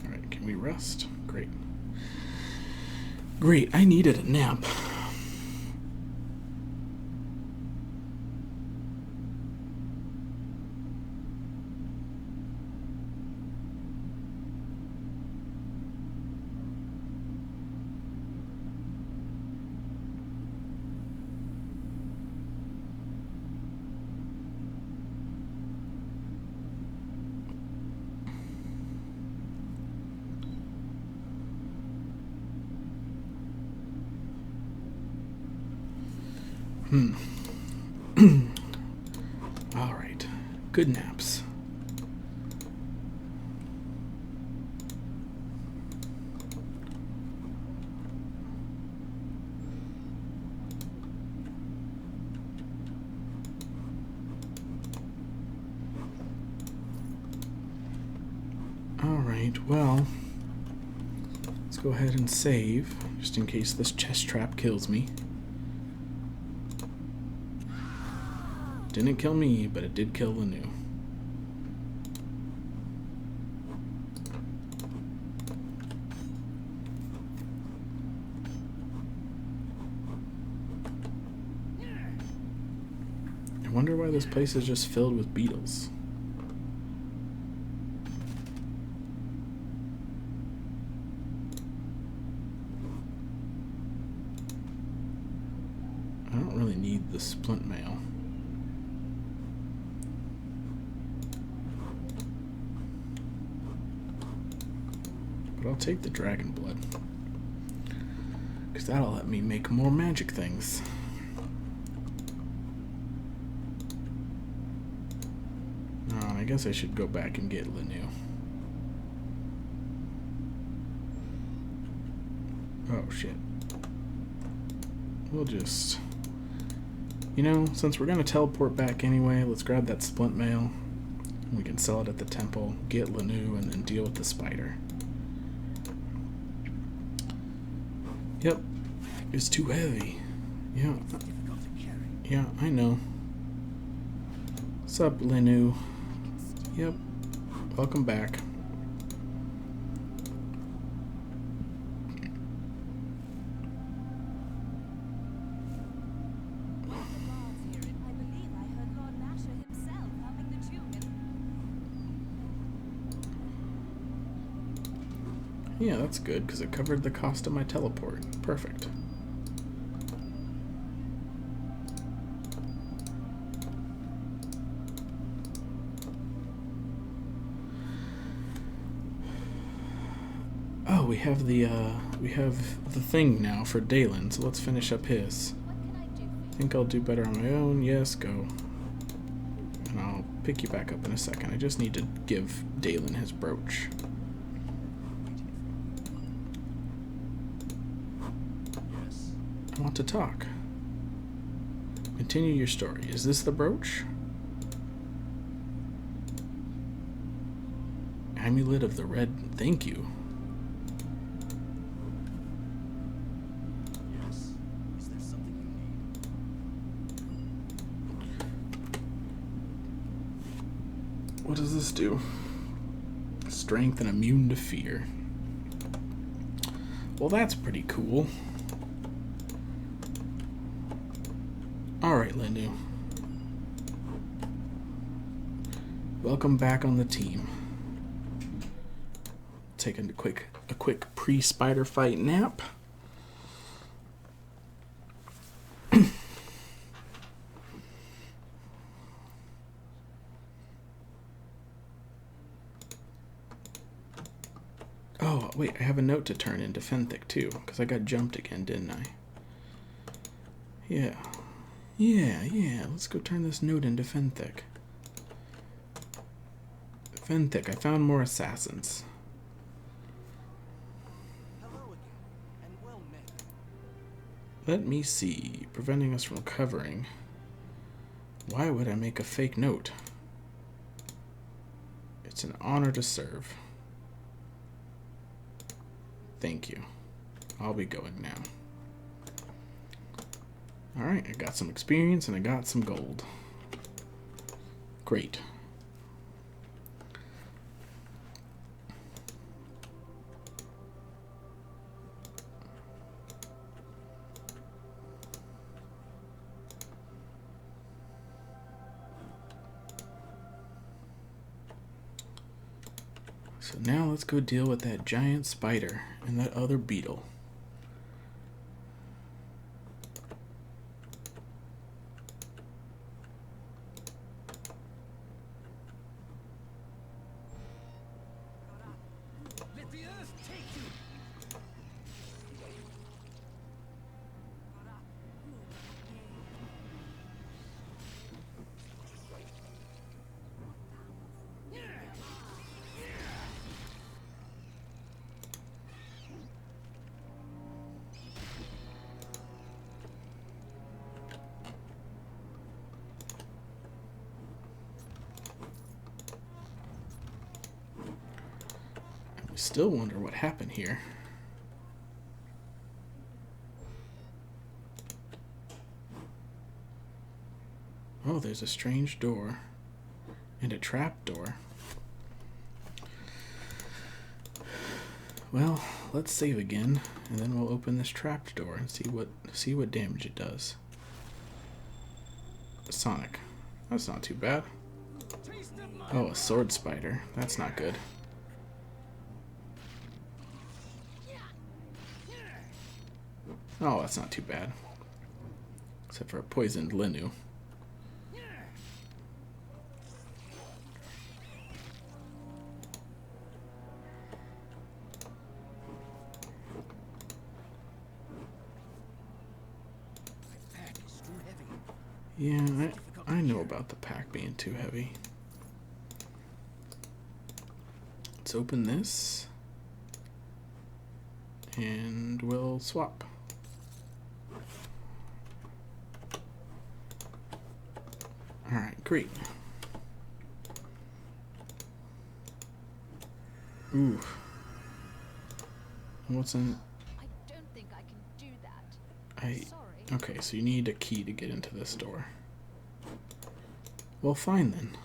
Alright, can we rest? Great. Great, I needed a nap. Alright. Good naps. Alright, well, let's go ahead and save, just in case this chest trap kills me. Didn't kill me, but it did kill Lanu. I wonder why this place is just filled with beetles. I don't really need the splint mail. But I'll take the dragon blood, because that'll let me make more magic things. I guess I should go back and get Lanu. Oh shit. We'll just, you know, since we're gonna teleport back anyway, let's grab that splint mail. We can sell it at the temple, get Lanu, and then deal with the spider. Yep, it's too heavy. Yeah, yeah, I know. What's up, Lanu? Yep, welcome back. Yeah, that's good, because it covered the cost of my teleport. Perfect. Oh, we have the thing now for Dalen, so let's finish up his. What can I do for you? Think I'll do better on my own. Yes, go. And I'll pick you back up in a second. I just need to give Dalen his brooch. Yes. I want to talk. Continue your story. Is this the brooch? Amulet of the Red. Thank you. Yes. Is there something you need? What does this do? Strength and immune to fear. Well, that's pretty cool. Alright, Lindu. Welcome back on the team. Taking a quick pre-spider fight nap. Oh, wait, I have a note to turn into Fenthic too, because I got jumped again, didn't I? Yeah. Yeah, let's go turn this note into Fenthic. Fenthic, I found more assassins. Hello again, and well met. Let me see. Preventing us from covering. Why would I make a fake note? It's an honor to serve. Thank you. I'll be going now. Alright, I got some experience and I got some gold. Great. So now let's go deal with that giant spider and that other beetle. Let the earth take you! I still wonder what happened here. Oh, there's a strange door and a trap door. Well, let's save again, and then we'll open this trapped door and see what damage it does. Sonic. That's not too bad. Oh, a sword spider. That's not good. Oh, that's not too bad. Except for a poisoned Linu. Pack is too heavy. Yeah, I know about the pack being too heavy. Let's open this. And we'll swap. Alright, great. Ooh. What's in... I don't think I can do that. I... Sorry. Okay, so you need a key to get into this door. Well, fine then.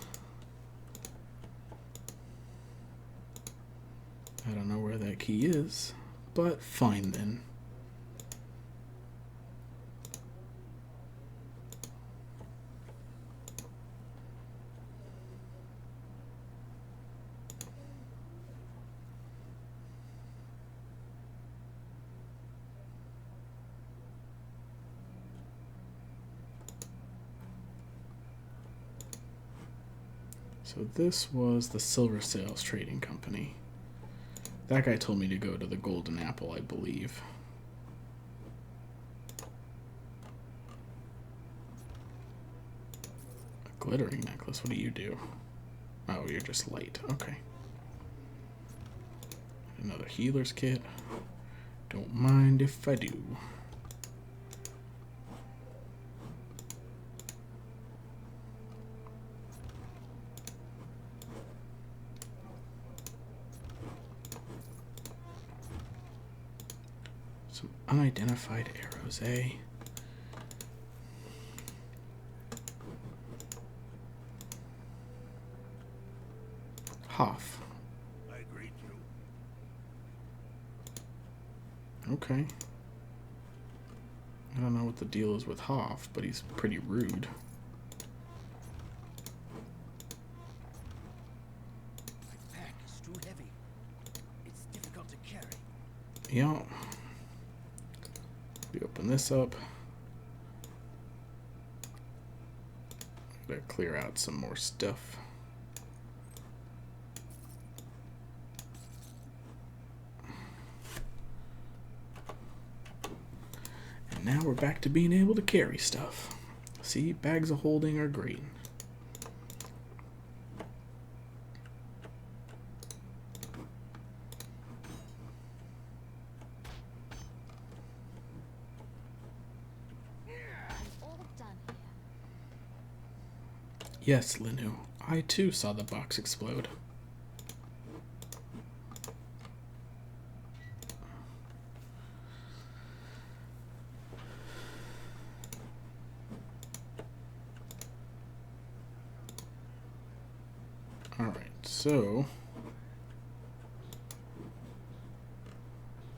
I don't know where that key is, but fine then. So this was the Silver Sales Trading Company. That guy told me to go to the Golden Apple, I believe. A glittering necklace. What do you do? Oh, you're just light. Okay. Another healer's kit. Don't mind if I do. Some unidentified arrows, eh? Hoff. I agree to. Okay. I don't know what the deal is with Hoff, but he's pretty rude. My pack is too heavy. It's difficult to carry. Yeah. We open this up. Gotta clear out some more stuff. And now we're back to being able to carry stuff. See, bags of holding are great. All done here. Yes, Linu. I too saw the box explode. Alright, so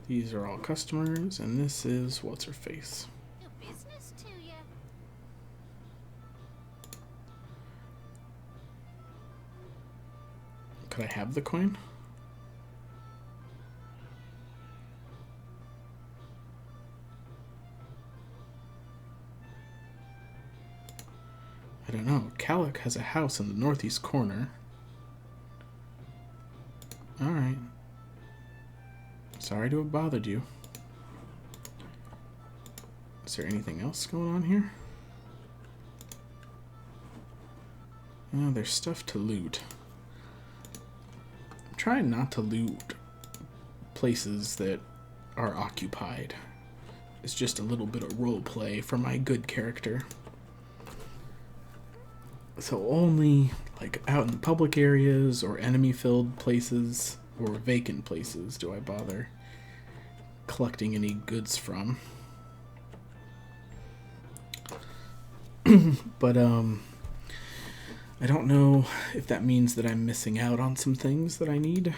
these are all customers, and this is what's her face. Your business to you. Could I have the coin? I don't know. Calic has a house in the northeast corner. Alright. Sorry to have bothered you. Is there anything else going on here? Oh, there's stuff to loot. I'm trying not to loot places that are occupied. It's just a little bit of role play for my good character. So only like out in public areas or enemy-filled places or vacant places do I bother collecting any goods from. But I don't know if that means that I'm missing out on some things that I need.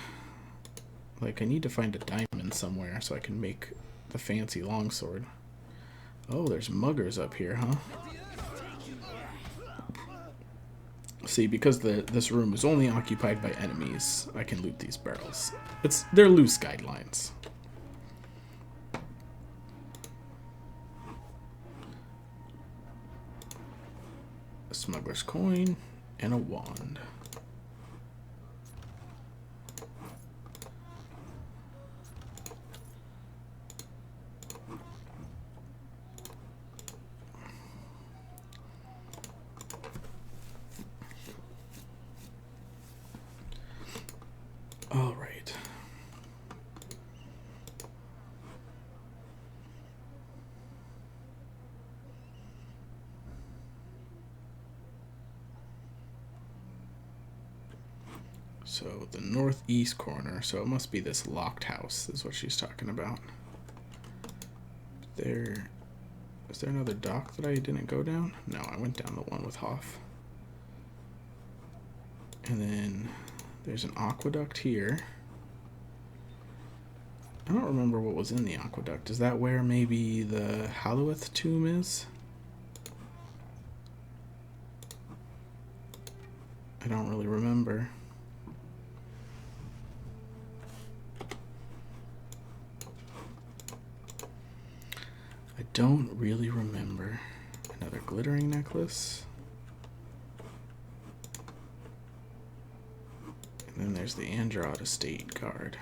Like I need to find a diamond somewhere so I can make the fancy longsword. Oh, there's muggers up here, huh? See, because this room is only occupied by enemies, I can loot these barrels. They're loose guidelines. A smuggler's coin and a wand. All right. So the northeast corner, so it must be this locked house is what she's talking about. Is there another dock that I didn't go down? No, I went down the one with Hoff. And then there's an aqueduct here. I don't remember what was in the aqueduct. Is that where maybe the Halloweth tomb is? I don't really remember. I don't really remember. Another glittering necklace. And then there's the Androd estate guard.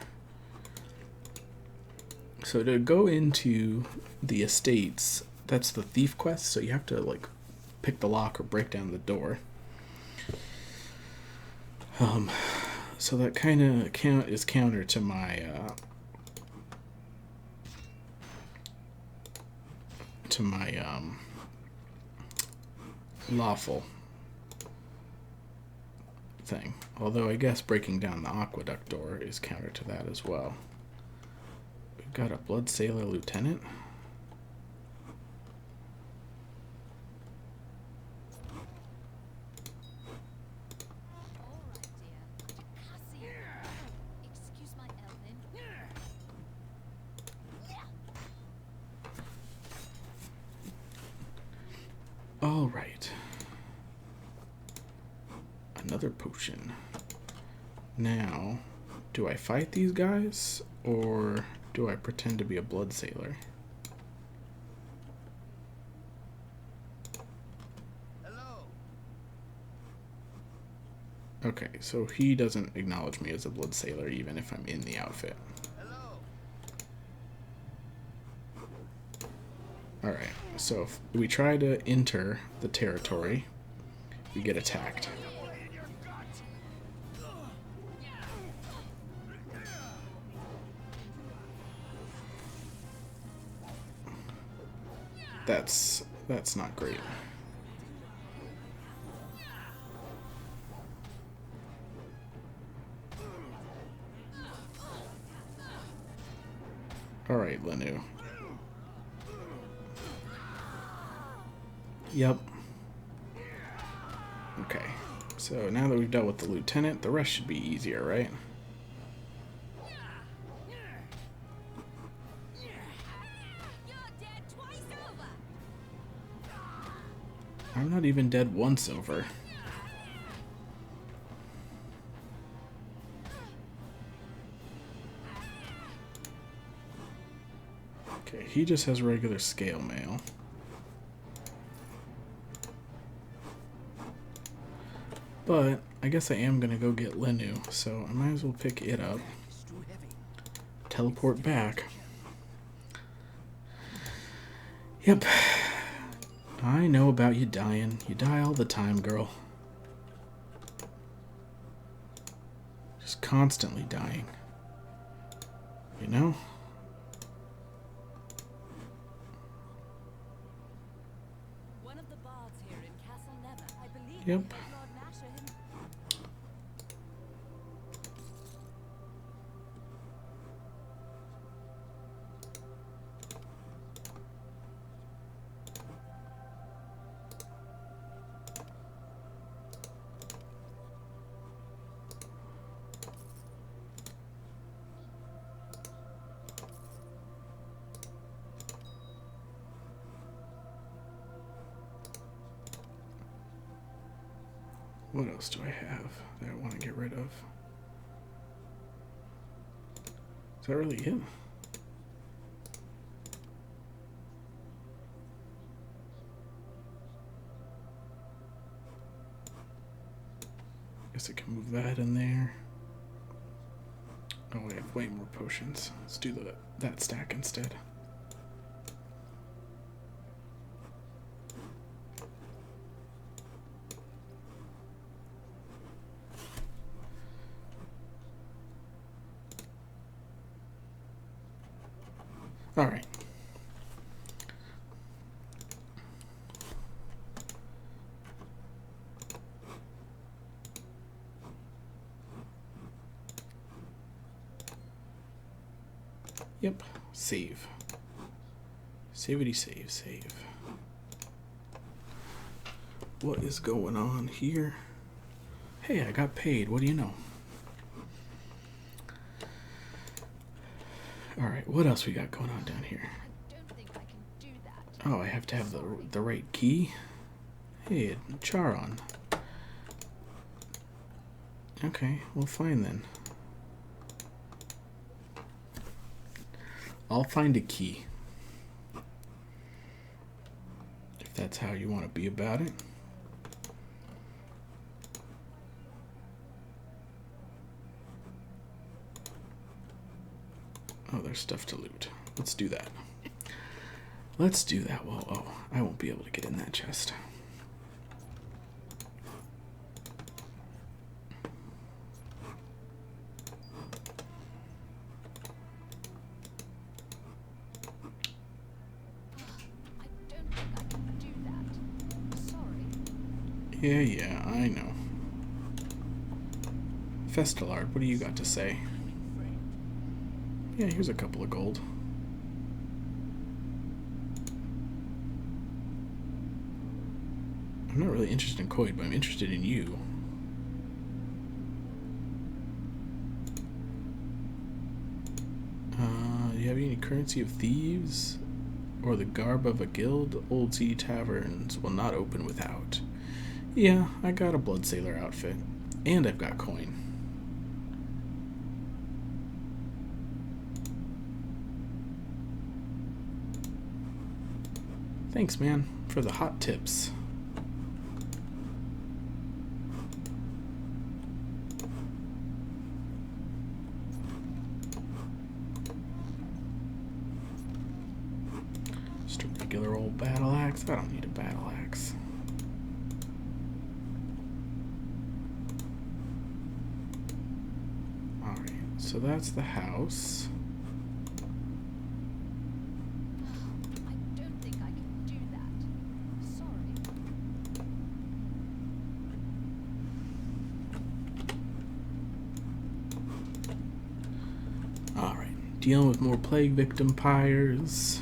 So to go into the estates, that's the thief quest. So you have to like pick the lock or break down the door. So that kind of is counter to my lawful thing. Although I guess breaking down the aqueduct door is counter to that as well. We've got a blood sailor lieutenant. All right, dear. Cassie. Excuse my Elvin. All right. Another potion. Now, do I fight these guys or do I pretend to be a blood sailor? Hello. Okay, so he doesn't acknowledge me as a blood sailor even if I'm in the outfit. Hello. Alright, so if we try to enter the territory, we get attacked. That's not great. Alright, Lenu. Yep. Okay. So now that we've dealt with the lieutenant, the rest should be easier, right? You're dead twice over. I'm not even dead once over. Okay, he just has regular scale mail. But I guess I am gonna go get Lenu, so I might as well pick it up. It's too heavy. Teleport back. Yep. I know about you dying. You die all the time, girl. Just constantly dying. You know? One of the bards here in Castle Never, I believe. Yep. Lord Nasher him. What else do I have that I want to get rid of? Is that really it? Guess I can move that in there. Oh, I have way more potions. Let's do that stack instead. All right. Yep. Save. Savity save, save. What is going on here? Hey, I got paid. What do you know? Alright, what else we got going on down here? I don't think I can do that. Oh, I have to have the right key? Hey, Charon. Okay, well fine then. I'll find a key. If that's how you want to be about it. Oh, there's stuff to loot. let's do that. Let's do that. Whoa, oh, I won't be able to get in that chest. I don't think I can do that. Sorry. Yeah, I know. Festelard, what do you got to say? Yeah, here's a couple of gold. I'm not really interested in Coid, but I'm interested in you. Do you have any currency of thieves? Or the garb of a guild? Old seedy taverns will not open without. Yeah, I got a blood sailor outfit. And I've got coin. Thanks, man, for the hot tips. Just a regular old battle axe. I don't need a battle axe. Alright, so that's the house. I don't think I can do that. Sorry. Alright, dealing with more plague victim pyres.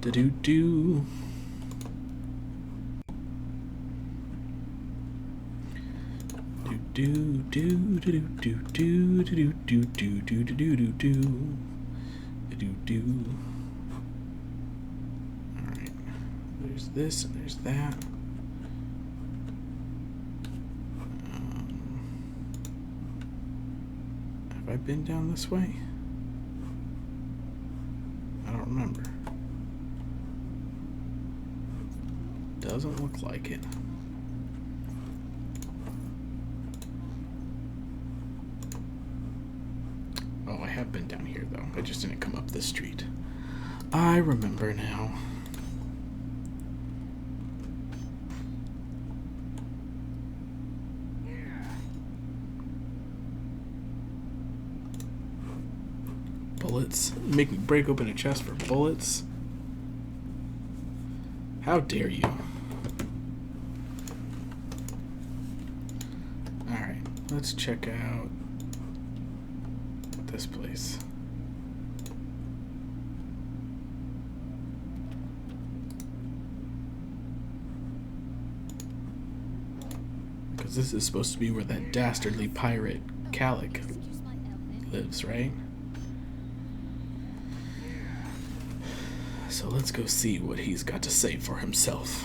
Do-do-do. Do-do-do-do-do-do-do-do-do-do-do-do-do. Alright, there's this and there's that. Have I been down this way? I don't remember. Doesn't look like it. Oh, I have been down here though. I just didn't come up this street. I remember now. Bullets? You make me break open a chest for bullets? How dare you? Alright, let's check out this place. Because this is supposed to be where that dastardly pirate Calic Excuse my Elvin. lives, right? So let's go see what he's got to say for himself.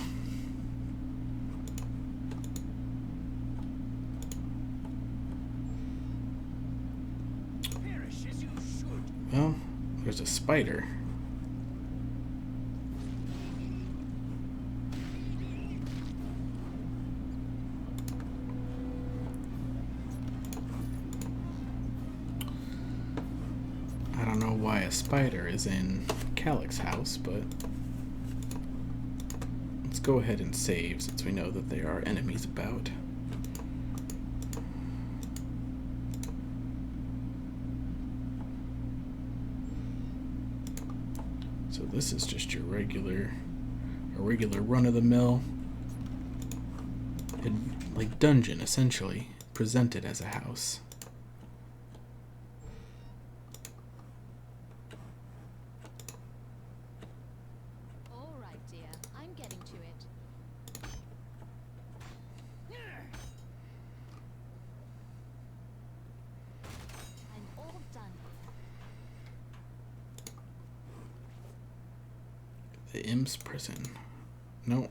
Perish as you should. Well, there's a spider. I don't know why a spider is in Calic's house, but let's go ahead and save since we know that there are enemies about. So this is just your regular run-of-the-mill, like dungeon, essentially, presented as a house. All right, dear. I'm getting to it. I'm all done here. The Imps Prison. No.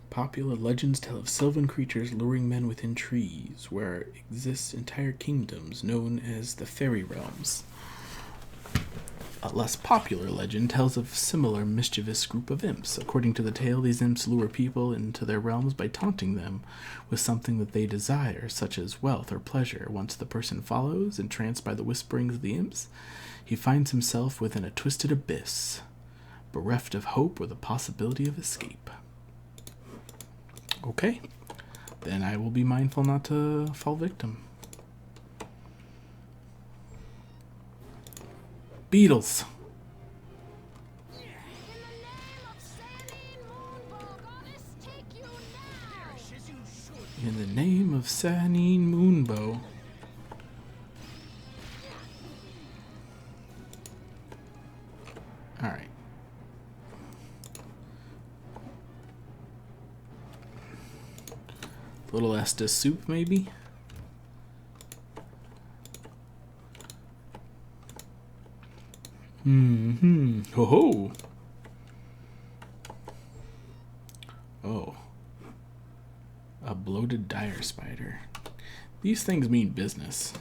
Popular legends tell of sylvan creatures luring men within trees, where exist entire kingdoms known as the Fairy Realms. A less popular legend tells of a similar mischievous group of imps. According to the tale, these imps lure people into their realms by taunting them with something that they desire, such as wealth or pleasure. Once the person follows, entranced by the whisperings of the imps, he finds himself within a twisted abyss, bereft of hope or the possibility of escape. Okay, then I will be mindful not to fall victim. Beatles. In the name of Sanine Moonbow. Alright. Little Estes soup, maybe? Ho ho! Oh. A bloated dire spider. These things mean business.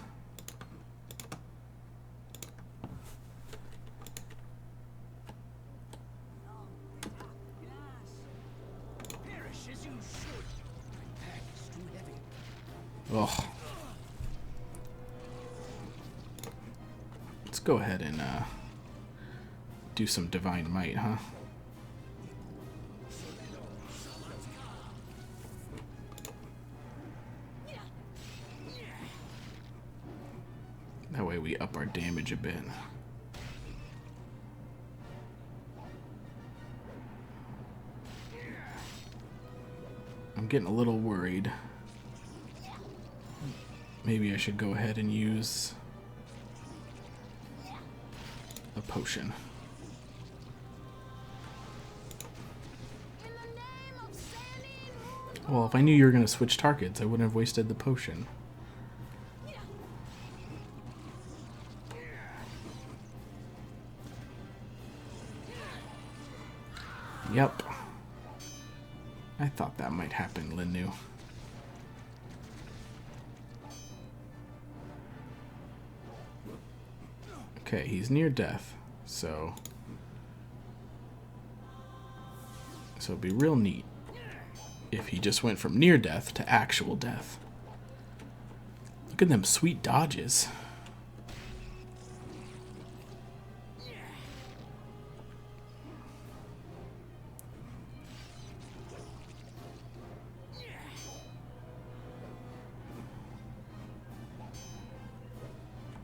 Perish as you should. My pack is too heavy. Oh. Let's go ahead and do some divine might, huh? That way we up our damage a bit. I'm getting a little worried. Maybe I should go ahead and use a potion. Well, if I knew you were going to switch targets, I wouldn't have wasted the potion. Yep. I thought that might happen, Linnu. Okay, he's near death, so it'd be real neat if he just went from near death to actual death. Look at them sweet dodges.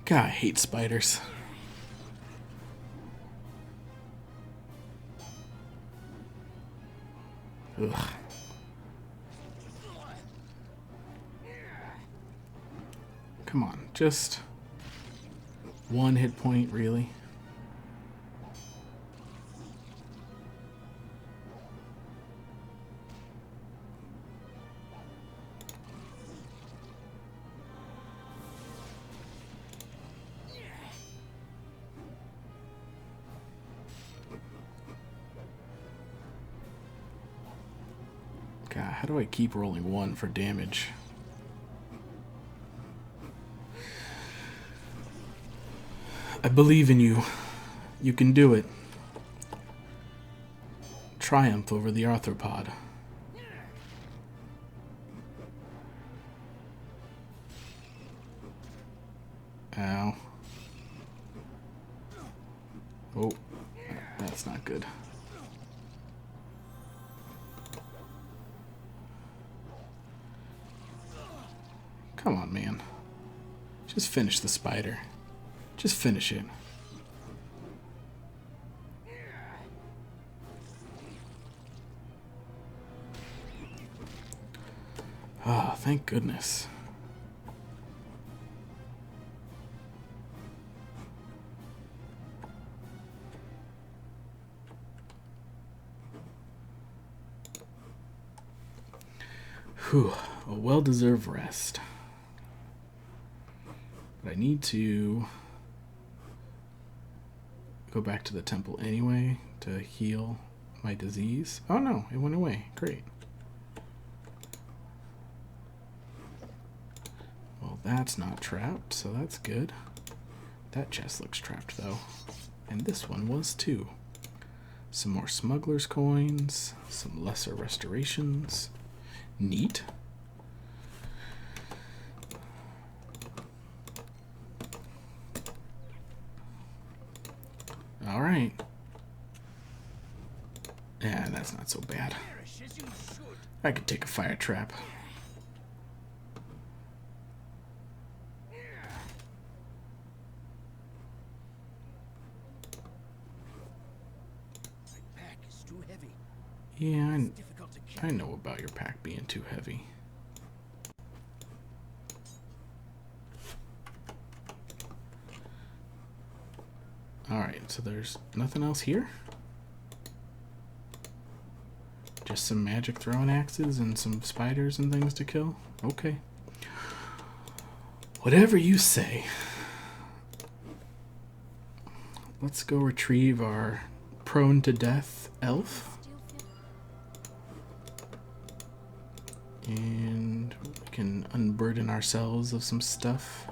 God, I hate spiders. Ugh. Come on, just one hit point, really? God, how do I keep rolling one for damage? I believe in you. You can do it. Triumph over the arthropod. Ow. Oh, that's not good. Come on, man. Just finish the spider. Just finish it. Oh, thank goodness. Whew, a well-deserved rest. But I need to go back to the temple anyway to heal my disease. Oh no, it went away. Great. Well, that's not trapped, so that's good. That chest looks trapped though. And this one was too. Some more smuggler's coins, some lesser restorations. Neat. All right. Yeah, that's not so bad. Perish as you should. I could take a fire trap. My pack is too heavy. Yeah, It's difficult to carry. I know about your pack being too heavy. Alright, so there's nothing else here? Just some magic throwing axes and some spiders and things to kill? Okay. Whatever you say. Let's go retrieve our prone to death elf. And we can unburden ourselves of some stuff.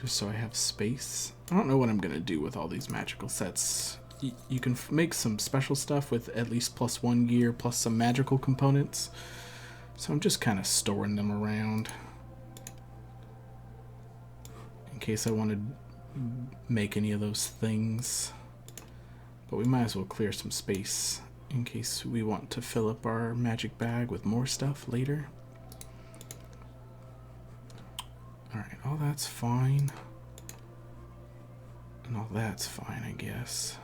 Just so I have space. I don't know what I'm going to do with all these magical sets. You can make some special stuff with at least +1 gear plus some magical components. So I'm just kind of storing them around. In case I want to make any of those things. But we might as well clear some space in case we want to fill up our magic bag with more stuff later. Alright, all that's fine. And all that's fine, I guess.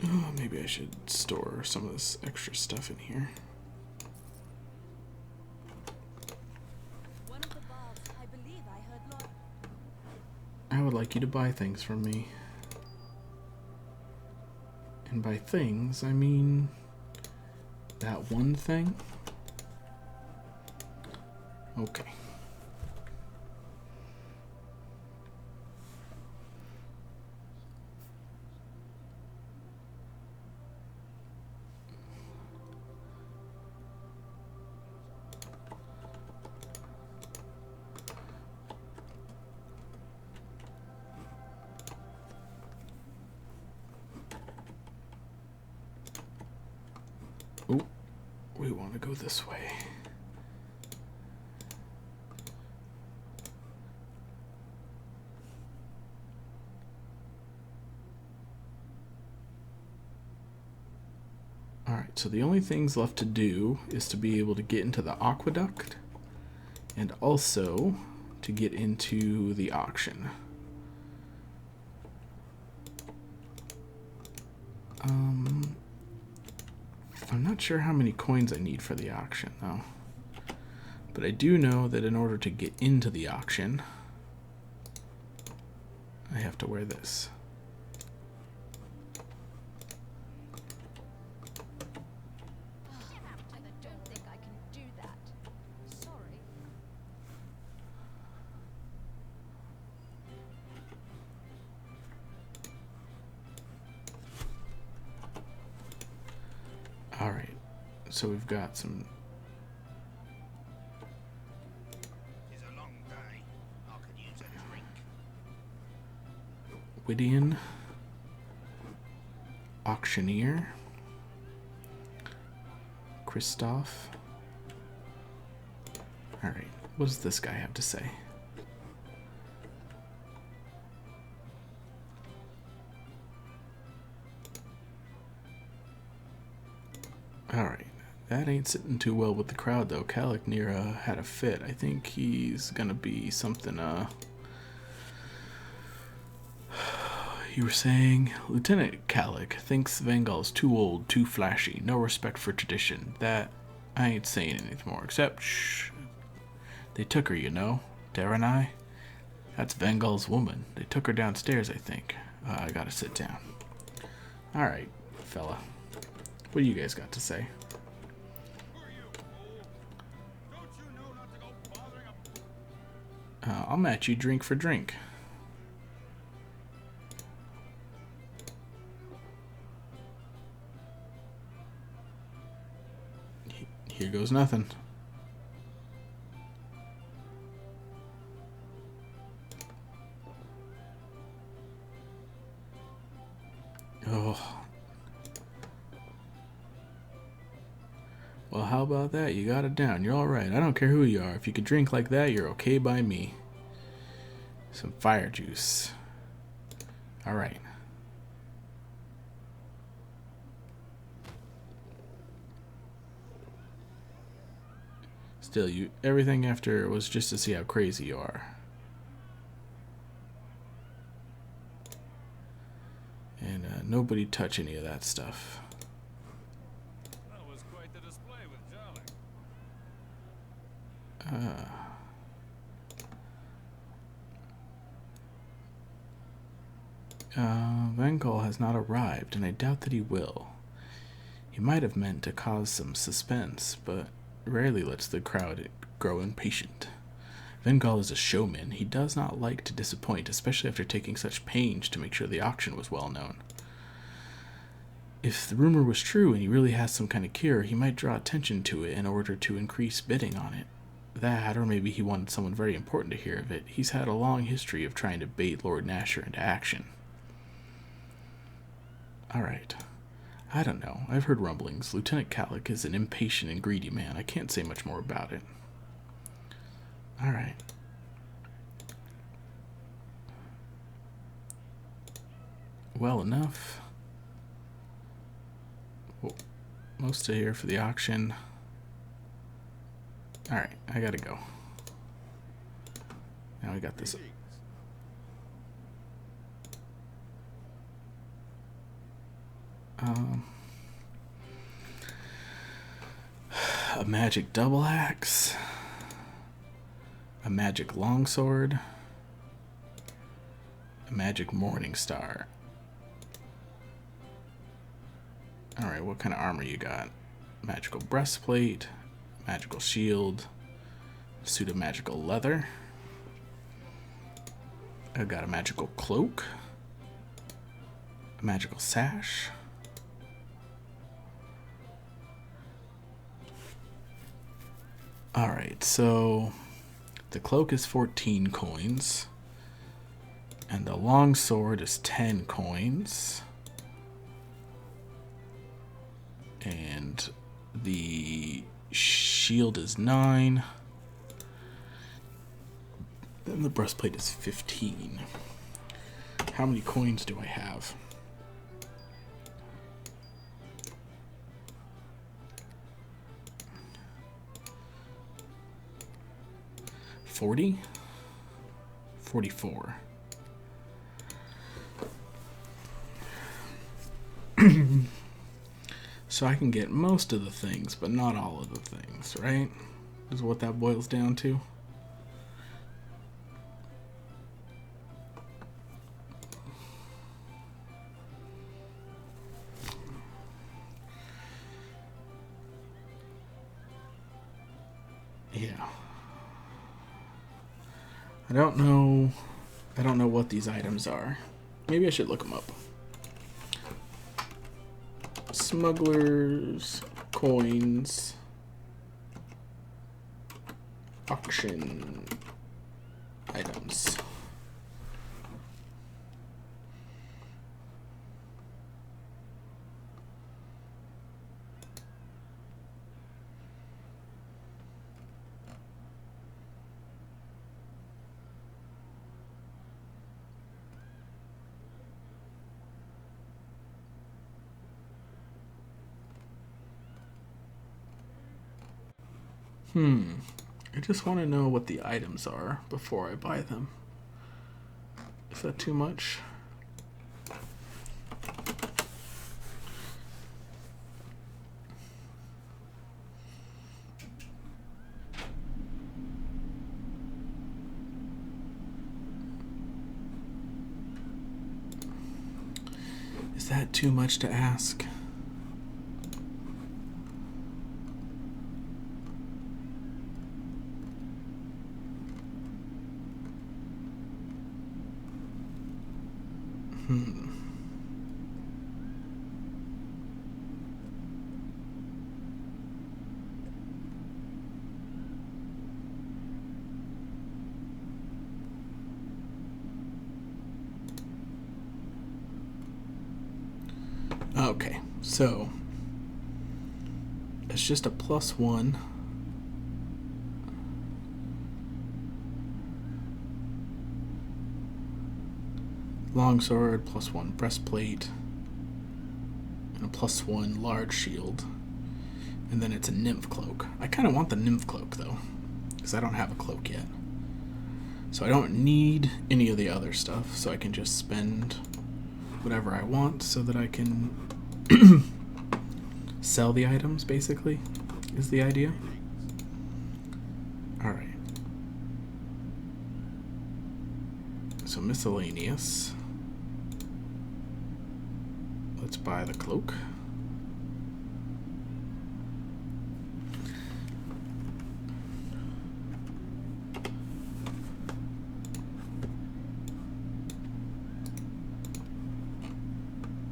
Oh, maybe I should store some of this extra stuff in here. One of the bards, I believe I heard Lord. I would like you to buy things from me. And by things, I mean that one thing. Okay. Oh, we want to go this way. Alright, so the only things left to do is to be able to get into the aqueduct and also to get into the auction. I'm not sure how many coins I need for the auction though. But I do know that in order to get into the auction, I have to wear this. I don't think I can do that. Sorry. Alright, so we've got some It's a long day. I could use a drink. Whittian, Auctioneer, Christoph. Alright, what does this guy have to say? Alright, that ain't sitting too well with the crowd though. Kaliknira had a fit. I think he's gonna be something, You were saying, Lieutenant Kalik thinks Vangal's too old, too flashy, no respect for tradition. That, I ain't saying anything more, except, shh. They took her, you know, Dare and I. That's Vangal's woman. They took her downstairs, I think. I gotta sit down. Alright, fella. What do you guys got to say? Who are you, fool? Don't you know not to go bothering a... I'll match you drink for drink. Here goes nothing. Oh. Well, how about that? You got it down. You're alright. I don't care who you are. If you can drink like that, you're okay by me. Some fire juice. Alright. Still, everything after was just to see how crazy you are. And nobody touch any of that stuff. That was quite the display with Jolly. Vengol has not arrived, and I doubt that he will. He might have meant to cause some suspense, but rarely lets the crowd grow impatient. Vengol is a showman. He does not like to disappoint, especially after taking such pains to make sure the auction was well known. If the rumor was true and he really has some kind of cure, he might draw attention to it in order to increase bidding on it. That, or maybe he wanted someone very important to hear of it. He's had a long history of trying to bait Lord Nasher into action. Alright. I don't know. I've heard rumblings. Lieutenant Calic is an impatient and greedy man. I can't say much more about it. Alright. Well enough. Well, most of here for the auction. Alright, I gotta go. Now we got this. A magic double axe. A magic longsword. A magic morning star. Alright, what kind of armor you got? Magical breastplate, magical shield, suit of magical leather. I've got a magical cloak, a magical sash. Alright, so the cloak is 14 coins, and the longsword is 10 coins. And the shield is 9. Then the breastplate is 15. How many coins do I have? $40? 44. So I can get most of the things, but not all of the things, right? Is what that boils down to. Yeah. I don't know what these items are. Maybe I should look them up. Smugglers, coins, auction items. I just want to know what the items are before I buy them. Is that too much? Is that too much to ask? Okay, so it's just a +1. Longsword, +1 breastplate, and a +1 large shield. And then it's a nymph cloak. I kind of want the nymph cloak though, because I don't have a cloak yet. So I don't need any of the other stuff, so I can just spend whatever I want so that I can sell the items, basically, is the idea. Alright. So miscellaneous. Let's buy the cloak.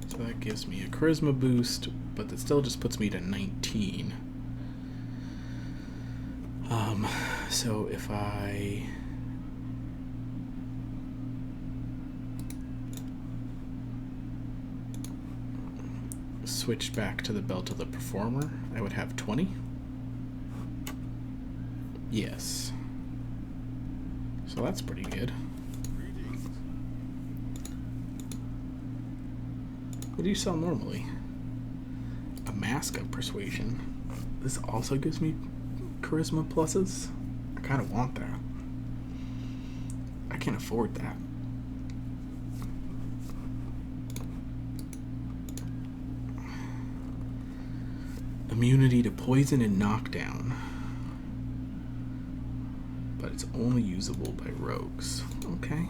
So that gives me a charisma boost, but that still just puts me to 19. So if I switched back to the Belt of the Performer, I would have 20. Yes. So that's pretty good. What do you sell normally? A Mask of Persuasion. This also gives me charisma pluses. I kind of want that. I can't afford that. Immunity to poison and knockdown. But it's only usable by rogues. Okay.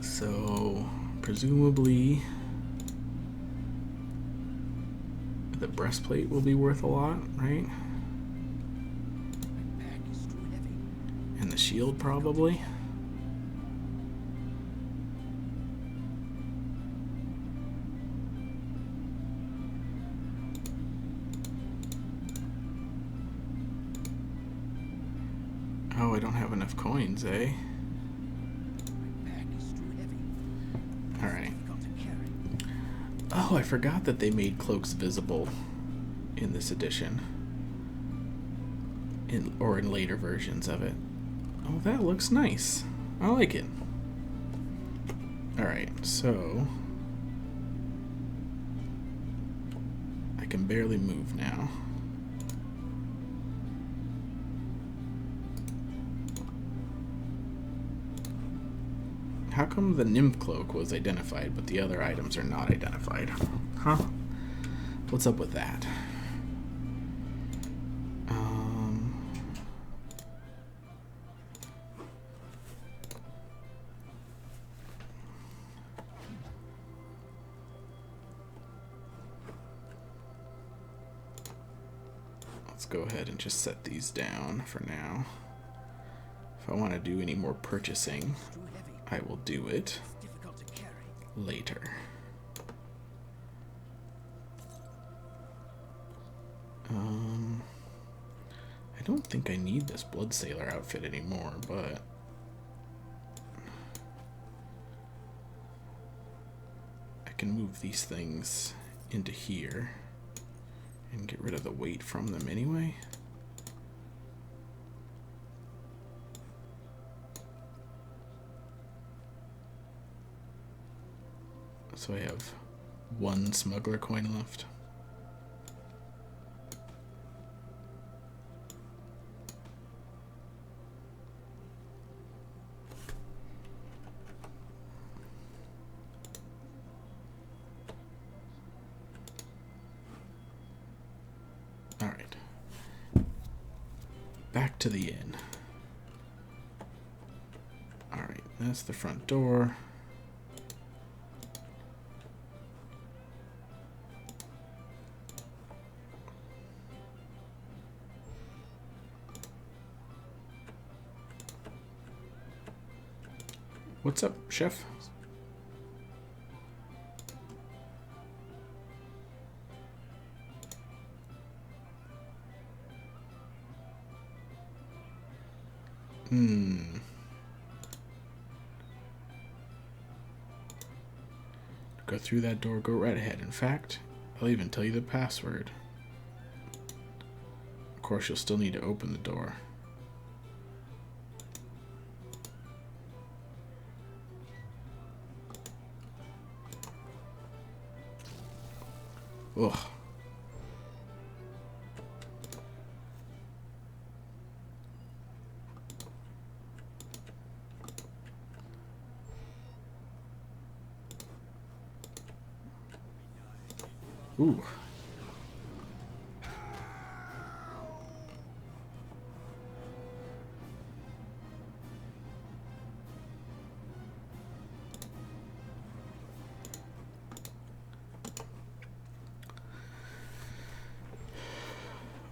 So, presumably, the breastplate will be worth a lot, right? And the shield, probably. Oh, I don't have enough coins, eh? Alright. Oh, I forgot that they made cloaks visible in this edition. Or in later versions of it. Oh, that looks nice. I like it. Alright, so I can barely move now. How come the nymph cloak was identified, but the other items are not identified? Huh? What's up with that? Let's go ahead and just set these down for now. If I want to do any more purchasing, I will do it later. I don't think I need this Blood Sailor outfit anymore, but I can move these things into here and get rid of the weight from them anyway. So I have one smuggler coin left. All right. Back to the inn. All right, that's the front door. What's up, chef? Go through that door, go right ahead. In fact, I'll even tell you the password. Of course, you'll still need to open the door. Ugh. Ooh.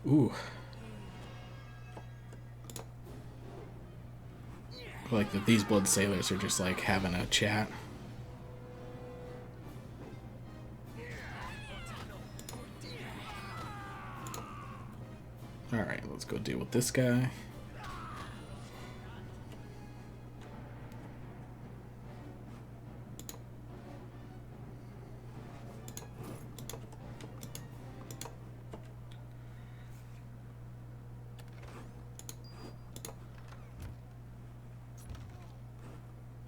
Ooh. I like that these blood sailors are just like having a chat. Alright, let's go deal with this guy.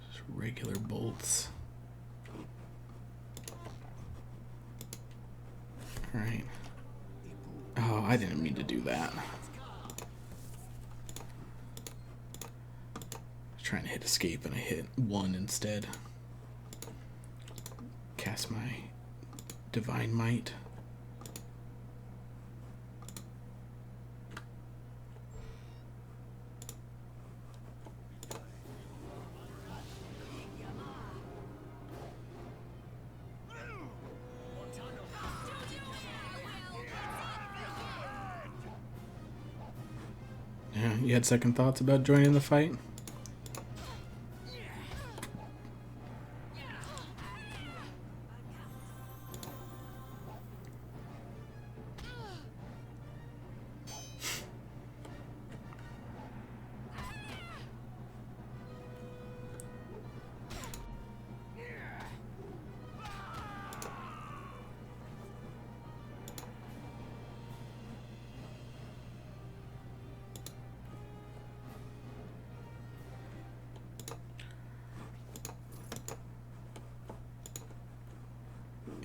Just regular bolts. Alright. Oh, I didn't mean to do that. Trying to hit escape and I hit 1 instead. Cast my divine might. Yeah, you had second thoughts about joining the fight?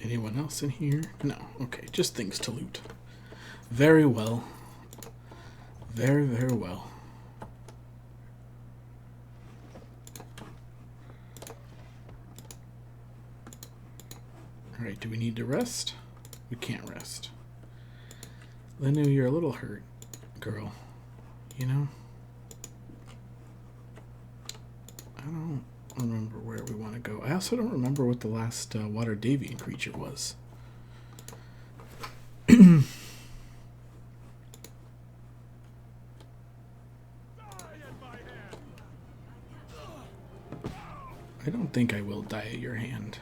Anyone else in here? No. Okay, just things to loot. Very well. Very, very well. Alright, do we need to rest? We can't rest. Lenu, you're a little hurt, girl. You know? I don't remember where we want to go. I also don't remember what the last water Davian creature was. I don't think I will die at your hand.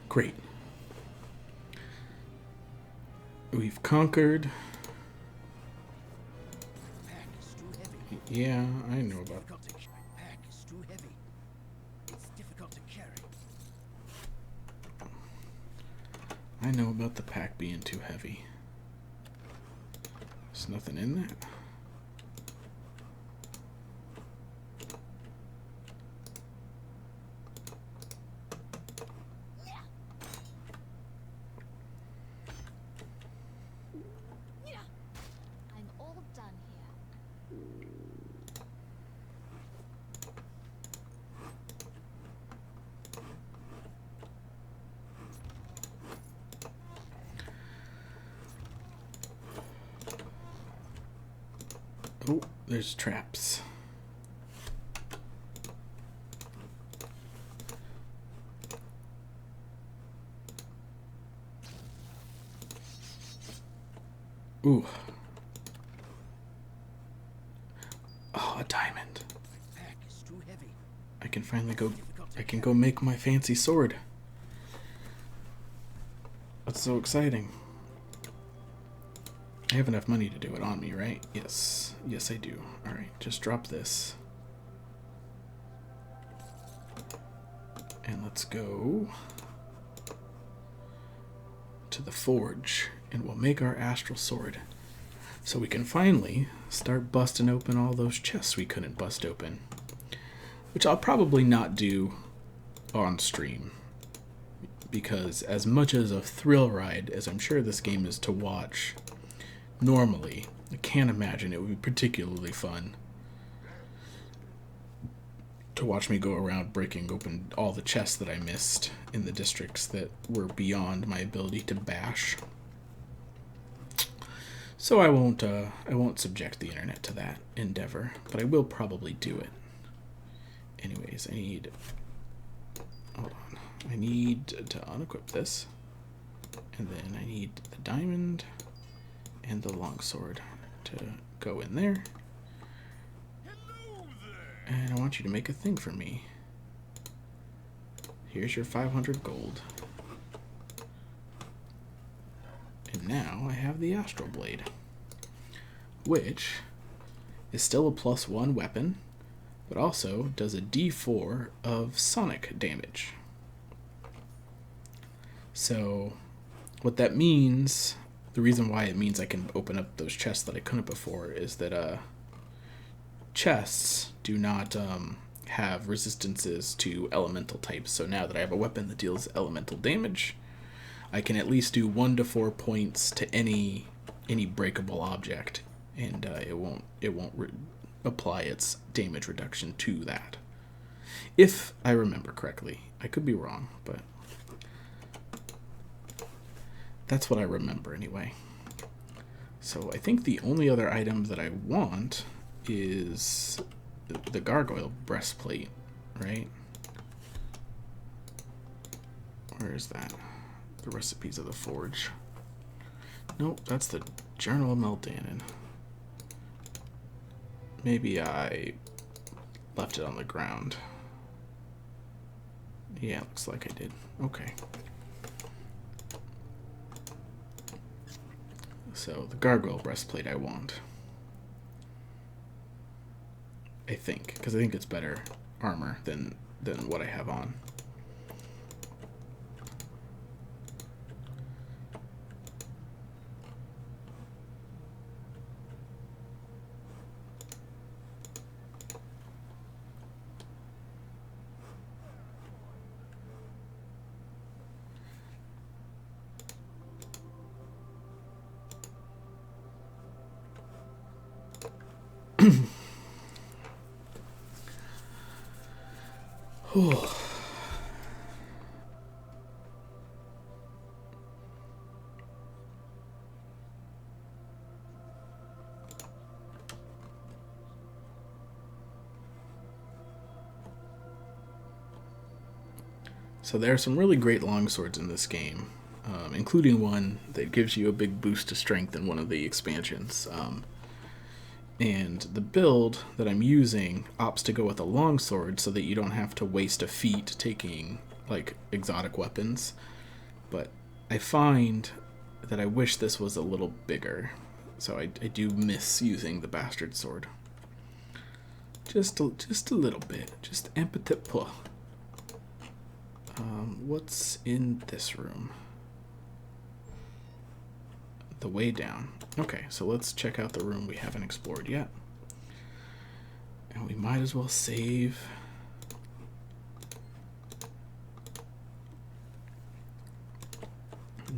Great. We've conquered. Pack is too heavy. Yeah, I know about Difficult to carry. Pack is too heavy. It's difficult to carry. the pack being too heavy. There's nothing in that. I'm all done here. there's traps. Ooh. Oh, a diamond. My pack is too heavy. I can finally go. I can go make my fancy sword. That's so exciting. I have enough money to do it on me, right? Yes. Yes, I do. Alright, just drop this. And let's go to the forge, and we'll make our astral sword. So we can finally start busting open all those chests we couldn't bust open. Which I'll probably not do on stream. Because as much as a thrill ride as I'm sure this game is to watch normally, I can't imagine it would be particularly fun to watch me go around breaking open all the chests that I missed in the districts that were beyond my ability to bash. So I won't subject the internet to that endeavor, but I will probably do it. Anyways, hold on. I need to unequip this, and then I need the diamond and the longsword to go in there. And I want you to make a thing for me. Here's your 500 gold. And now I have the Astral Blade, which is still a +1 weapon, but also does a D4 of sonic damage. So what that means, the reason why it means I can open up those chests that I couldn't before, is that chests do not have resistances to elemental types. So now that I have a weapon that deals elemental damage, I can at least do 1 to 4 points to any breakable object, and it won't apply its damage reduction to that. If I remember correctly, I could be wrong, but that's what I remember anyway. So I think the only other item that I want is the gargoyle breastplate, right? Where is that? The recipes of the forge. Nope, that's the Journal of Meldanon. Maybe I left it on the ground. Yeah, looks like I did. Okay. So the gargoyle breastplate I want. I think, because I think it's better armor than what I have on. So there are some really great longswords in this game, including one that gives you a big boost to strength in one of the expansions. And the build that I'm using opts to go with a longsword so that you don't have to waste a feat taking like exotic weapons. But I find that I wish this was a little bigger, so I do miss using the bastard sword. Just a little bit, just un petit peu. What's in this room? The way down. Okay, so let's check out the room we haven't explored yet. And we might as well save.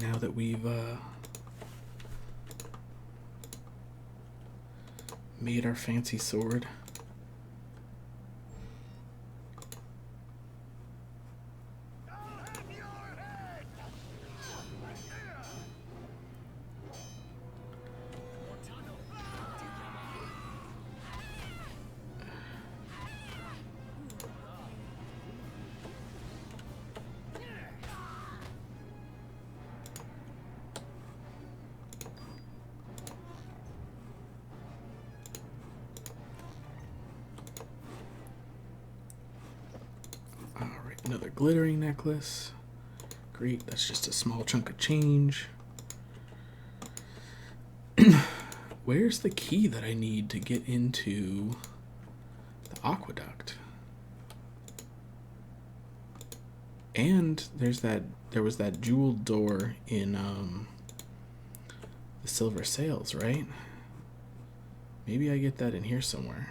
Now that we've made our fancy sword. Another glittering necklace. Great, that's just a small chunk of change. Where's the key that I need to get into the aqueduct? And there was that jeweled door in the silver sails, right? Maybe I get that in here somewhere.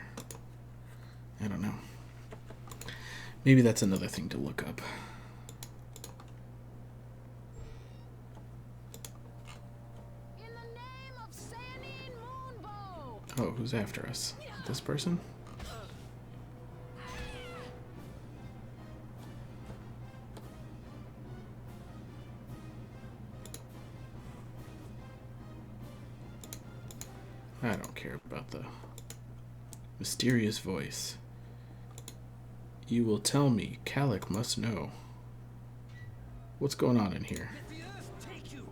I don't know. Maybe that's another thing to look up. In the name of Sanine Moonbow! Oh, who's after us? This person? I don't care about the mysterious voice. You will tell me. Calic must know. What's going on in here? Let the earth take you.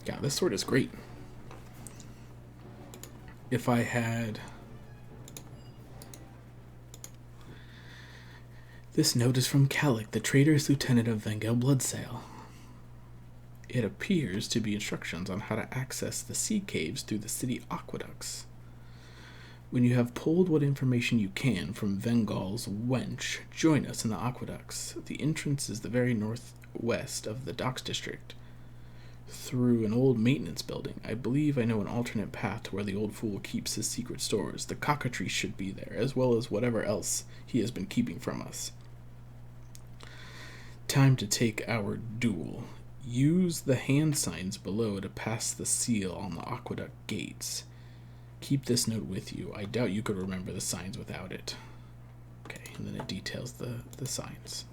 Yeah, this sword is great. If I had... This note is from Calic, the traitorous lieutenant of Vengel Bloodsail. It appears to be instructions on how to access the sea caves through the city aqueducts. When you have pulled what information you can from Vengal's wench, join us in the aqueducts. The entrance is the very northwest of the docks district, through an old maintenance building. I believe I know an alternate path to where the old fool keeps his secret stores. The cockatrice should be there, as well as whatever else he has been keeping from us. Time to take our duel. Use the hand signs below to pass the seal on the aqueduct gates. Keep this note with you. I doubt you could remember the signs without it. Okay, and then it details the signs.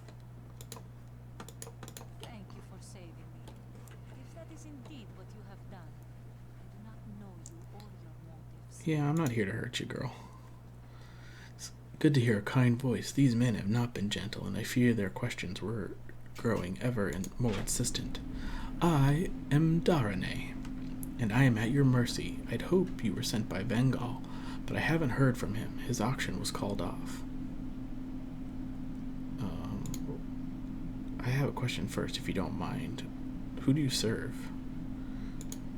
Thank you for saving me. If that is indeed what you have done, I do not know you or your motives. Yeah, I'm not here to hurt you, girl. It's good to hear a kind voice. These men have not been gentle, and I fear their questions were growing ever and more insistent. I am Darane, and I am at your mercy. I'd hope you were sent by Vengal, but I haven't heard from him. His auction was called off. I have a question first, if you don't mind. Who do you serve?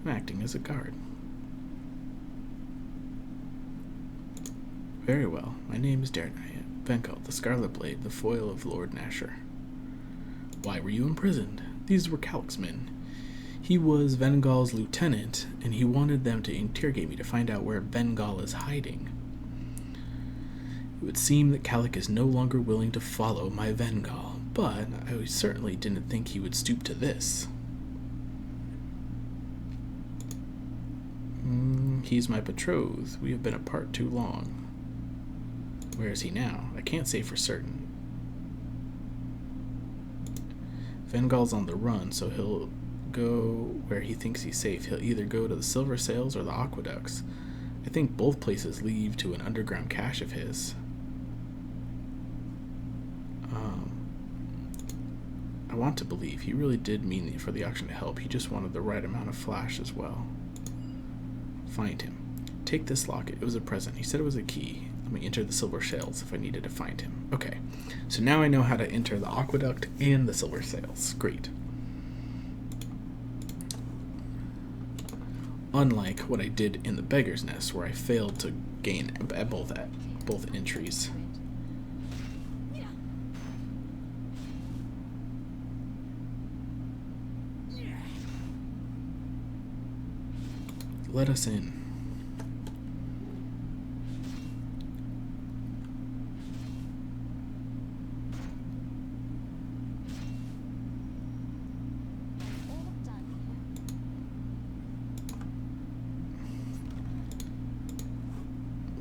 I'm acting as a guard. Very well. My name is Darnay, Vengal, the Scarlet Blade, the foil of Lord Nasher. Why were you imprisoned? These were Calic's men. He was Vengal's lieutenant, and he wanted them to interrogate me to find out where Vengal is hiding. It would seem that Calic is no longer willing to follow my Vengal, but I certainly didn't think he would stoop to this. He's my betrothed. We have been apart too long. Where is he now? I can't say for certain. Vengal's on the run, so he'll go where he thinks he's safe. He'll either go to the Silver Sails or the Aqueducts. I think both places lead to an underground cache of his. I want to believe he really did mean for the auction to help. He just wanted the right amount of flash as well. Find him. Take this locket. It was a present. He said it was a key. Let me enter the Silver Sails if I needed to find him. Okay, so now I know how to enter the Aqueduct and the Silver Sails. Great. Unlike what I did in the Beggar's Nest, where I failed to gain at both entries. Let us in.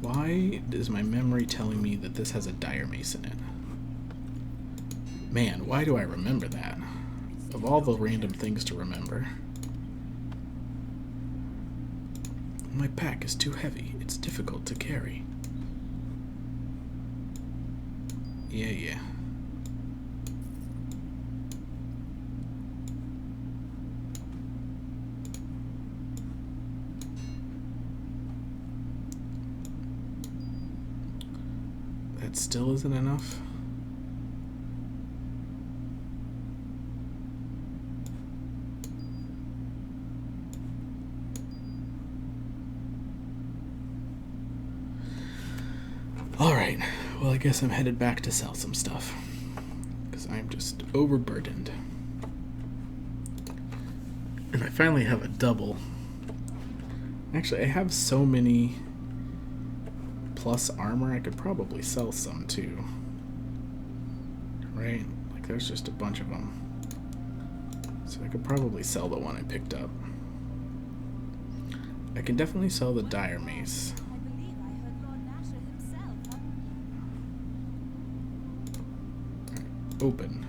Why is my memory telling me that this has a dire mace in it? Man, why do I remember that? Of all the random things to remember. My pack is too heavy. It's difficult to carry. Yeah. it still isn't enough. Alright, well, I guess I'm headed back to sell some stuff. Because I'm just overburdened. And I finally have a double. Actually, I have so many plus armor, I could probably sell some too. Right? Like, there's just a bunch of them. So I could probably sell the one I picked up. I can definitely sell the dire mace. I believe I heard Lord Nasher himself. Open.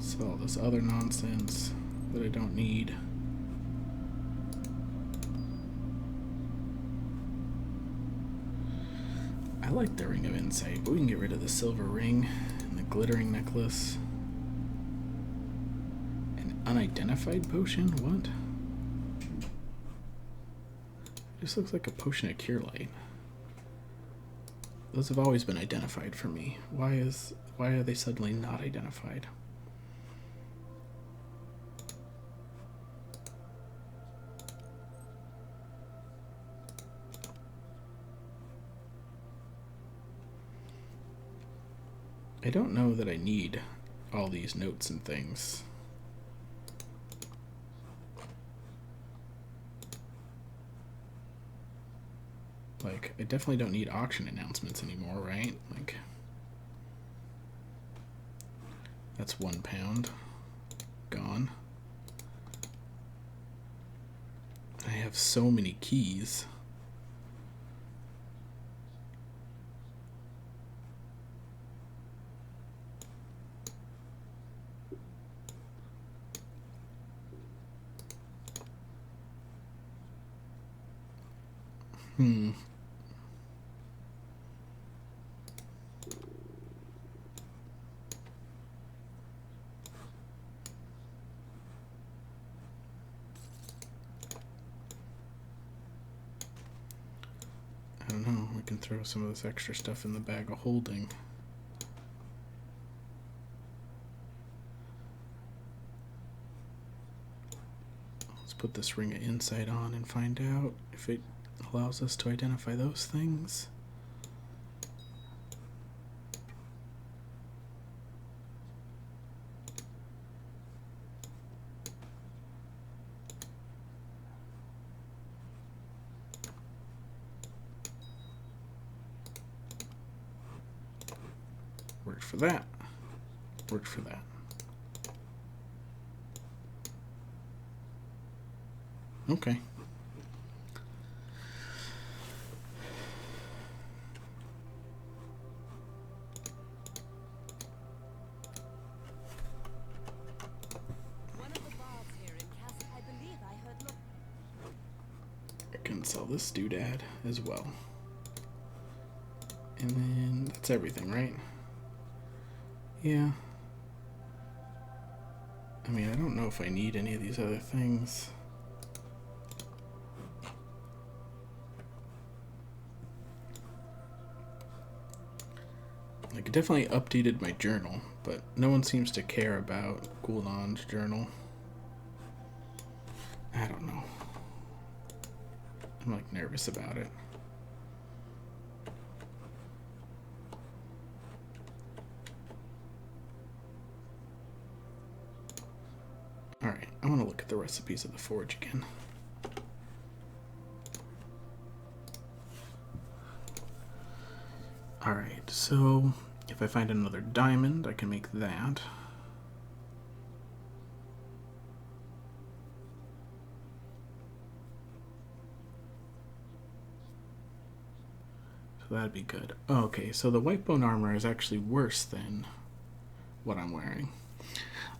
Sell this other nonsense that I don't need. I like the Ring of Insight, but we can get rid of the silver ring and the glittering necklace. An unidentified potion? What? This looks like a potion of cure light. Those have always been identified for me. Why are they suddenly not identified? I don't know that I need all these notes and things. Like, I definitely don't need auction announcements anymore, right? Like, that's £1. Gone. I have so many keys. I don't know, we can throw some of this extra stuff in the bag of holding. Let's put this Ring of Insight on and find out if it allows us to identify those things. Worked for that. Worked for that. Okay. One of the bards here in Castle, I believe I heard. I can sell this doodad as well. And then that's everything, right? Yeah. I mean, I don't know if I need any of these other things. Like, it definitely updated my journal, but no one seems to care about Gul'dan's journal. I don't know. I'm like nervous about it. Alright, I want to look at the recipes of the forge again. Alright, so if I find another diamond, I can make that. So that'd be good. Oh, okay, so the white bone armor is actually worse than what I'm wearing.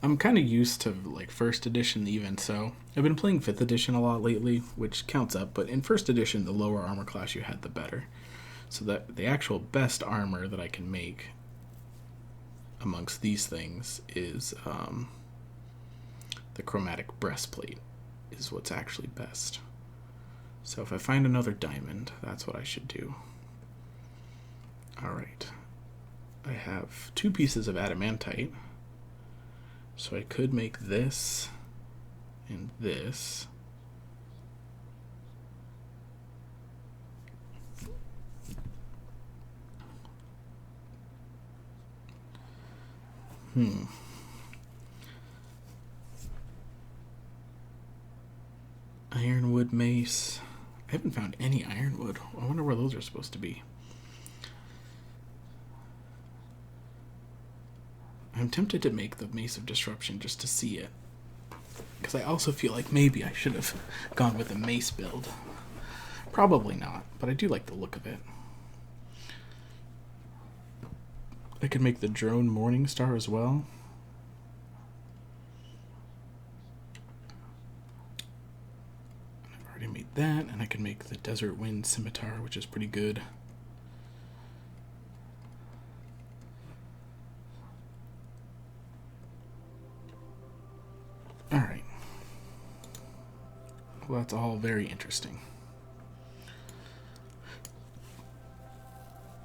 I'm kind of used to like first edition even, so I've been playing 5th edition a lot lately, which counts up, but in first edition the lower armor class you had the better. So that the actual best armor that I can make amongst these things is the chromatic breastplate is what's actually best. So if I find another diamond, that's what I should do. Alright. I have 2 pieces of adamantite. So I could make this and this. Ironwood mace. I haven't found any ironwood. I wonder where those are supposed to be. I'm tempted to make the Mace of Disruption just to see it. Because I also feel like maybe I should have gone with a mace build. Probably not, but I do like the look of it. I could make the drone Morning Star as well. I've already made that, and I can make the Desert Wind Scimitar, which is pretty good. Alright. Well, that's all very interesting.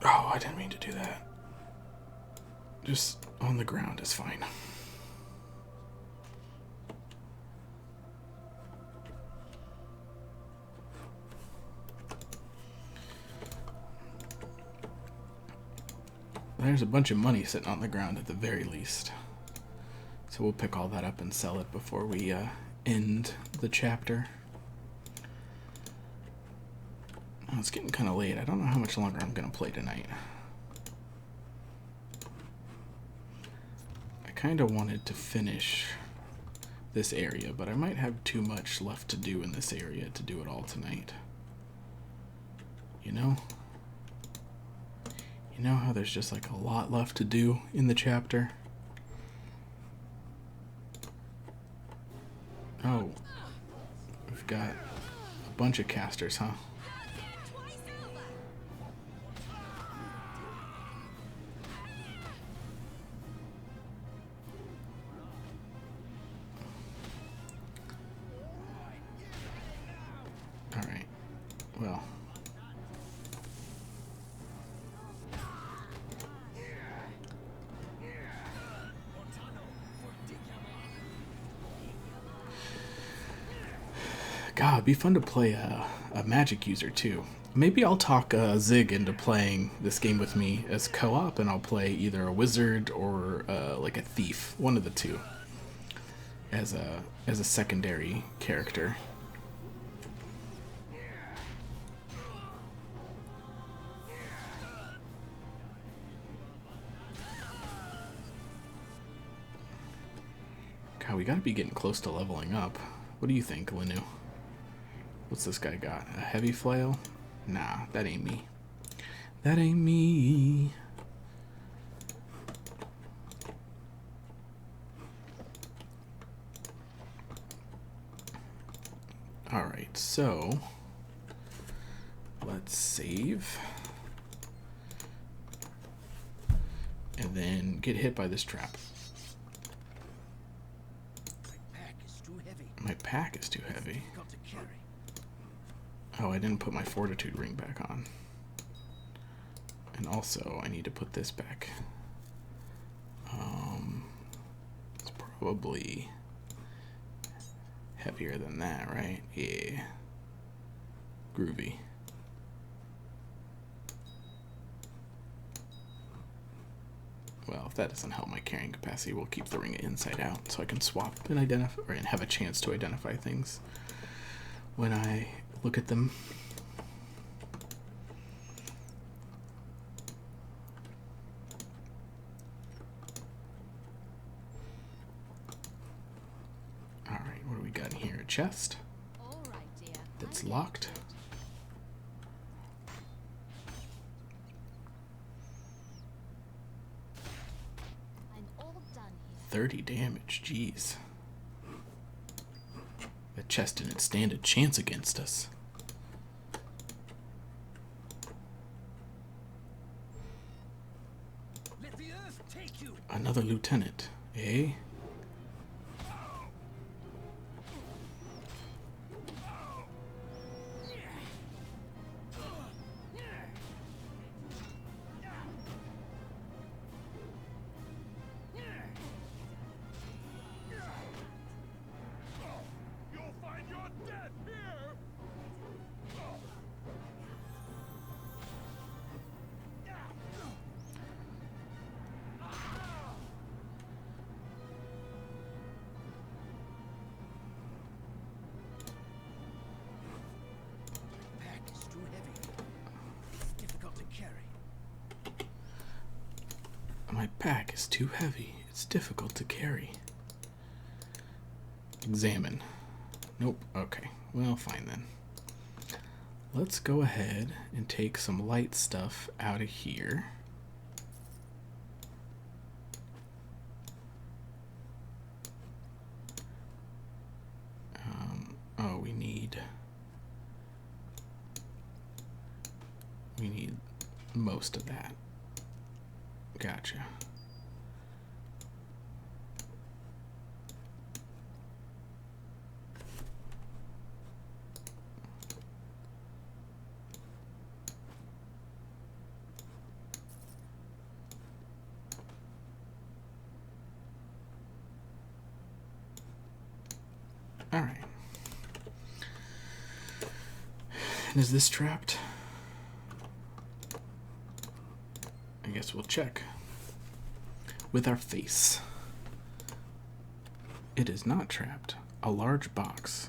Oh, I didn't mean to do that. Just on the ground is fine. There's a bunch of money sitting on the ground at the very least. So we'll pick all that up and sell it before we end the chapter. Oh, it's getting kind of late. I don't know how much longer I'm going to play tonight. I kind of wanted to finish this area, but I might have too much left to do in this area to do it all tonight. You know? You know how there's just like a lot left to do in the chapter? Oh, we've got a bunch of casters, huh? Alright, well. God, it'd be fun to play a magic user too. Maybe I'll talk Zig into playing this game with me as co-op, and I'll play either a wizard or like a thief, one of the two, as a secondary character. God, we gotta be getting close to leveling up. What do you think, Linu? What's this guy got? A heavy flail? Nah, that ain't me. That ain't me. Alright, so let's save. And then get hit by this trap. My pack is too heavy. My pack is too heavy. Difficult to carry. Oh, I didn't put my fortitude ring back on. And also, I need to put this back. It's probably heavier than that, right? Yeah. Groovy. Well, if that doesn't help my carrying capacity, we'll keep the ring inside out so I can swap and identify, or have a chance to identify things when I look at them. Alright, what do we got in here? A chest All right, dear. that's I'm locked. all done here. 30 damage, jeez. The chest didn't stand a chance against us. Let the earth take you. another lieutenant, eh? You'll find your death here! Pack is too heavy. It's difficult to carry. My pack is too heavy. It's difficult to carry. Examine. Nope. Okay. Well, fine then. Let's go ahead and take some light stuff out of here. Oh, we need most of that. Gotcha. All right. And is this trapped? I guess we'll check with our face. It is not trapped. A large box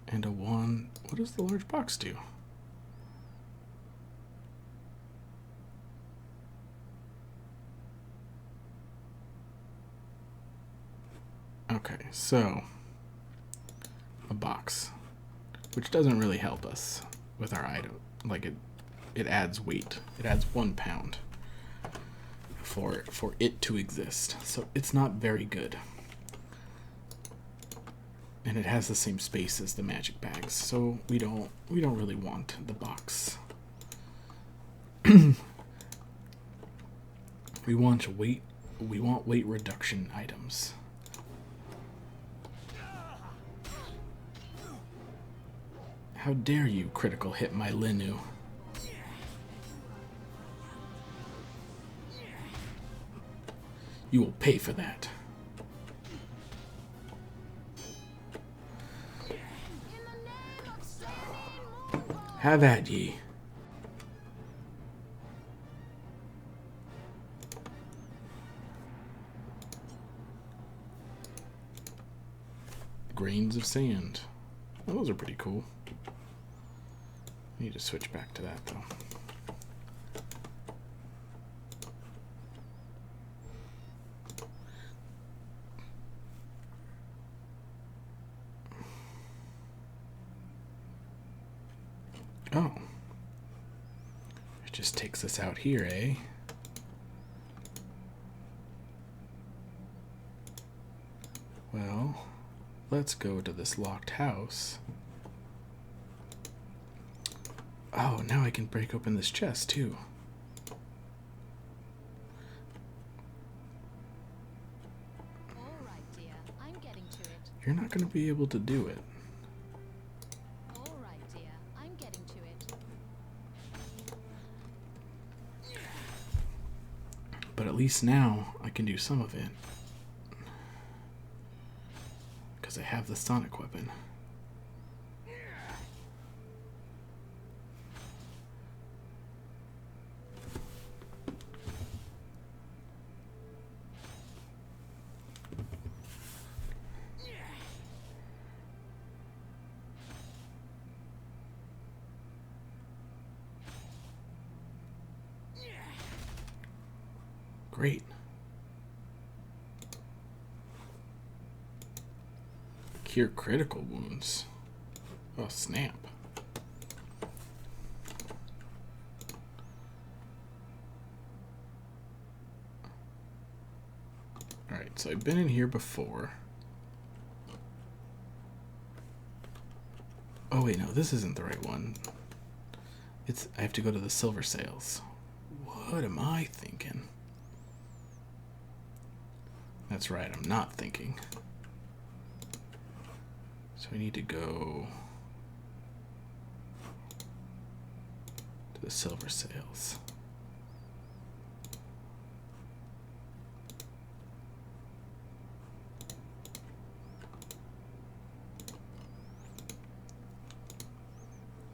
and a one. What does the large box do? Okay, so a box, which doesn't really help us with our item. Like it adds weight. It adds 1 pound for it to exist. So it's not very good. And it has the same space as the magic bags, so we don't really want the box. We want weight reduction items. How dare you critical hit my Linu? You will pay for that. Have at ye. Grains of sand. Well, those are pretty cool. I need to switch back to that though. Oh. It just takes us out here, eh? Well, let's go to this locked house. Oh, now I can break open this chest too. All right, dear. I'm getting to it. You're not going to be able to do it. All right, dear. I'm getting to it. But at least now I can do some of it. Because I have the sonic weapon. Great. Cure critical wounds. Oh, snap. Alright, so I've been in here before. Oh wait, no, this isn't the right one. I have to go to the silver sales. What am I thinking? That's right, I'm not thinking. So we need to go to the silver sails.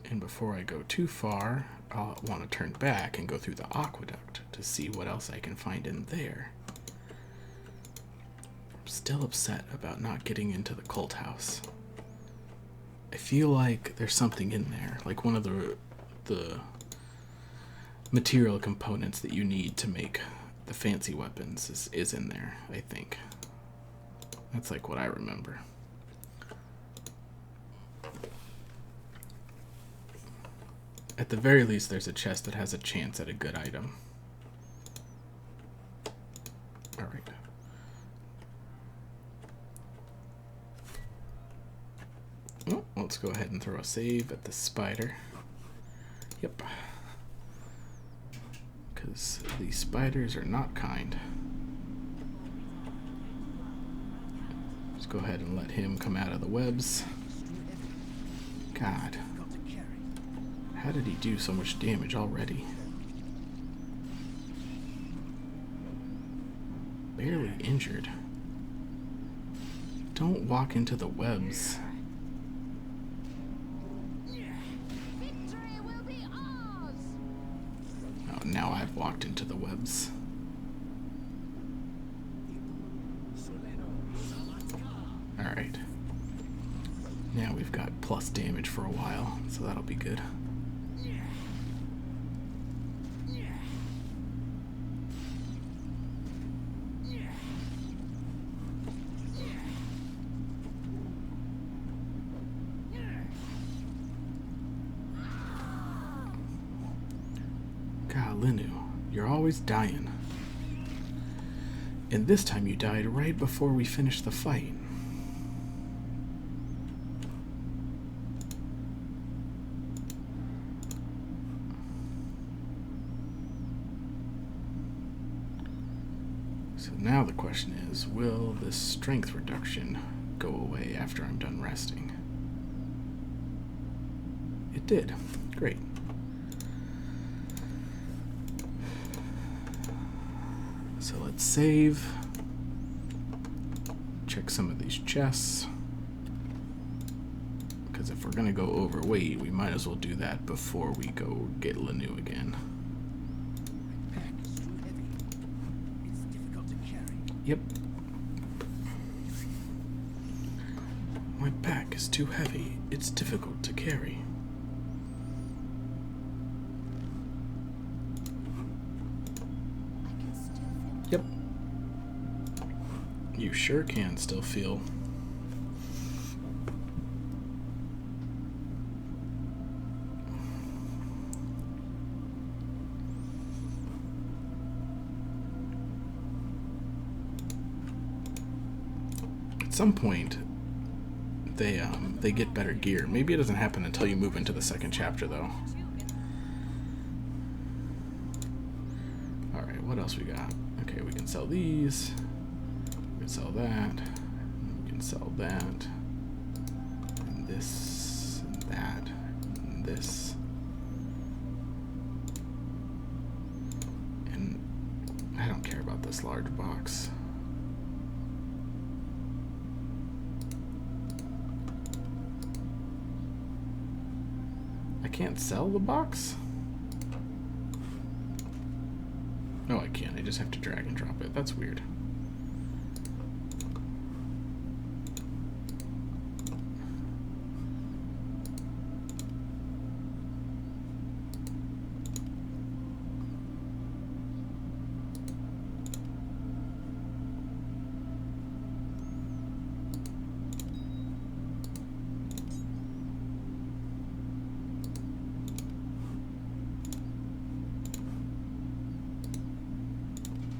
And before I go too far, I'll want to turn back and go through the aqueduct to see what else I can find in there. I'm still upset about not getting into the cult house. I feel like there's something in there, like one of the material components that you need to make the fancy weapons is in there, I think. That's like what I remember. At the very least, there's a chest that has a chance at a good item. Alright. Oh, let's go ahead and throw a save at the spider. Yep. Because these spiders are not kind. Just go ahead and let him come out of the webs. God. How did he do so much damage already? Barely injured. Don't walk into the webs. Victory will be ours! Oh, now I've walked into the webs. Alright. Now we've got plus damage for a while, so that'll be good. Linu, you're always dying. And this time you died right before we finished the fight. So now the question is, will this strength reduction go away after I'm done resting? It did. Great. So let's save, check some of these chests, because if we're going to go overweight, we might as well do that before we go get Lanu again. My pack is too heavy. It's difficult to carry. Yep. My pack is too heavy. It's difficult to carry. I can still feel Yep. You sure can still feel. At some point, they get better gear. Maybe it doesn't happen until you move into the second chapter, though. All right, what else we got? Okay, we can sell these. We can sell that. We can sell that. And this, and that, and this. And I don't care about this large box. I can't sell the box? No, I can't. I just have to drag and drop it. That's weird.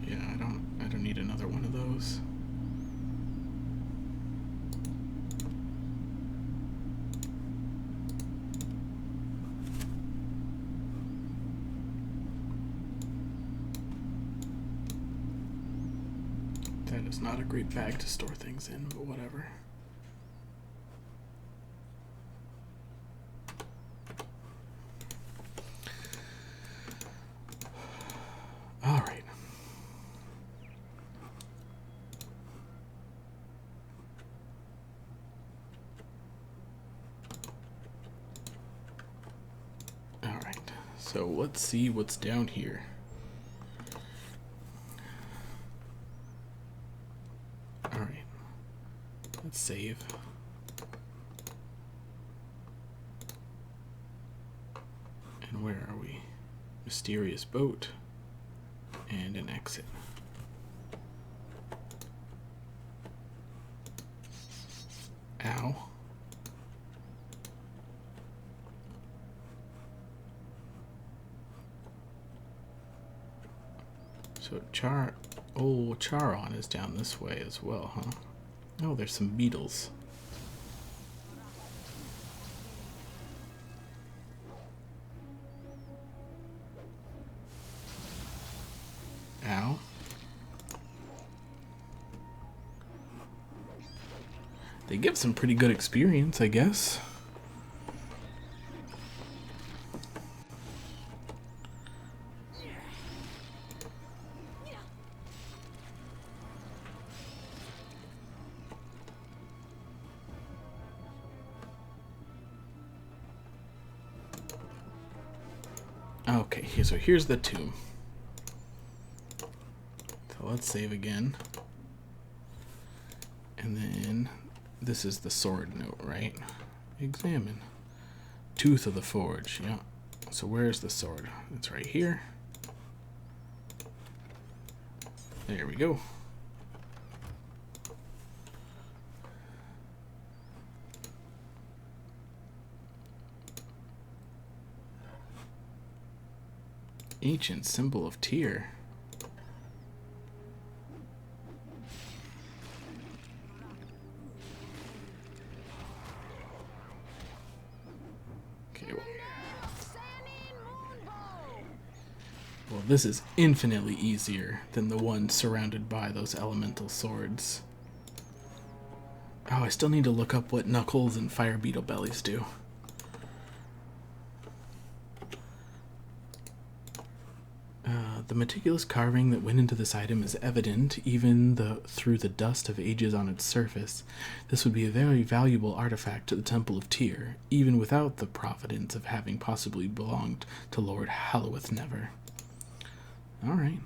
Yeah, I don't need enough That is not a great bag to store things in, but whatever. All right. All right. So let's see what's down here. All right. Let's save. And where are we? Mysterious boat. And an exit. Ow. So Charon is down this way as well, huh? Oh, there's some beetles. Ow. They give some pretty good experience, I guess. Okay, so here's the tomb. So let's save again. And then this is the sword note, right? Examine. Tooth of the forge, yeah. So where's the sword? It's right here. There we go. Ancient symbol of Tyr. Okay. Well, this is infinitely easier than the one surrounded by those elemental swords. Oh, I still need to look up what Knuckles and Fire Beetle bellies do. The meticulous carving that went into this item is evident even through the dust of ages on its surface. This would be a very valuable artifact to the Temple of Tyr, even without the providence of having possibly belonged to Lord Halloweth-Never. Alright.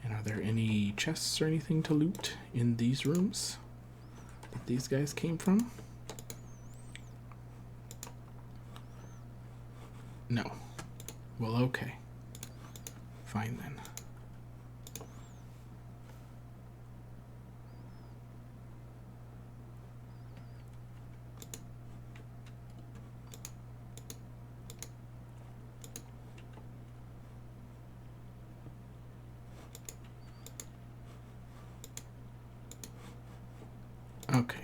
And are there any chests or anything to loot in these rooms that these guys came from? No. Well, okay. Fine then. Okay.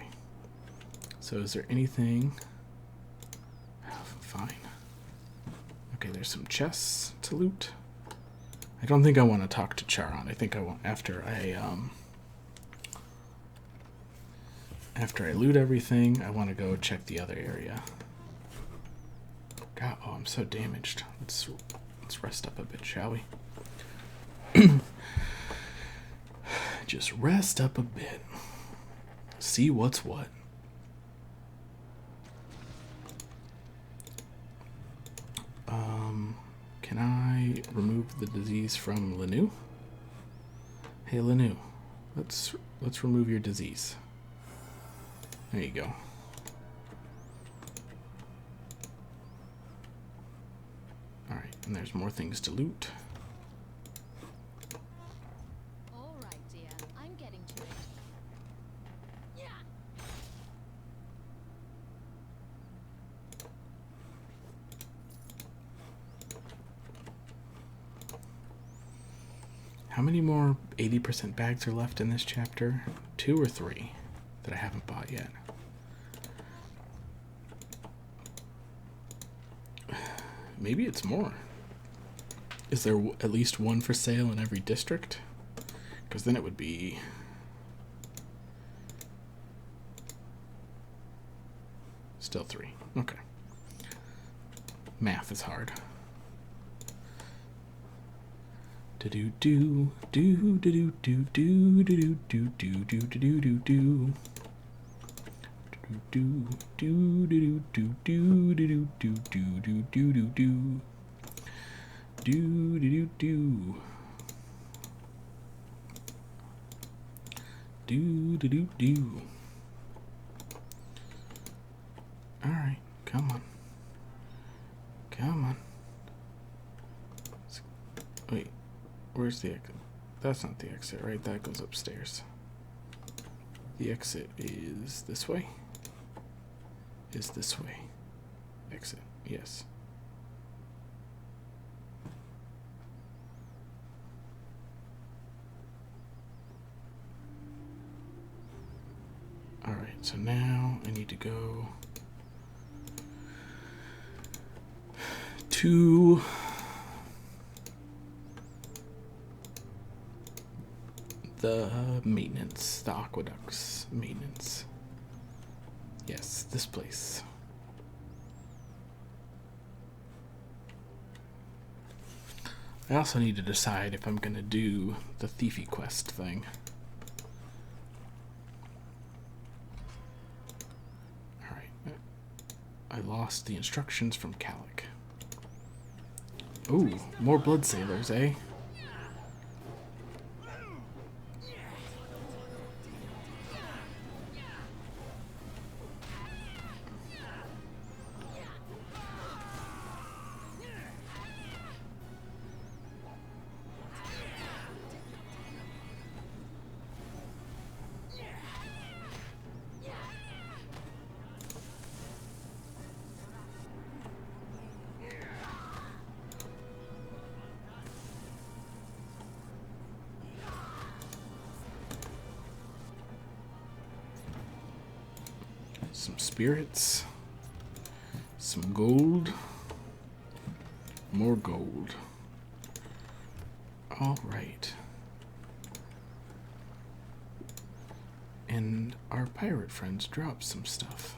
So is there anything? Oh, fine. Okay, there's some chests to loot. I don't think I want to talk to Charon. I think I want after I loot everything, I want to go check the other area. God, oh, I'm so damaged. Let's rest up a bit, shall we? Just rest up a bit. See what's what. Can I remove the disease from Lanu? Hey Lanu, let's remove your disease. There you go. Alright, and there's more things to loot. All right, dear. I'm getting to it. Yeah. How many more 80% bags are left in this chapter? 2 or 3 that I haven't bought yet. Maybe it's more. Is there at least one for sale in every district? Because then it would be Still 3. Okay. Math is hard. Do do do do do do do do do do do do do do. Do do do do do do do do do do do do. Do do do. Do do do do. All right, come on. Come on. Wait, where's the exit? That's not the exit, right? That goes upstairs. The exit is this way. Is this way. Exit, yes. All right, so now I need to go to the maintenance, the aqueducts maintenance. Yes, this place. I also need to decide if I'm gonna do the thiefy quest thing. Alright. I lost the instructions from Calic. Ooh, more blood sailors, eh? Some spirits, some gold, more gold. All right. And our pirate friends dropped some stuff.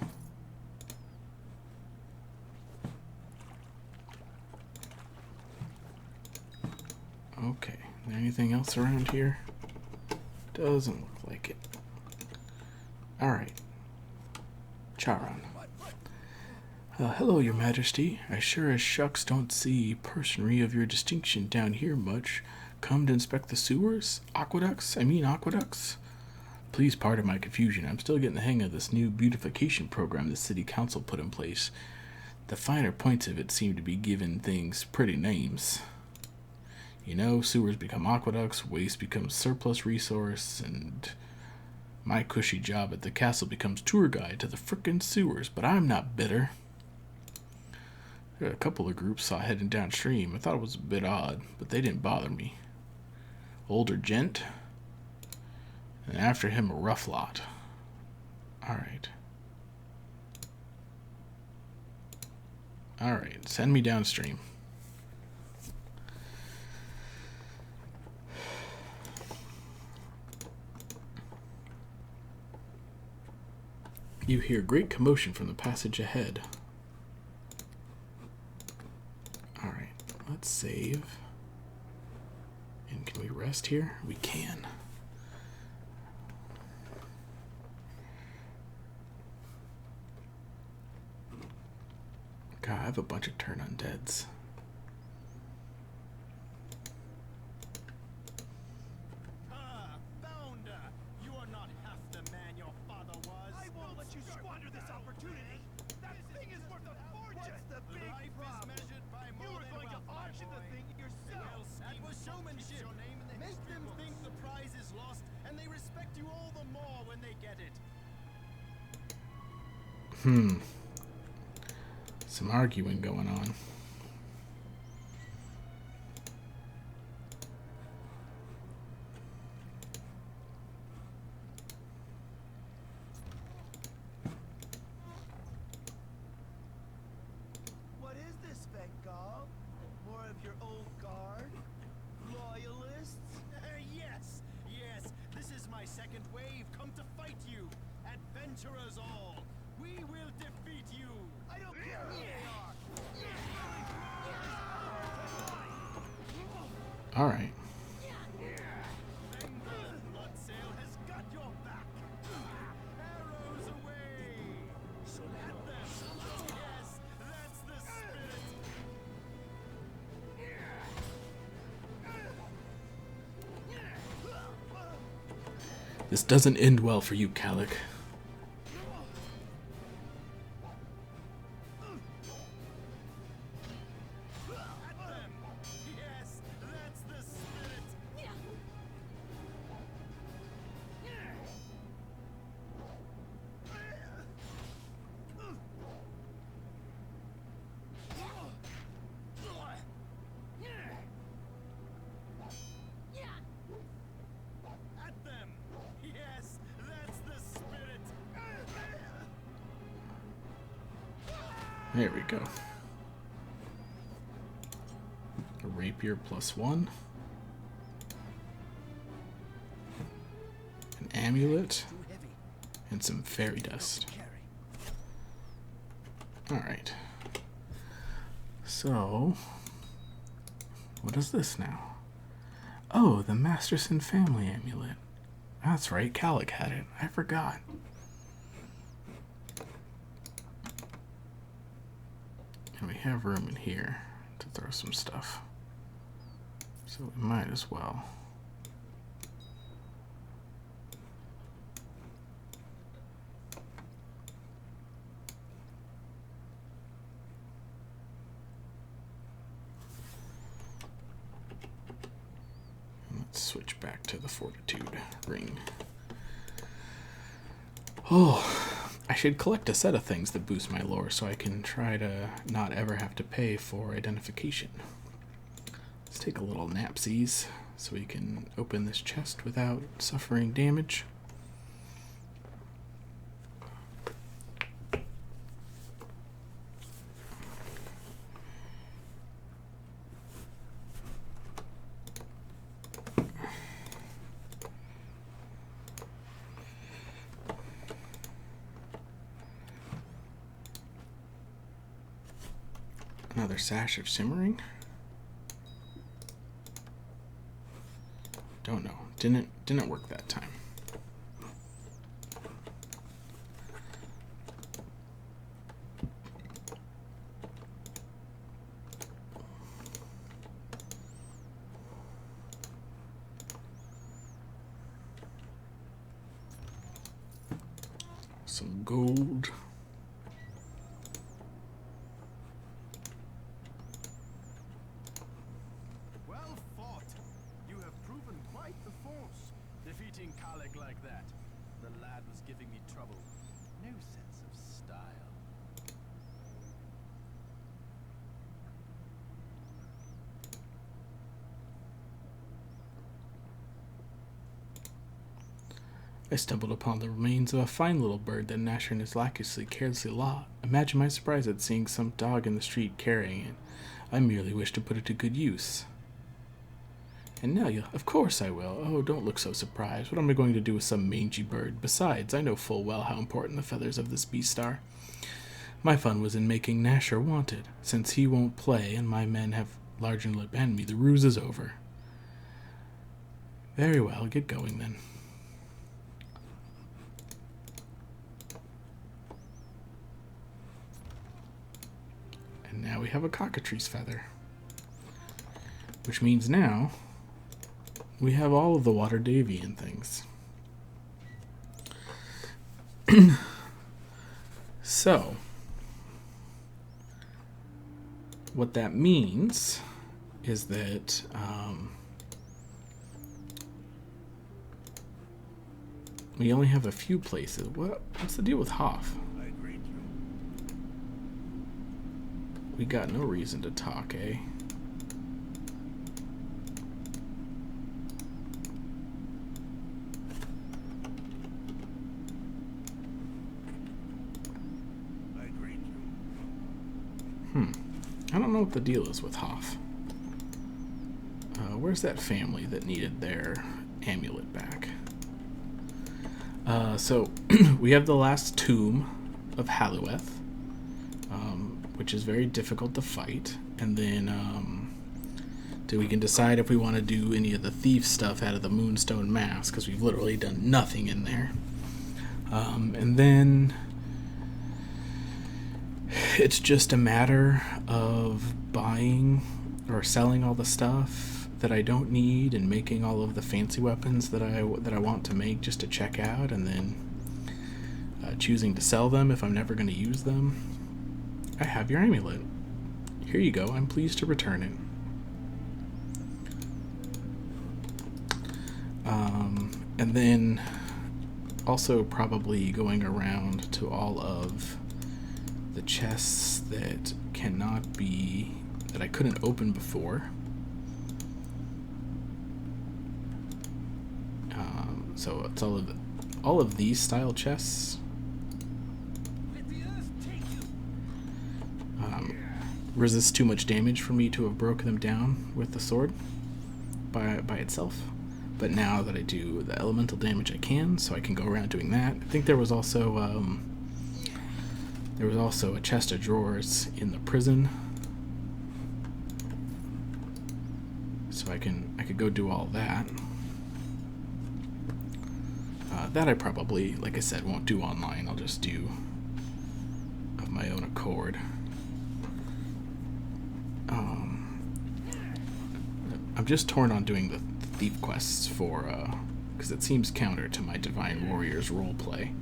Okay, anything else around here? Doesn't look like it. All right. Charon. Hello, Your Majesty. I sure as shucks don't see personery of your distinction down here much. Come to inspect the sewers? Aqueducts? Please pardon my confusion. I'm still getting the hang of this new beautification program the city council put in place. The finer points of it seem to be giving things pretty names. You know, sewers become aqueducts, waste becomes surplus resource, and my cushy job at the castle becomes tour guide to the frickin' sewers, but I'm not bitter. There are a couple of groups saw heading downstream. I thought it was a bit odd, but they didn't bother me. Older gent, and after him a rough lot. Alright. Alright, send me downstream. You hear great commotion from the passage ahead. Alright, let's save. And can we rest here? We can. God, I have a bunch of turn undeads. Some arguing going on. What is this, Bengal? More of your old guard? Loyalists? Yes. This is my second wave come to fight you. Adventurers all. We will defeat you. I don't care who they are. All right. Bloodsail has got your back. Arrows away. So let them. Yes, that's the spirit. This doesn't end well for you, Calic. At them. Yes, that's the spirit. At them. Yes, that's the spirit. There we go. A rapier +1. An amulet. Too heavy. And some fairy dust. Carry. Alright. So, what is this now? Oh, the Masterson family amulet. That's right, Calic had it. I forgot. And we have room in here to throw some stuff. So we might as well. Let's switch back to the Fortitude ring. Oh, I should collect a set of things that boost my lore so I can try to not ever have to pay for identification. Let's take a little napsies so we can open this chest without suffering damage. Another sash of simmering. Don't know. Didn't work that time. Some gold. Well fought. You have proven quite the force. Defeating Calic like that. The lad was giving me trouble. No sense of style. I stumbled upon the remains of a fine little bird that Nasher and his lackey carelessly lost. Imagine my surprise at seeing some dog in the street carrying it. I merely wish to put it to good use. And now you, of course I will. Oh, don't look so surprised. What am I going to do with some mangy bird? Besides, I know full well how important the feathers of this beast are. My fun was in making Nasher wanted. Since he won't play and my men have largely abandoned me, the ruse is over. Very well, get going then. And now we have a cockatrice feather. Which means now we have all of the water Davian things. So, what that means is that we only have a few places. What's the deal with Hoff? I agree to. We got no reason to talk, eh? I agree to. I don't know what the deal is with Hoff. Where's that family that needed their amulet back? So we have the last tomb Halueth, which is very difficult to fight, and then we can decide if we want to do any of the thief stuff out of the Moonstone Mask, because we've literally done nothing in there. And then it's just a matter of buying or selling all the stuff that I don't need and making all of the fancy weapons that I want to make just to check out, and then choosing to sell them if I'm never going to use them. I have your amulet. Here you go. I'm pleased to return it. And then also probably going around to all of the chests that I couldn't open before. So it's all of these style chests. Resist too much damage for me to have broken them down with the sword by itself. But now that I do the elemental damage, I can, so I can go around doing that. I think there was also a chest of drawers in the prison, so I could go do all that. That I probably, like I said, won't do online. I'll just do of my own accord. I'm just torn on doing the thief quests because it seems counter to my Divine Warriors roleplay.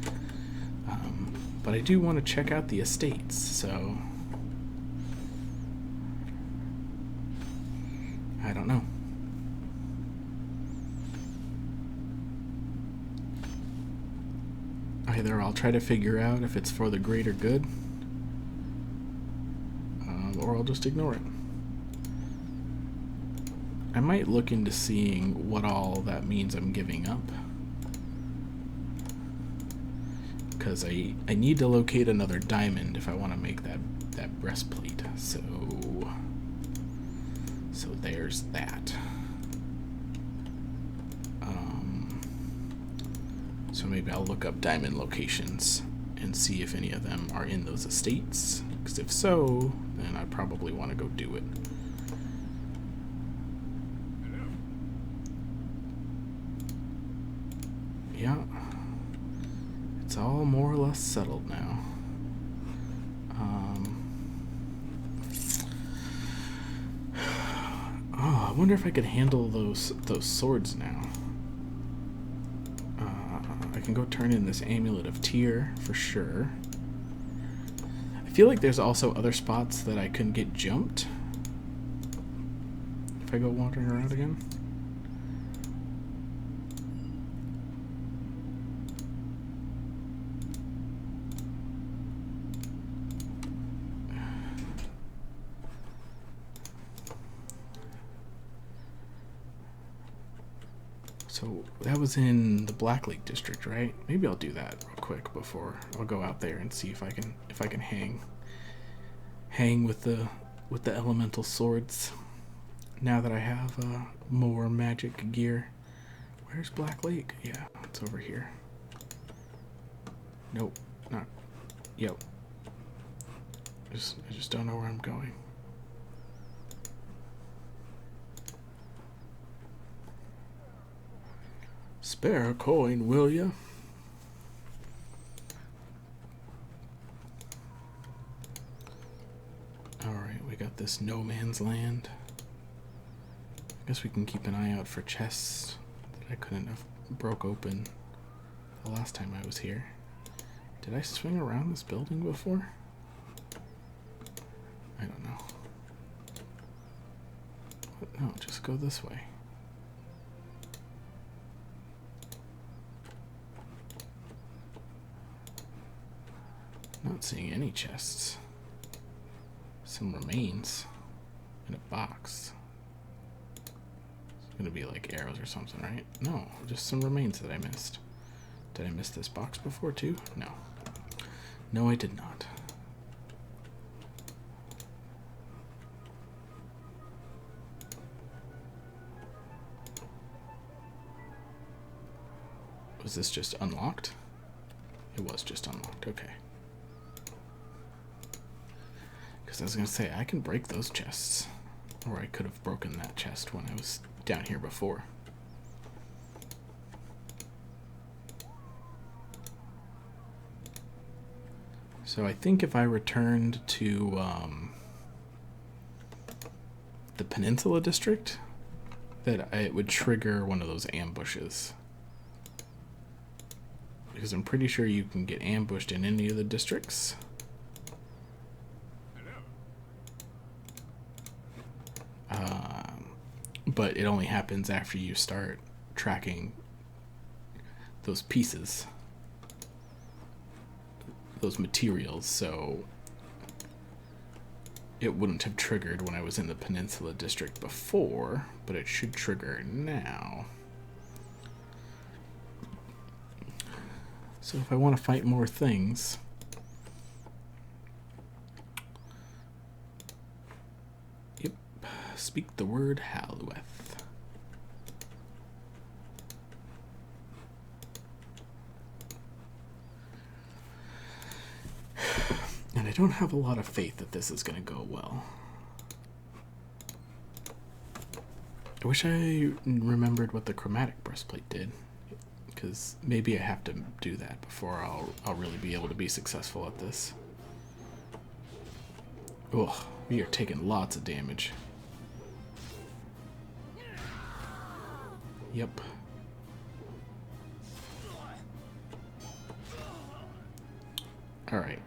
But I do want to check out the estates, so I don't know. Either I'll try to figure out if it's for the greater good, or I'll just ignore it. I might look into seeing what all that means I'm giving up, because I need to locate another diamond if I want to make that breastplate. So there's that. So maybe I'll look up diamond locations and see if any of them are in those estates, because if so, then I probably want to go do it. Yeah, it's all more or less settled now. Oh, I wonder if I could handle those swords now. I can go turn in this Amulet of Tyr for sure. I feel like there's also other spots that I couldn't get jumped if I go wandering around again. So that was in the Black Lake district, right? Maybe I'll do that real quick before I'll go out there and see if I can hang with the elemental swords. Now that I have more magic gear. Where's Black Lake? Yeah, it's over here. Nope, not. Yep. I just don't know where I'm going. Spare a coin, will ya? Alright, we got this no man's land. I guess we can keep an eye out for chests that I couldn't have broke open the last time I was here. Did I swing around this building before? I don't know. No, just go this way. Not seeing any chests. Some remains in a box. It's gonna be like arrows or something, right? No, just some remains that I missed. Did I miss this box before too? No. No, I did not. Was this just unlocked? It was just unlocked, okay. Because I was going to say, I can break those chests. Or I could have broken that chest when I was down here before. So I think if I returned to the Peninsula District, that it would trigger one of those ambushes. Because I'm pretty sure you can get ambushed in any of the districts. But it only happens after you start tracking those pieces, those materials, so it wouldn't have triggered when I was in the Peninsula District before, but it should trigger now. So if I want to fight more things, yep, speak the word Halueth. And I don't have a lot of faith that this is going to go well. I wish I remembered what the chromatic breastplate did, because maybe I have to do that before I'll really be able to be successful at this. Ugh, we are taking lots of damage. Yep. Alright,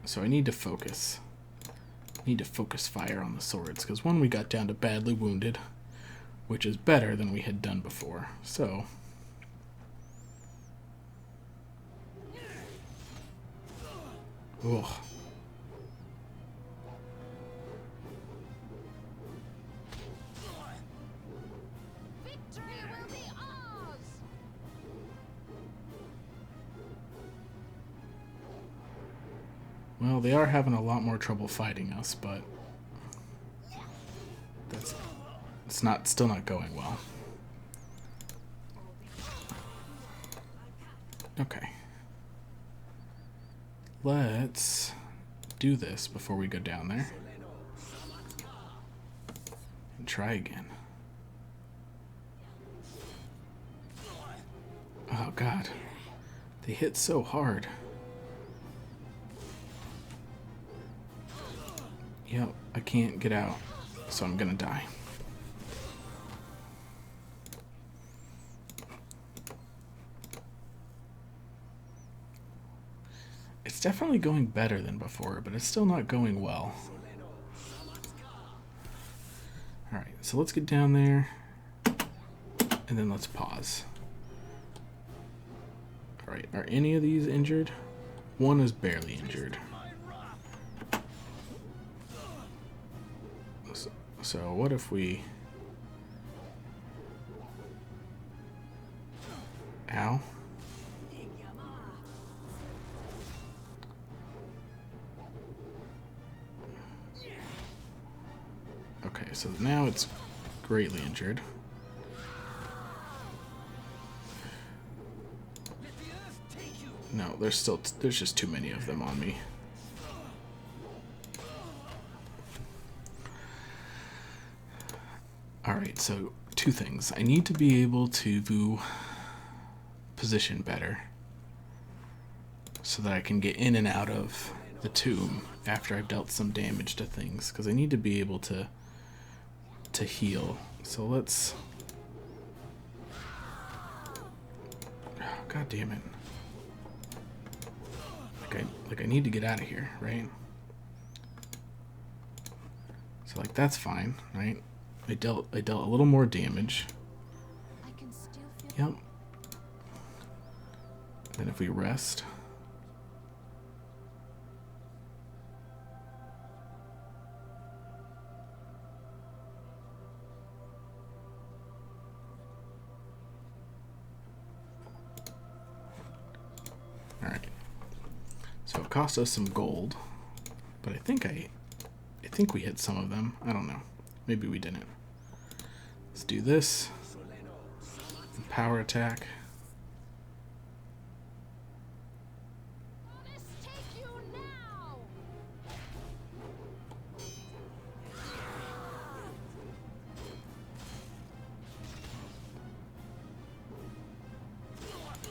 so I need to focus. I need to focus fire on the swords, because one, we got down to badly wounded, which is better than we had done before, so... Ugh. Victory will be ours! Well, they are having a lot more trouble fighting us, but it's still not going well. Okay. Let's do this before we go down there. And try again. Oh god. They hit so hard. Yep, I can't get out, so I'm gonna die. It's definitely going better than before, but it's still not going well. Alright, so let's get down there, and then let's pause. Alright, are any of these injured? One is barely injured. So what if we... Ow. Okay, so now it's greatly injured. No, there's just too many of them on me. Alright, so two things. I need to be able to position better so that I can get in and out of the tomb after I've dealt some damage to things, because I need to be able to heal. So let's... Oh, God damn it. Like I need to get out of here, right? So like that's fine, right? I dealt a little more damage. I can still feel Yep. Then if we rest. Alright. So it cost us some gold. But I think we hit some of them. I don't know. Maybe we didn't. Let's do this. Power attack. Let's take you now!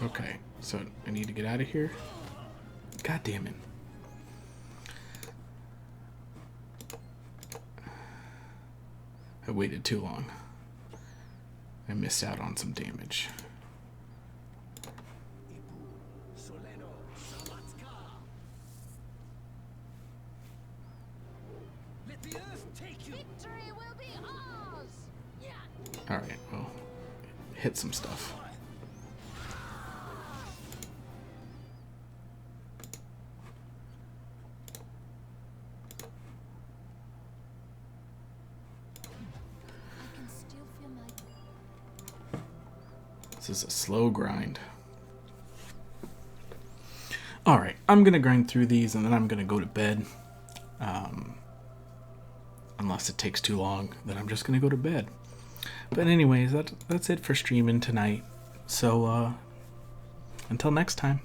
Okay, so I need to get out of here. God damn it. I waited too long. I missed out on some damage. Let the earth take you. Victory will be ours! Yeah. Alright, well, hit some stuff. I can still feel my... This is a slow grind. Alright, I'm gonna grind through these and then I'm gonna go to bed. Unless it takes too long, then I'm just gonna go to bed. But anyways, that's it for streaming tonight. So until next time.